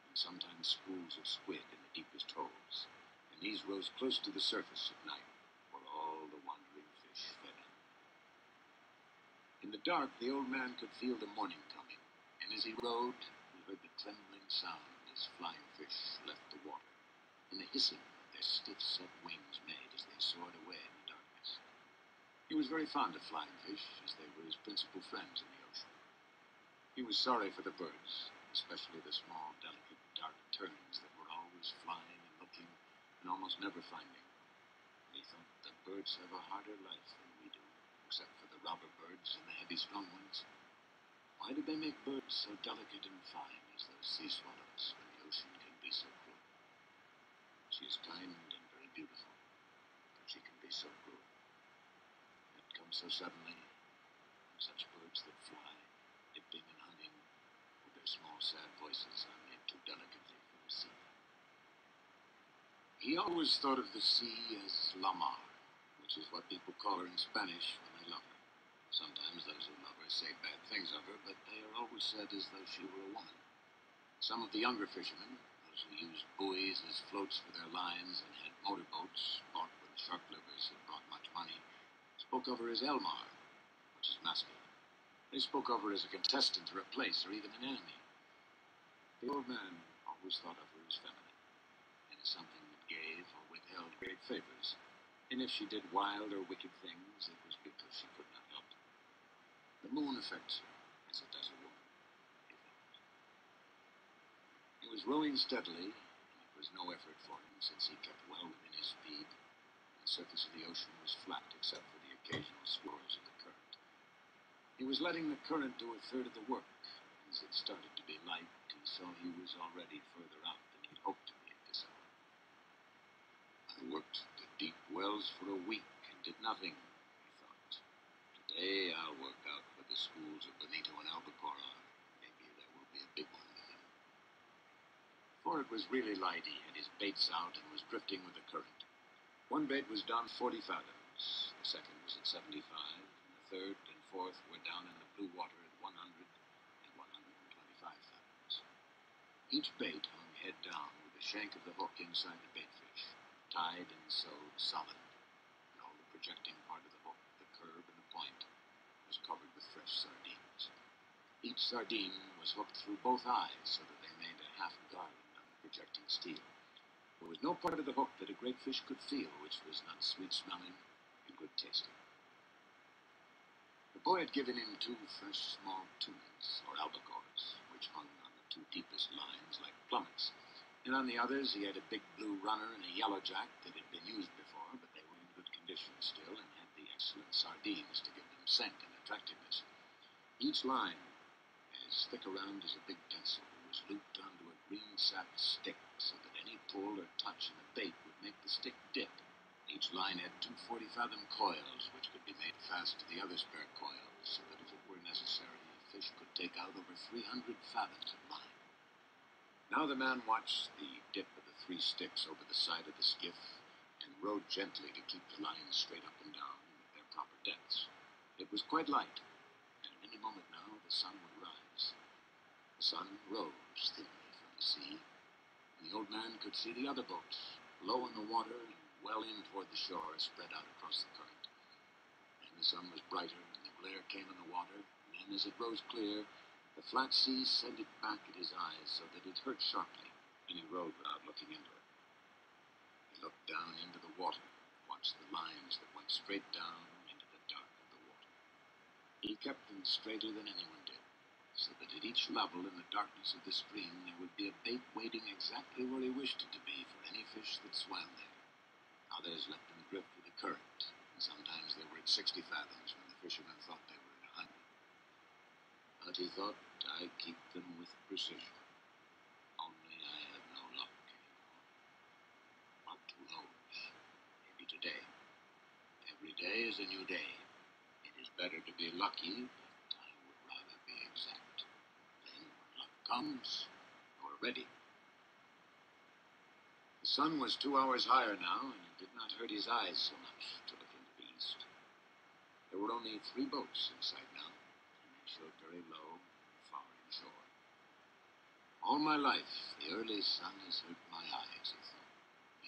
and sometimes schools of squid in the deepest holes, and these rose close to the surface at night, where all the wandering fish fed on. In the dark, the old man could feel the morning coming, and as he rode, he heard the trembling sound as flying fish left the water, and the hissing that their stiff-set wings made as they soared away in the darkness. He was very fond of flying fish, as they were his principal friends in the ocean. He was sorry for the birds, especially the small, delicate, dark terns that were always flying and looking and almost never finding. And he thought the birds have a harder life than we do, except for the robber birds and the heavy, strong ones. Why did they make birds so delicate and fine as those sea swallows when the ocean can be so cruel? She is kind and very beautiful, but she can be so cruel. It comes so suddenly, and such birds that fly, dipping and hunting, with their small, sad voices are made too delicately for the sea. He always thought of the sea as La Mar, which is what people call her in Spanish when they love her. Sometimes those who love her say bad things of her, but they are always said as though she were a woman. Some of the younger fishermen, those who used buoys as floats for their lines and had motorboats bought when shark livers had brought much money, spoke of her as Elmar, which is masculine. They spoke of her as a contestant or a place or even an enemy. The old man always thought of her as feminine, and as something that gave or withheld great favors, and if she did wild or wicked things, it was because she could not help it. The moon affects her as it does a woman, he thought. He was rowing steadily, and it was no effort for him since he kept well within his speed. The surface of the ocean was flat except for the occasional swirls of the current. He was letting the current do a third of the work. As it started to be light, he saw he was already further out than he'd hoped to be at this hour. I worked the deep wells for a week and did nothing, he thought. Today I'll work out where the schools of Benito and Albacore are. Maybe there will be a big one with them. Before it was really light, he had his baits out and was drifting with the current. One bait was down 40 fathoms, the second was at 75, and the third and fourth were down in the blue water at 100 and 125 fathoms. Each bait hung head down with the shank of the hook inside the baitfish, tied and sewed solid, and all the projecting part of the hook, the curb and the point, was covered with fresh sardines. Each sardine was hooked through both eyes so that they made a half garland on the projecting steel. There was no part of the hook that a great fish could feel which was not sweet-smelling and good-tasting. The boy had given him 2 fresh small tunas, or albacores, which hung on the 2 deepest lines like plummets, and on the others he had a big blue runner and a yellowjack that had been used before, but they were in good condition still and had the excellent sardines to give them scent and attractiveness. Each line, as thick around as a big pencil, was looped onto a green-sapped stick so that any pull or touch in the bait would make the stick dip. Each line had 2 40-fathom coils, which could be made fast to the other spare coils, so that if it were necessary, a fish could take out over 300 fathoms of line. Now the man watched the dip of the 3 sticks over the side of the skiff and rowed gently to keep the line straight up and down, with proper depths. It was quite light, and at any moment now the sun would rise. The sun rose thinly from the sea, and the old man could see the other boats, low in the water and well in toward the shore, spread out across the current. And the sun was brighter, and the glare came in the water, and then as it rose clear, the flat sea sent it back at his eyes so that it hurt sharply, and he rowed without looking into it. He looked down into the water, watched the lines that went straight down into the dark of the water. He kept them straighter than anyone did, so that at each level in the darkness of the stream there would be a bait waiting exactly where he wished it to be for any fish that swam there. Others let them drift with the current, and sometimes they were at 60 fathoms when the fishermen thought they were at 100. But he thought, I'd keep them with precision. Only I have no luck anymore. But who knows? Maybe today. Every day is a new day. It is better to be lucky, but I would rather be exact. Then when luck comes, you're ready. The sun was 2 hours higher now, and it did not hurt his eyes so much to look into the east. There were only 3 boats in sight now, and they showed very low and far inshore. All my life, the early sun has hurt my eyes, he thought.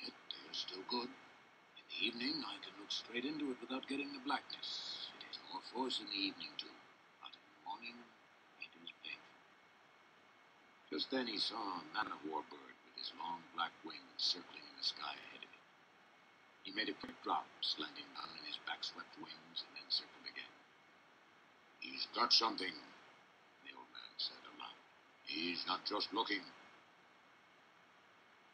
Yet they are still good. In the evening, I can look straight into it without getting the blackness. It has more force in the evening, too, but in the morning, it is painful. Just then he saw a man-of-war bird with his long black wings circling in the sky ahead of him. He made a quick drop, slanting down in his back-swept wings, and then circled again. He's got something, the old man said aloud. He's not just looking.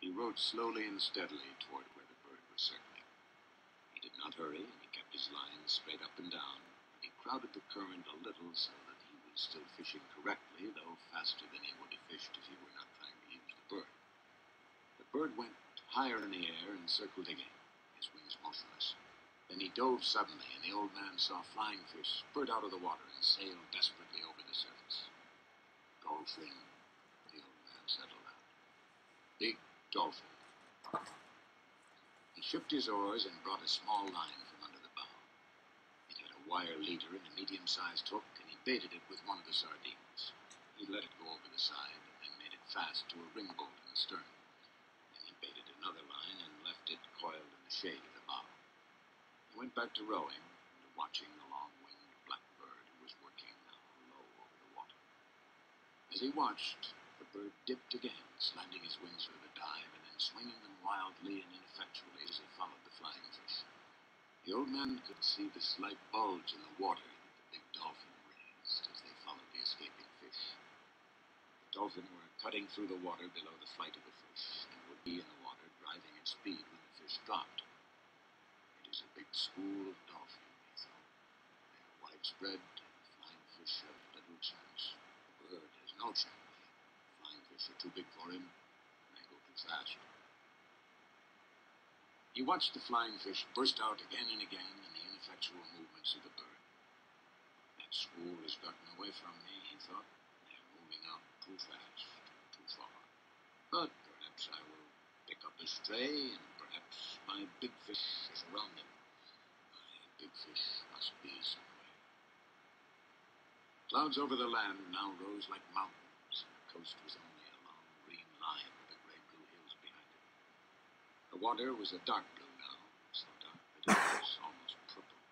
He rowed slowly and steadily toward where the bird was circling. He did not hurry, and he kept his lines straight up and down. He crowded the current a little so that he was still fishing correctly, though faster than he would have fished if he were not trying to use the bird. The bird went higher in the air and circled again, his wings motionless. Then he dove suddenly, and the old man saw flying fish spurt out of the water and sail desperately over the surface. Dolphin, the old man said aloud. Big dolphin. He shipped his oars and brought a small line from under the bow. It had a wire leader and a medium-sized hook, and he baited it with one of the sardines. He let it go over the side and then made it fast to a ringbolt in the stern. Then he baited another line and left it coiled in the shade of the bow. He went back to rowing and to watching the long-winged black bird who was working now low over the water. As he watched, the bird dipped again, slanting his wings for the dive and then swinging them wildly and ineffectually as he followed the flying fish. The old man could see the slight bulge in the water that the big dolphin raised as they followed the escaping fish. The dolphin were cutting through the water below the flight of the fish and would be in the water driving at speed when the fish dropped. It is a big school of dolphin, he thought. They are widespread, and the flying fish have little chance. The bird has no chance. Flying fish are too big for him, and they go too fast. He watched the flying fish burst out again and again in the ineffectual movements of the bird. That school has gotten away from me, he thought. They're moving out too fast, too far. But perhaps I will pick up a stray, and perhaps my big fish is around them. My big fish must be somewhere. Clouds over the land now rose like mountains, and the coast was only a long green line with the gray-blue hills behind it. The water was a dark blue now, so dark that it was almost purple.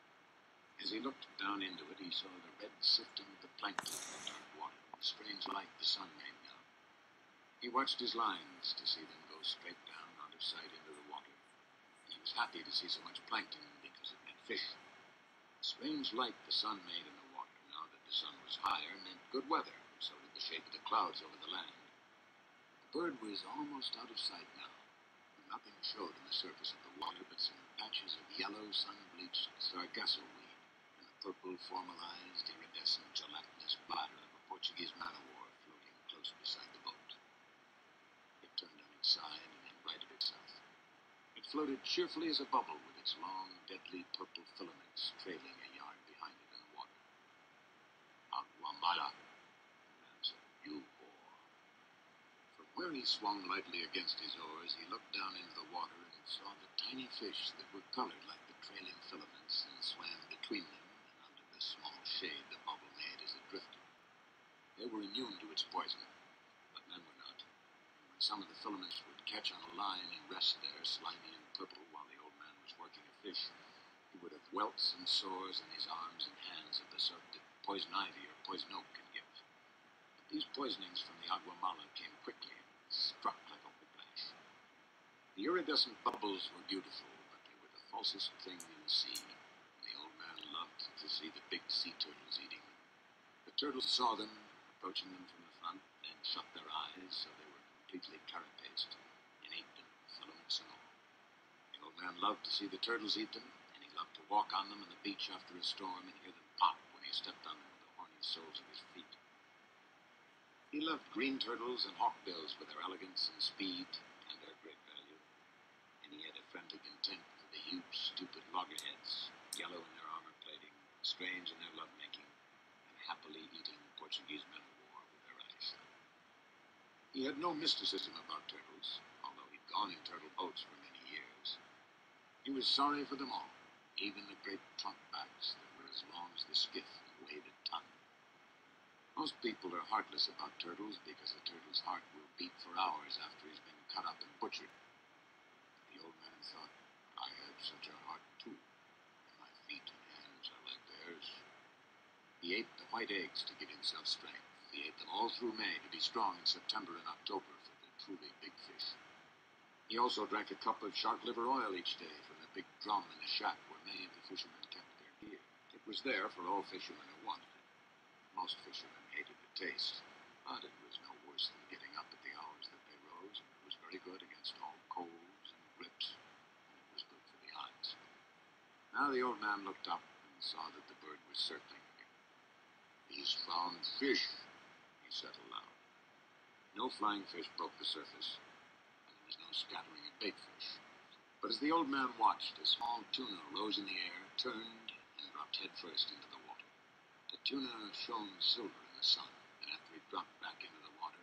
As he looked down into it, he saw the red sifting of the plankton in the dark water, the strange light the sun made now. He watched his lines to see them go straight down out of sight into the water, and he was happy to see so much plankton because it meant fish. The strange light the sun made in the water, now that the sun was higher, meant good weather, and so did the shape of the clouds over the land. The bird was almost out of sight now. Nothing showed on the surface of the water but some patches of yellow, sun-bleached sargasso weed and the purple, formalized, iridescent, gelatinous bladder of a Portuguese man-of-war floating close beside the boat. It turned on its side and then righted itself. It floated cheerfully as a bubble with its long, deadly purple filaments trailing a yard behind it in the water. Agua mala, the man said. You whore. From where he swung lightly against his oars, he looked down into the water and saw the tiny fish that were colored like the trailing filaments and swam between dressed there, slimy and purple, while the old man was working a fish, he would have welts and sores on his arms and hands of the sort that poison ivy or poison oak can give. But these poisonings from the Aguamala came quickly and struck like a whiplash. The iridescent bubbles were beautiful, but they were the falsest thing in the sea, and the old man loved to see the big sea turtles eating them. The turtles saw them, approaching them from the front, and shut their eyes so they were completely carapaced, and ate them, filaments and all. The old man loved to see the turtles eat them, and he loved to walk on them on the beach after a storm and hear them pop when he stepped on them with the horny soles of his feet. He loved green turtles and hawkbills with their elegance and speed and their great value, and he had a friendly contempt for the huge, stupid loggerheads, yellow in their armor plating, strange in their lovemaking, and happily eating Portuguese men of war with their eyes. He had no mysticism about turtles, although he'd gone in turtle boats for many years. He was sorry for them all, even the great trunkbacks that were as long as the skiff and weighed a ton. Most people are heartless about turtles because a turtle's heart will beat for hours after he's been cut up and butchered. The old man thought, I have such a heart too, and my feet and hands are like theirs. He ate the white eggs to give himself strength. He ate them all through May to be strong in September and October for the truly big fish. He also drank a cup of shark liver oil each day from the big drum in the shack where many of the fishermen kept their gear. It was there for all fishermen who wanted it. Most fishermen hated the taste, but it was no worse than getting up at the hours that they rose, and it was very good against all colds and grips, and it was good for the eyes. Now the old man looked up and saw that the bird was circling again. He's found fish, he said aloud. No flying fish broke the surface, and there was no scattering of bait fish. But as the old man watched, a small tuna rose in the air, turned, and dropped head first into the water. The tuna shone silver in the sun, and after it dropped back into the water,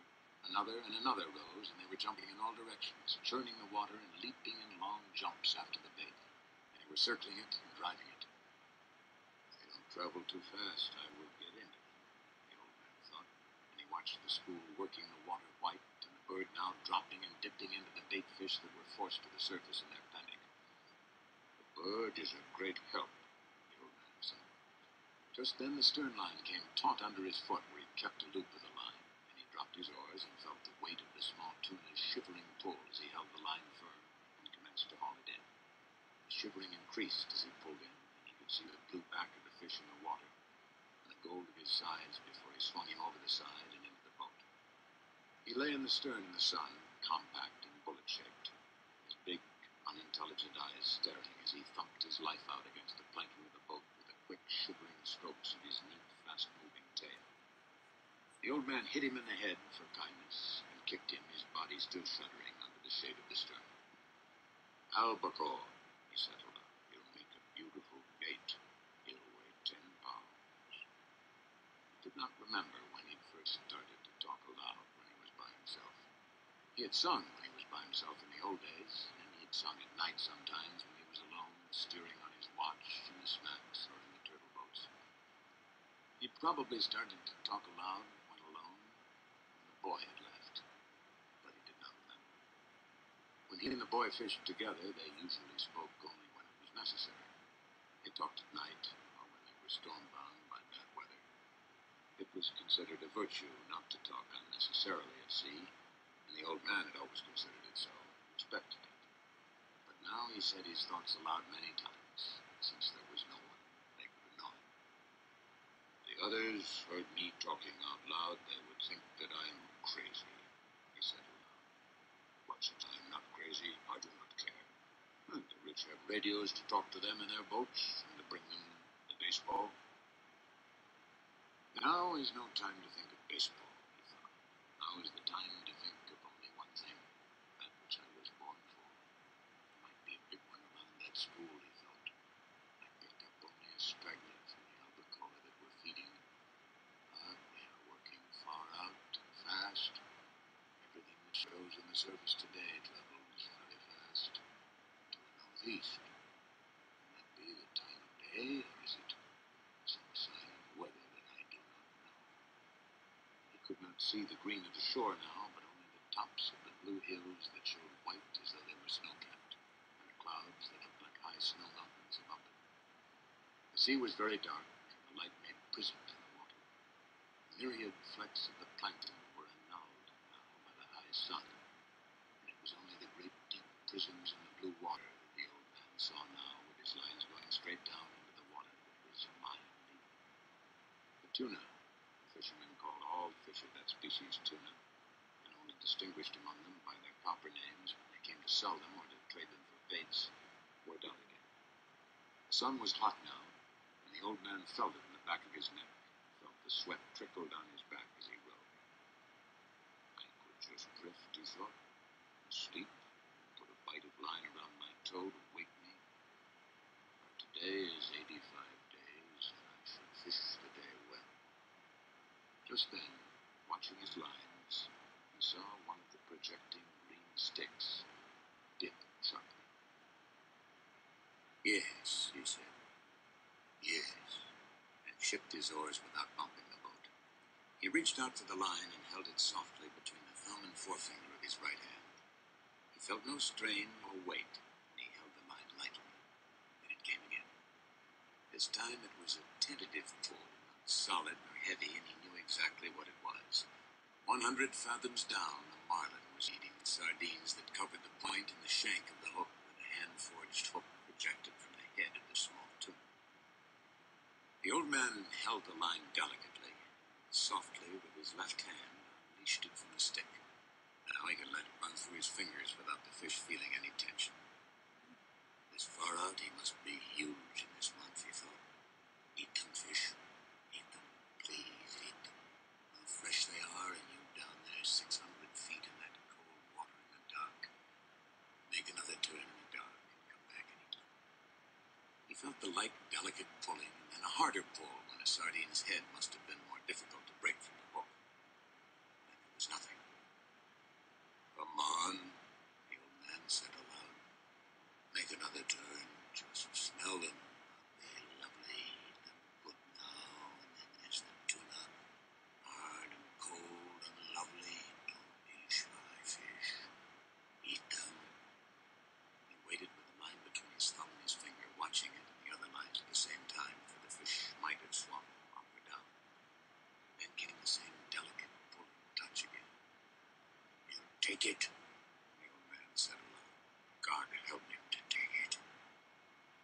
another and another rose, and they were jumping in all directions, churning the water and leaping in long jumps after the bait. And they were circling it and driving it. If they don't travel too fast, I will get into them, the old man thought, and he watched the school working the water white, and the bird now dropping and dipping into the bait fish that were forced to the surface in their panic. The bird is a great help, the old man said. Just then the stern line came taut under his foot where he kept a loop of the line, and he dropped his oars and felt the weight of the small tuna's shivering pull as he held the line firm and commenced to haul it in. The shivering increased as he pulled in, and he could see the blue back of the fish in the water and the gold of his sides before he swung him over the side and into the boat. He lay in the stern in the sun, compact and bullet-shaped, his big, unintelligent eyes staring as he thumped his life out against the planking of the boat with the quick, shivering strokes of his neat, fast-moving tail. The old man hit him in the head for kindness and kicked him, his body still shuddering under the shade of the stern. Albacore, he said aloud, you'll make a beautiful bait. He'll weigh 10 pounds. He did not remember when he'd first started to talk aloud when he was by himself. He had sung when he was by himself in the old days, and he had sung at night sometimes when he was alone, steering on his watch in the smacks or in the turtle boats. He probably started to talk aloud when alone, when the boy had left, but he did not remember. When he and the boy fished together, they usually spoke only when it was necessary. They talked at night, or when they were storm-bound by bad weather. It was considered a virtue not to talk unnecessarily at sea, and the old man had always considered it so, respected it. But now he said his thoughts aloud many times, since there was no one they could have known. The others heard me talking out loud, they would think that I am crazy, he said aloud. But since I am not crazy, I do not care. And the rich have radios to talk to them in their boats and to bring them the baseball. Now is no time to think of baseball, he thought. Now is the time to think of only one thing, that which I was born for. There might be a big one around that school, he thought. I picked up only a straggler from the albacore that were feeding. But they are working far out and fast. Everything that shows in the surface today travels very fast to the northeast. Can that be the time of day, or is it some sign of weather that I do not know? He could not see the green of the shore now, but only the tops of the blue hills that showed white as though they were snow-capped, and the clouds that looked like high snow mountains above them. The sea was very dark, and the light made prisms in the water. Myriad flecks of the plankton were annulled now by the high sun, and it was only the great deep prisms in the blue water that the old man saw now, with his lines going straight down into the water that was a mile deep. The tuna, the fishermen called all fish of that species tuna, and only distinguished among them by their proper names when they came to sell them or to trade them for baits, were done again. The sun was hot now, and the old man felt it in the back of his neck, felt the sweat trickle down his back as he rowed. I could just drift, he thought, and sleep, and put a bite of line around my toe to wake me. But today is 85 days, and I should fish the day well. Just then, watching his lines, he saw one of the projecting green sticks dip sharply. Yes, he said. Yes, and shipped his oars without bumping the boat. He reached out for the line and held it softly between the thumb and forefinger of his right hand. He felt no strain or weight, and he held the line lightly. Then it came again. This time it was a tentative pull, not solid nor heavy, and he knew exactly what it was. 100 fathoms down, a marlin was eating the sardines that covered the point and the shank of the hook, with a hand-forged hook projected from the head of the small tuna. The old man held the line delicately, softly with his left hand, unleashed it from the stick. Now he could let it run through his fingers without the fish feeling any tension. This far out, he must be huge in this month, he thought. Eat them, fish. Eat them. Please eat them. How fresh they are, and you down there 600 feet in that cold water in the dark. Make another turn in the dark and come back and eat them. He felt the light, delicate pulling, and then a harder pull when a sardine's head must have been more difficult to break from the hook. Then there was nothing. Come on, the old man said aloud. Make another turn. Just smell them. They're lovely. Eat them good now. And then there's the tuna. Hard and cold and lovely. Don't be shy, fish. Eat them. He waited with the line between his thumb and his finger, watching it and the other lines at the same time, for the fish might have swum up or down. Then came the same delicate pulling touch again. He'll take it, the old man said aloud. God help him to take it.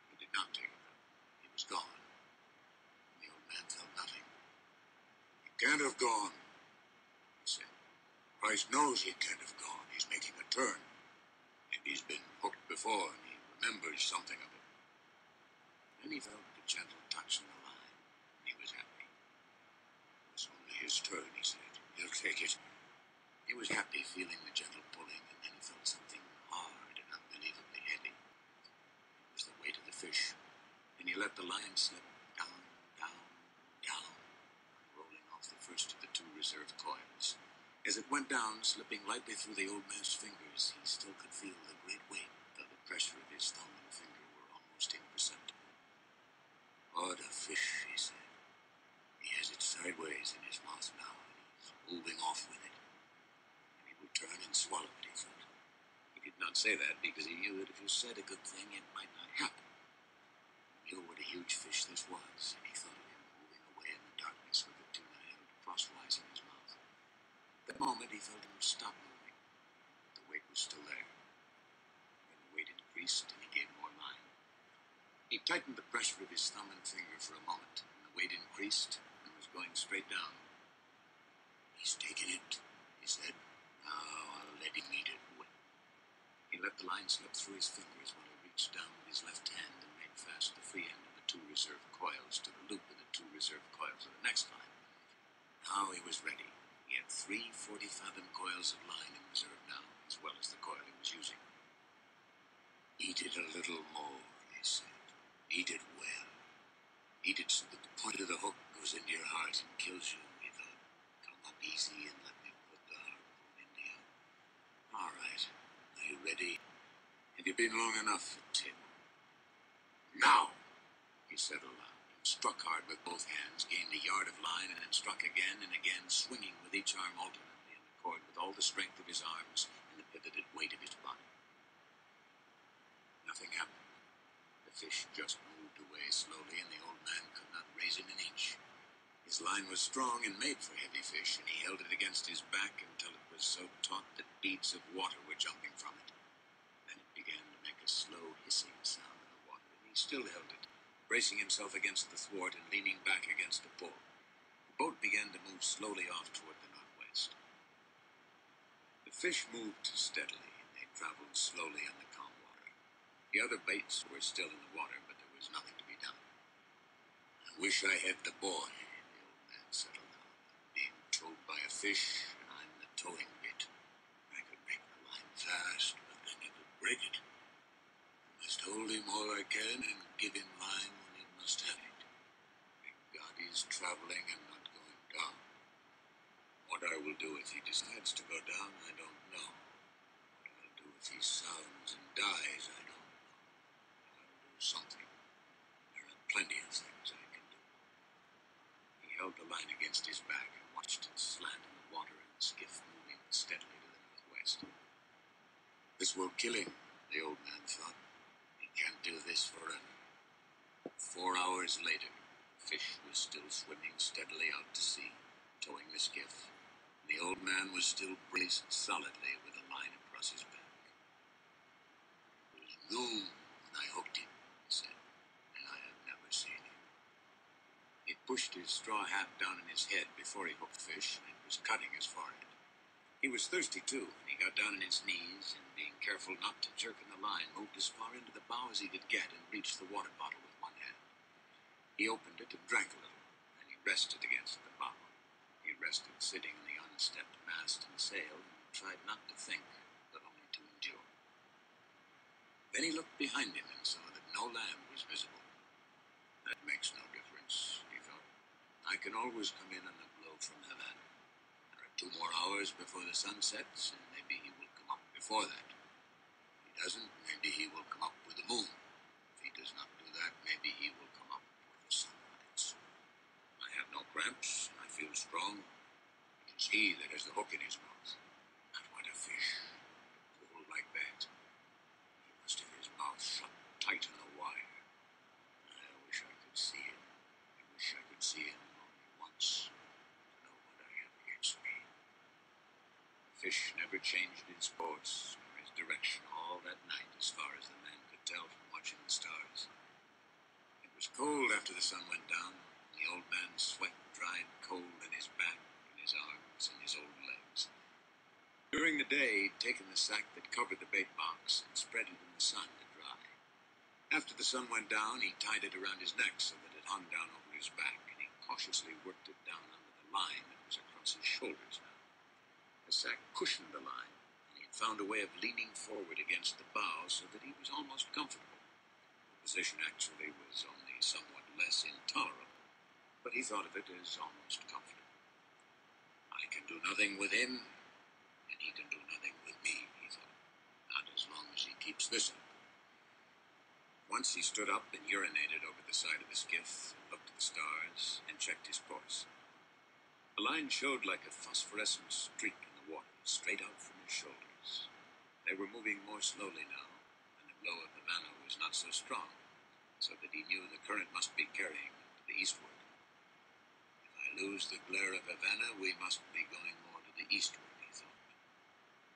He did not take it, though. He was gone. The old man felt nothing. He can't have gone, he said. Christ knows he can't have gone. He's making a turn. Maybe he's been hooked before, and he remembers something of it. Then he felt the gentle touch on the line, and he was happy. It was only his turn, he said. He'll take it. He was happy feeling the gentle pulling, and then he felt something hard and unbelievably heavy. It was the weight of the fish, and he let the line slip down, down, down, unrolling off the first of the 2 reserve coils. As it went down, slipping lightly through the old man's fingers, he still could feel the great weight, though the pressure of his thumb and finger were almost imperceptible. What a fish, he said. He has it sideways in his mouth now, and he's moving off with it. And he will turn and swallow it, he thought. He did not say that because he knew that if you said a good thing, it might not happen. He knew what a huge fish this was, and he thought of him moving away in the darkness with the tuna held crosswise in his mouth. At that moment, he felt him stop moving. The weight was still there. Then the weight increased, and he gave more line. He tightened the pressure of his thumb and finger for a moment, and the weight increased and was going straight down. He's taken it, he said. Now I'll let him eat it. He let the line slip through his fingers while he reached down with his left hand and made fast the free end of the 2 reserve coils to the loop of the 2 reserve coils of the next line. Now he was ready. He had 3 40-fathom coils of line in reserve now, as well as the coil he was using. Eat it a little more, he said. Eat it well. Eat it so that the point of the hook goes into your heart and kills you, he thought. Come up easy and let me put the harpoon into you. All right. Are you ready? Have you been long enough, Tim? Now, he said aloud. Struck hard with both hands, gained a yard of line, and then struck again and again, swinging with each arm alternately, and the cord with all the strength of his arms, and the pivoted weight of his body. Nothing happened. The fish just moved away slowly, and the old man could not raise him an inch. His line was strong and made for heavy fish, and he held it against his back until it was so taut that beads of water were jumping from it. Then it began to make a slow hissing sound in the water, and he still held it, bracing himself against the thwart and leaning back against the pole. The boat began to move slowly off toward the northwest. The fish moved steadily, and they traveled slowly on the calm water. The other baits were still in the water, but there was nothing to be done. "I wish I had the boy," the old man settled down. "Being towed by a fish, and I'm the towing bit. I could make the line fast, but then it would break it. I must hold him all I can and give him line when he must have it. Thank God he's traveling and not going down. What I will do if he decides to go down, I don't know. What I'll do if he sounds and dies, I don't know. I'll do something. There are plenty of things I can do." He held the line against his back and watched it slant in the water and the skiff moving steadily to the northwest. "This will kill him," the old man thought. "He can't do this forever." 4 hours later, the fish was still swimming steadily out to sea, towing the skiff, and the old man was still braced solidly with a line across his back. "It was noon when I hooked him," he said, "and I have never seen him." He pushed his straw hat down on his head before he hooked fish, and it was cutting his forehead. He was thirsty, too, and he got down on his knees, and being careful not to jerk in the line, moved as far into the bow as he could get and reached the water bottle with one hand. He opened it and drank a little, and he rested against the bow. He rested sitting on the unstepped mast and sail, and tried not to think, but only to endure. Then he looked behind him and saw that no land was visible. "That makes no difference," he thought. "I can always come in on the blow from Havana. There are 2 more hours before the sun sets, and maybe he will come up before that. If he doesn't, maybe he will come up with the moon. If he does not do that, maybe he will come up with the sunrise. I have no cramps, and I feel strong. It is he that has the hook in his mouth. Not what a fish, pulled like that. He must have his mouth shut tight on the wire. I wish I could see him. I wish I could see him only once, to know what I have against me." The fish never changed his course or his direction all that night, as far as the man could tell from watching the stars. It was cold after the sun went down, and the old man's sweat dried cold in his back, in his arms, and his old legs. During the day, he'd taken the sack that covered the bait box and spread it in the sun to dry. After the sun went down, he tied it around his neck so that it hung down over his back, and he cautiously worked it down under the line that was across his shoulders now. The sack cushioned the line, and he had found a way of leaning forward against the bow so that he was almost comfortable. The position actually was only somewhat less intolerable, but he thought of it as almost comfortable. "I can do nothing with him, and he can do nothing with me," he thought. "Not as long as he keeps this up." Once he stood up and urinated over the side of the skiff, and looked at the stars, and checked his course. The line showed like a phosphorescent streak in the water, straight out from his shoulders. They were moving more slowly now, and the blow of Havana was not so strong, so that he knew the current must be carrying them to the eastward. "If I lose the glare of Havana, we must be going more to the eastward," he thought.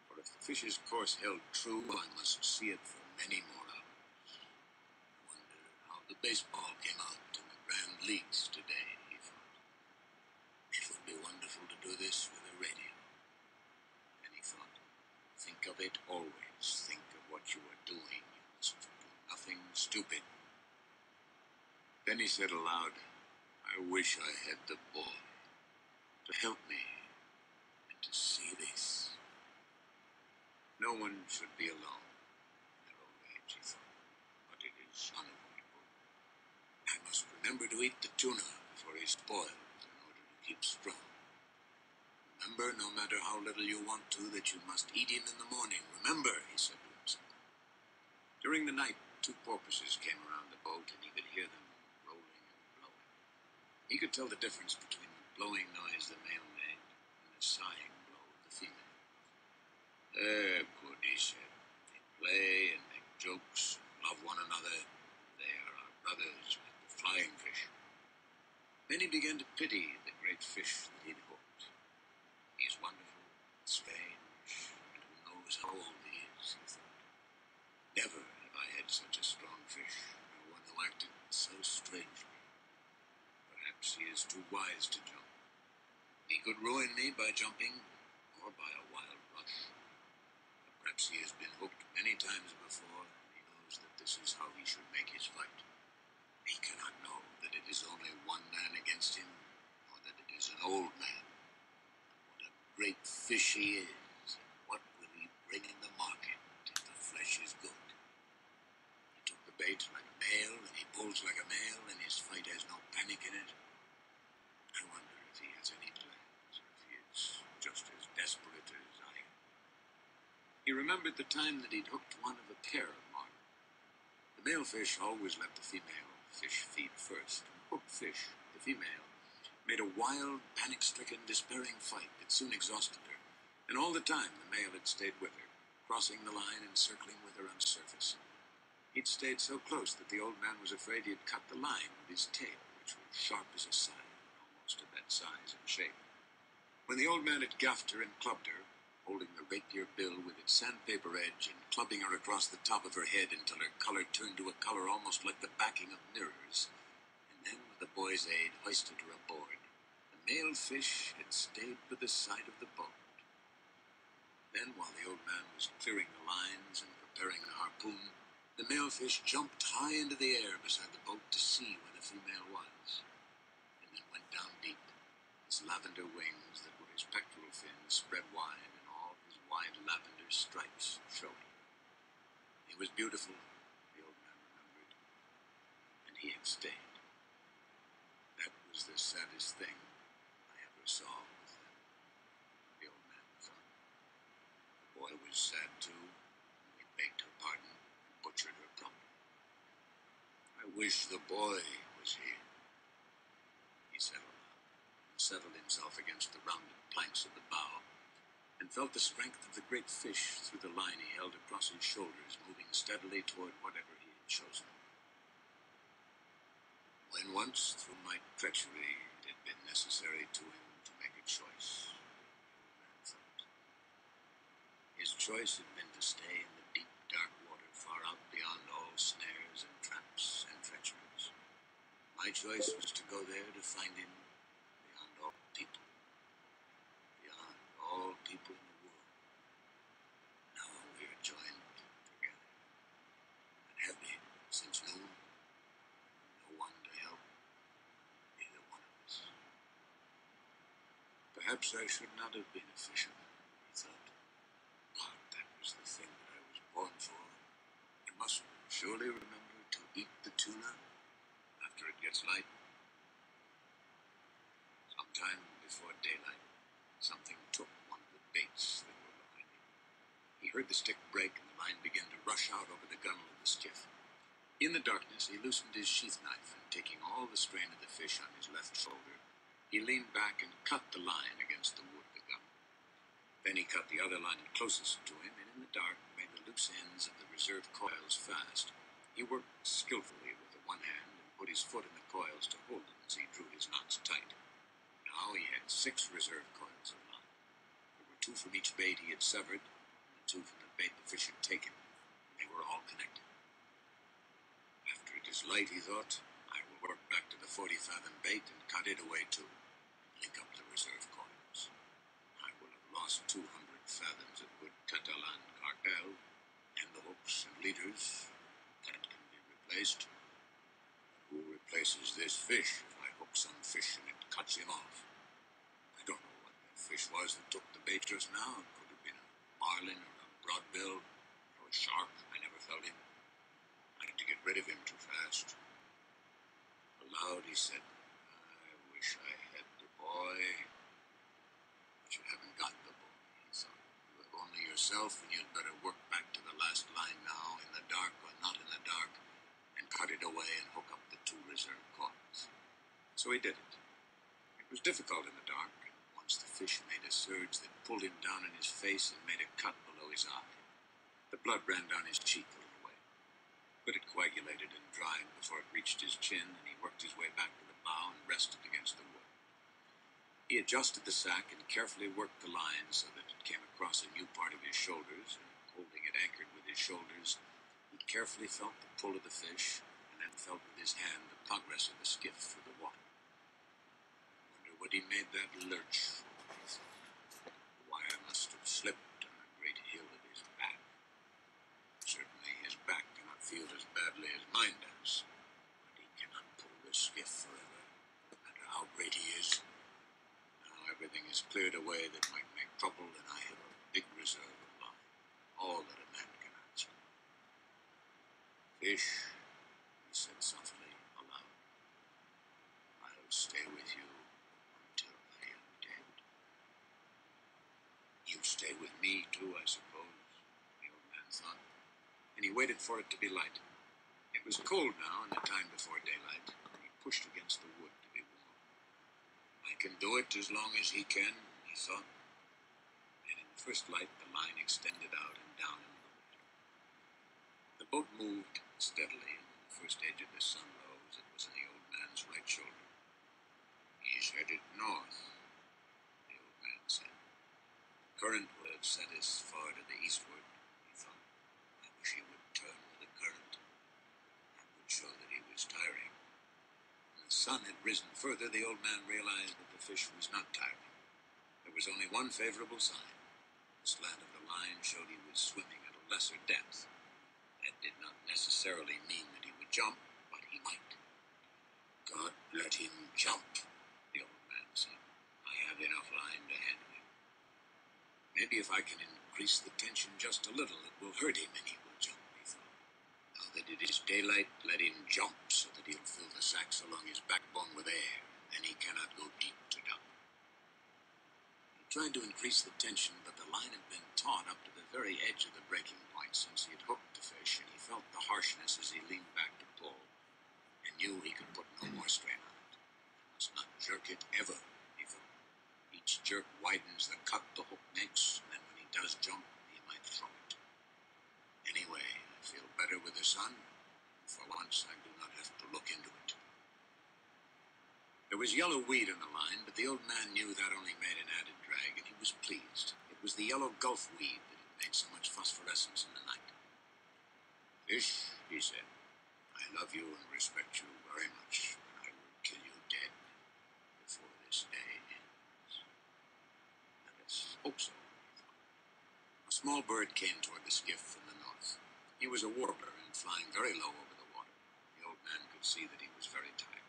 "For if the fish's course held true, I must see it for many more hours. I wonder how the baseball came out in the Grand Leagues today," he thought. "It would be wonderful to do this with a radio." And he thought, "Think of it always. Think of what you are doing. You must do nothing stupid." Then he said aloud, "I wish I had the boy to help me and to see this." No one should be alone in their old age, he thought, but it is unavoidable. "I must remember to eat the tuna before he spoils in order to keep strong. Remember, no matter how little you want to, that you must eat him in the morning. Remember," he said to himself. During the night, 2 porpoises came around the boat, and he could hear them rolling and blowing. He could tell the difference between the blowing noise the male made and the sighing blow of the female. They're good, he said. They play and make jokes, love one another. They are our brothers, like the flying fish. Then he began to pity the great fish that he'd hooked. He's wonderful, strange, and who knows how old he is, he thought. Never have I had such a strong fish, or one who acted so strangely. Perhaps he is too wise to jump. He could ruin me by jumping, or by a wild rush. Perhaps he has been hooked many times before, and he knows that this is how he should make his fight. He cannot know that it is only one man against him, or that it is an old man. What a great fish he is, and what will he bring in the market if the flesh is good? He took the bait like a male, and he pulls like a male, and his fight has no panic in it. I wonder if he has any plans, or if he is just as desperate as I am. He remembered the time that he'd hooked one of a pair of marlin. The male fish always let the female fish feed first. The hooked fish, the female, made a wild, panic-stricken, despairing fight that soon exhausted her, and all the time the male had stayed with her, crossing the line and circling with her on the surface. He'd stayed so close that the old man was afraid he'd cut the line with his tail, which was sharp as a scythe, almost of that size and shape. When the old man had gaffed her and clubbed her, holding the rapier bill with its sandpaper edge and clubbing her across the top of her head until her color turned to a color almost like the backing of mirrors, and then with the boy's aid hoisted her aboard, the male fish had stayed by the side of the boat. Then, while the old man was clearing the lines and preparing the harpoon, the male fish jumped high into the air beside the boat to see where the female was, and then went down deep, his lavender wings that were his pectoral fins spread wide, and all his wide lavender stripes showing. He was beautiful, the old man remembered, and he had stayed. That was the saddest thing I ever saw with them, the old man thought. The boy was sad too, and we begged her pardon and butchered her promptly. I wish the boy was here, he said aloud, and settled himself against the rounded planks of the bow, and felt the strength of the great fish through the line he held across his shoulders, moving steadily toward whatever he had chosen. When once, through my treachery, it had been necessary to him to make a choice, the old man thought. His choice had been to stay in the deep, dark water far out beyond all snares and traps and treacheries. My choice was to go there to find him beyond all people. Beyond all people in the world. Now we are joined together, and have been since noon. No one to help either one of us. Perhaps I should not have been a fisherman, he thought. But that was the thing that I was born for. I must surely remember to eat the tuna after it gets light. Sometime before daylight, something took one of the baits that were behind him. He heard the stick break, and the line began to rush out over the gunwale of the skiff. In the darkness, he loosened his sheath knife, and taking all the strain of the fish on his left shoulder, he leaned back and cut the line against the wood of the gun. Then he cut the other line closest to him, and in the dark made the loose ends of the reserve coils fast. He worked skillfully with the one hand and put his foot in the coils to hold them as he drew his knots tight. Now he had 6 reserve coils of line. There were 2 from each bait he had severed, and 2 from the bait the fish had taken. They were all connected. After it is light, he thought, I will work back to the 40-fathom bait and cut it away too, and link up the reserve coils. I will have lost 200 fathoms of good Catalan cartel, and the hooks and leaders. That can be replaced. Who replaces this fish if I hook some fish and it cuts him off? I don't know what that fish was that took the bait just now. It could have been a marlin or a broadbill or a shark. I never felt him. I had to get rid of him too fast. Aloud he said, I wish I had the boy. But you haven't got the boy, he thought. You have only yourself, and you'd better work back to the last line now, in the dark or not in the dark, and cut it away and hook up the 2 reserve coils. So he did it. It was difficult in the dark, and once the fish made a surge that pulled him down in his face and made a cut below his eye. The blood ran down his cheek a little way, but it coagulated and dried before it reached his chin, and he worked his way back to the bow and rested against the wood. He adjusted the sack and carefully worked the line so that it came across a new part of his shoulders, and holding it anchored with his shoulders, he carefully felt the pull of the fish, and then felt with his hand the progress of the skiff through the water. Wonder what he made that lurch for. The wire must have slipped on a great hill at his back. Certainly his back cannot feel as badly as mine does, but he cannot pull this skiff forever, no matter how great he is. Now everything is cleared away that might make trouble, and I have a big reserve of line, all that a man can answer. Fish, he said softly, aloud, I'll stay with you until I am dead. You stay with me too, I suppose, the old man thought, and he waited for it to be light. It was cold now, and the time before daylight, and he pushed against the wood to be warm. I can do it as long as he can, he thought, and in the first light the line extended out and down into the water. The boat moved steadily, and when the first edge of the sun rose, it was on the old man's right shoulder. He's headed north, the old man said. The current would have set us far to the eastward, he thought. I wish he would turn with the current. That would show that he was tiring. When the sun had risen further, the old man realized that the fish was not tiring. There was only one favorable sign. The slant of the line showed he was swimming at a lesser depth. That did not necessarily mean that he would jump, but he might. God, let him jump, the old man said. I have enough line to handle him. Maybe if I can increase the tension just a little, it will hurt him and he will jump, he thought. Now that it is daylight, let him jump so that he'll fill the sacks along his backbone with air, and he cannot go deep to dock. He tried to increase the tension, but the line had been taut up to the very edge of the breaking point since he had hooked the fish, and he felt the harshness as he leaned back to pull, and knew he could put no more strain on it. I must not jerk it ever, he thought. Each jerk widens the cut the hook makes, and then when he does jump, he might throw it. Anyway, I feel better with the sun, and for once I do not have to look into it. There was yellow weed on the line, but the old man knew that only made an added drag, and he was pleased. It was the yellow gulf weed that had made so much phosphorescence in the night. Fish, he said, I love you and respect you very much, but I will kill you dead before this day ends. Let us hope so, he thought. A small bird came toward the skiff from the north. He was a warbler and flying very low over the water. The old man could see that he was very tired.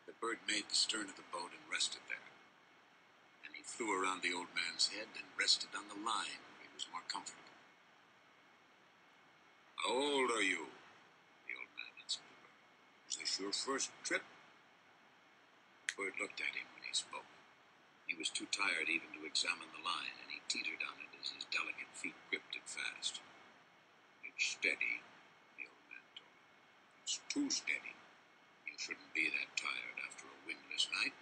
The bird made the stern of the boat and rested there. Then he flew around the old man's head and rested on the line where he was more comfortable. How old are you? The old man answered the bird. Is this your first trip? The bird looked at him when he spoke. He was too tired even to examine the line, and he teetered on it as his delicate feet gripped it fast. It's steady, the old man told him. It's too steady. You shouldn't be that tired after a windless night.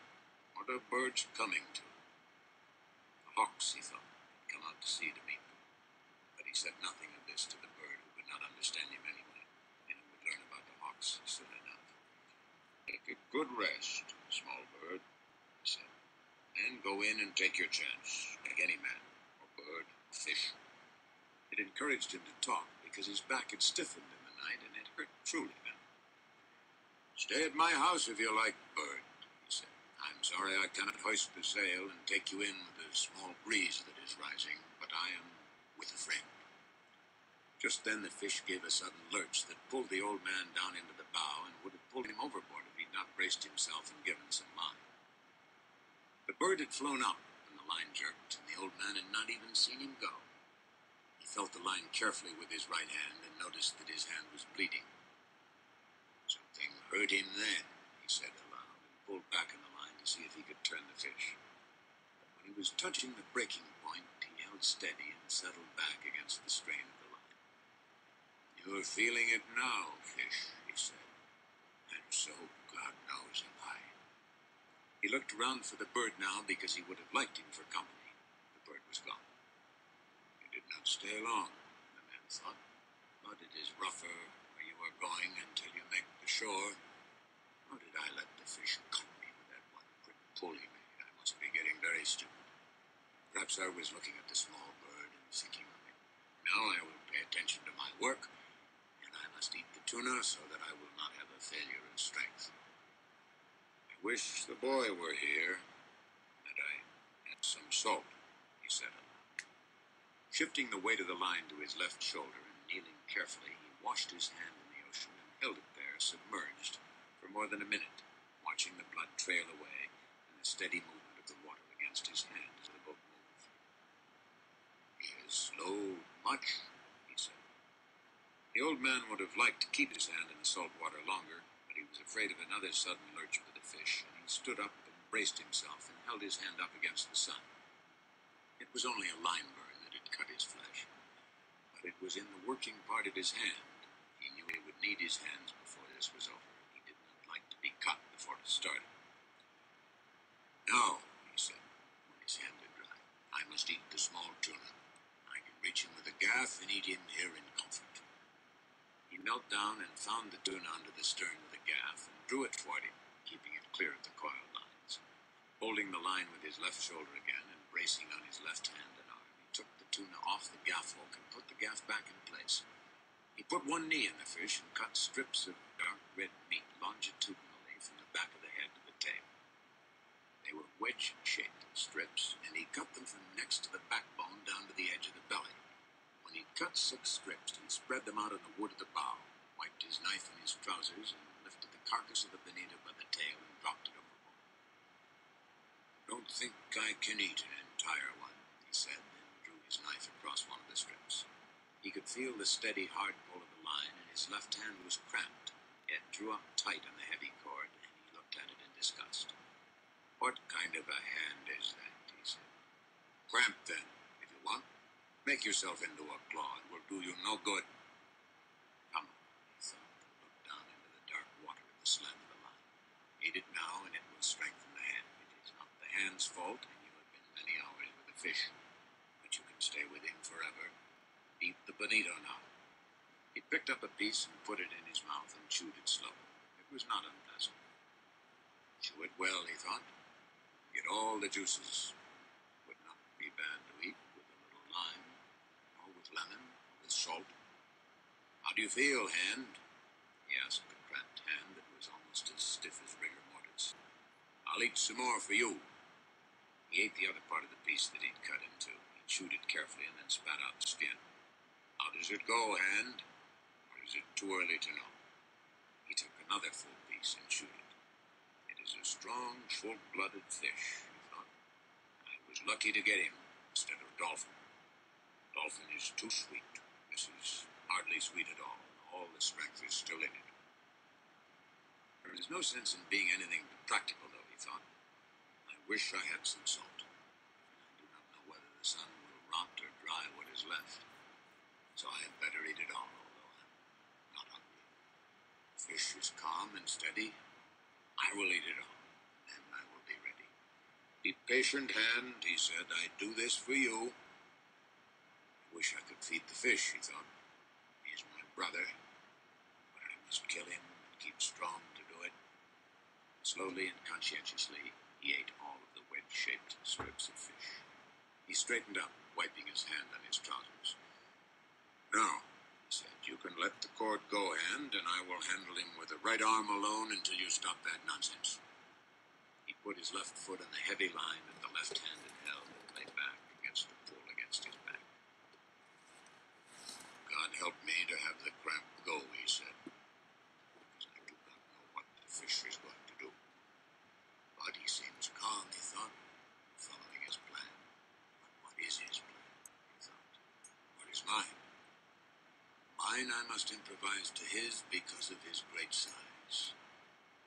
What are birds coming to? The hawks, he thought, had come out to sea to meet them. But he said nothing of this to the bird, who would not understand him anyway, and who would learn about the hawks soon enough. Take a good rest, small bird, he said, and go in and take your chance, like any man, or bird, or fish. It encouraged him to talk, because his back had stiffened in the night, and it hurt truly now. Stay at my house if you like, bird, he said. I'm sorry I cannot hoist the sail and take you in with the small breeze that is rising, but I am with a friend. Just then the fish gave a sudden lurch that pulled the old man down into the bow and would have pulled him overboard if he had not braced himself and given some line. The bird had flown up when the line jerked, and the old man had not even seen him go. He felt the line carefully with his right hand and noticed that his hand was bleeding. Something hurt him then, he said aloud, and pulled back on the line to see if he could turn the fish. But when he was touching the breaking point, he held steady and settled back against the strain of the line. You're feeling it now, fish, he said, and so, God knows, am I. He looked around for the bird now because he would have liked him for company. The bird was gone. You did not stay long, the man thought, but it is rougher where you are going until you make the shore. How did I let the fish cut me with that one quick pull he made? I must be getting very stupid. Perhaps I was looking at the small bird and thinking of it. Now I will pay attention to my work, and I must eat the tuna so that I will not have a failure of strength. I wish the boy were here, that I had some salt, he said aloud. Shifting the weight of the line to his left shoulder and kneeling carefully, he washed his hand in the ocean and held it there, submerged, for more than a minute, watching the blood trail away and the steady movement of the water against his hand as the boat moved. He has slowed much, he said. The old man would have liked to keep his hand in the salt water longer, but he was afraid of another sudden lurch with the fish, and he stood up and braced himself and held his hand up against the sun. It was only a line burn that had cut his flesh, but it was in the working part of his hand. He knew he would need his hands before this was over. He did not like to be cut before it started. Now, he said, when his hand had dried, I must eat the small tuna. I can reach him with a gaff and eat him here in comfort. He knelt down and found the tuna under the stern with a gaff and drew it toward him, keeping it clear of the coil lines. Holding the line with his left shoulder again and bracing on his left hand and arm, he took the tuna off the gaff hook and put the gaff back in place. He put one knee in the fish and cut strips of dark red meat longitudinally from the back of the head to the tail. They were wedge-shaped strips, and he cut them from next to the backbone down to the edge of the belly. When he'd cut 6 strips, he spread them out on the wood of the bow, wiped his knife in his trousers, and lifted the carcass of the bonito by the tail and dropped it overboard. Don't think I can eat an entire one, he said, and drew his knife across one of the strips. He could feel the steady, hard pull of the line, and his left hand was cramped. It drew up tight on the heavy cord, and he looked at it in disgust. What kind of a hand is that, he said. Cramped, then, if you want. Make yourself into a claw. It will do you no good. Come on, he thought, and looked down into the dark water at the slant of the line. Eat it now, and it will strengthen the hand. It is not the hand's fault, and you have been many hours with the fish. But you can stay with him forever. Eat the bonito now. He picked up a piece and put it in his mouth and chewed it slowly. It was not unpleasant. Chew it well, he thought. Get all the juices. Would not be bad to eat with a little lime, or with lemon, or with salt. How do you feel, hand? He asked the cramped hand that was almost as stiff as rigor mortis. I'll eat some more for you. He ate the other part of the piece that he'd cut in two. He chewed it carefully and then spat out the skin. How does it go, hand? Or is it too early to know? He took another full piece and chewed it. It is a strong, full-blooded fish, he thought. I was lucky to get him instead of Dolphin. Dolphin is too sweet. This is hardly sweet at all. All the strength is still in it. There is no sense in being anything but practical, though, he thought. I wish I had some salt. I do not know whether the sun will rot or dry what is left. So I had better eat it all, although I'm not hungry. The fish is calm and steady. I will eat it all, and then I will be ready. Be patient, hand, he said. I do this for you. I wish I could feed the fish, he thought. He is my brother, but I must kill him and keep strong to do it. Slowly and conscientiously, he ate all of the wedge-shaped strips of fish. He straightened up, wiping his hand on his trousers. Now, he said, you can let the cord go, hand, and I will handle him with the right arm alone until you stop that nonsense. He put his left foot on the heavy line that the left hand had held and lay back against the pull against his back. God help me to have the cramp go, he said, because I do not know what the fish is going to do. But he seems calm, he thought, following his plan. But what is his plan, he thought? What is mine? Mine I must improvise to his because of his great size.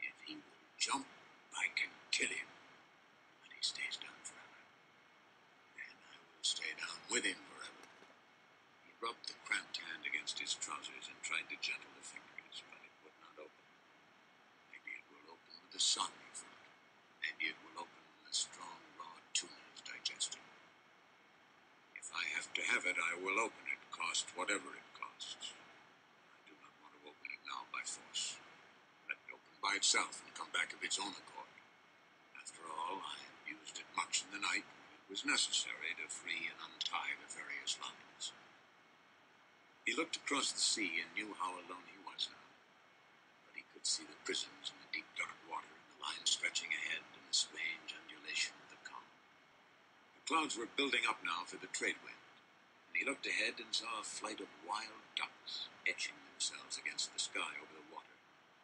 If he will jump, I can kill him, but he stays down forever. And I will stay down with him forever. He rubbed the cramped hand against his trousers and tried to gentle the fingers, but it would not open. Maybe it will open with the sun, he thought. Maybe it will open when the strong, raw tuna is digested. If I have to have it, I will open it, cost whatever it costs. I do not want to open it now by force. Let it open by itself and come back of its own accord. After all, I used it much in the night when it was necessary to free and untie the various lines. He looked across the sea and knew how alone he was now. But he could see the prisms in the deep dark water and the line stretching ahead and the strange undulation of the calm. The clouds were building up now for the trade wind, and he looked ahead and saw a flight of wild ducks etching themselves against the sky over the water,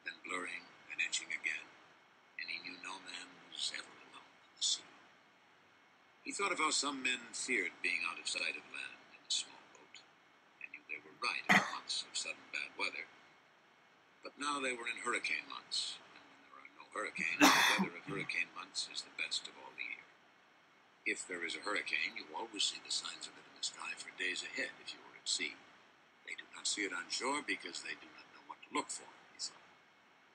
then blurring and etching again, and he knew no man was ever alone on the sea. He thought of how some men feared being out of sight of land in a small boat, and knew they were right in the months of sudden bad weather. But now they were in hurricane months, and when there are no hurricanes, the weather of hurricane months is the best of all the year. If there is a hurricane, you always see the signs of it in the sky for days ahead if you are at sea. They do not see it on shore because they do not know what to look for, he thought.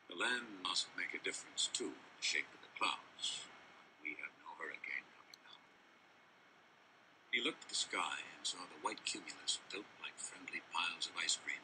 The land must make a difference, too, in the shape of the clouds. We have no hurricane coming now. He looked at the sky and saw the white cumulus built like friendly piles of ice cream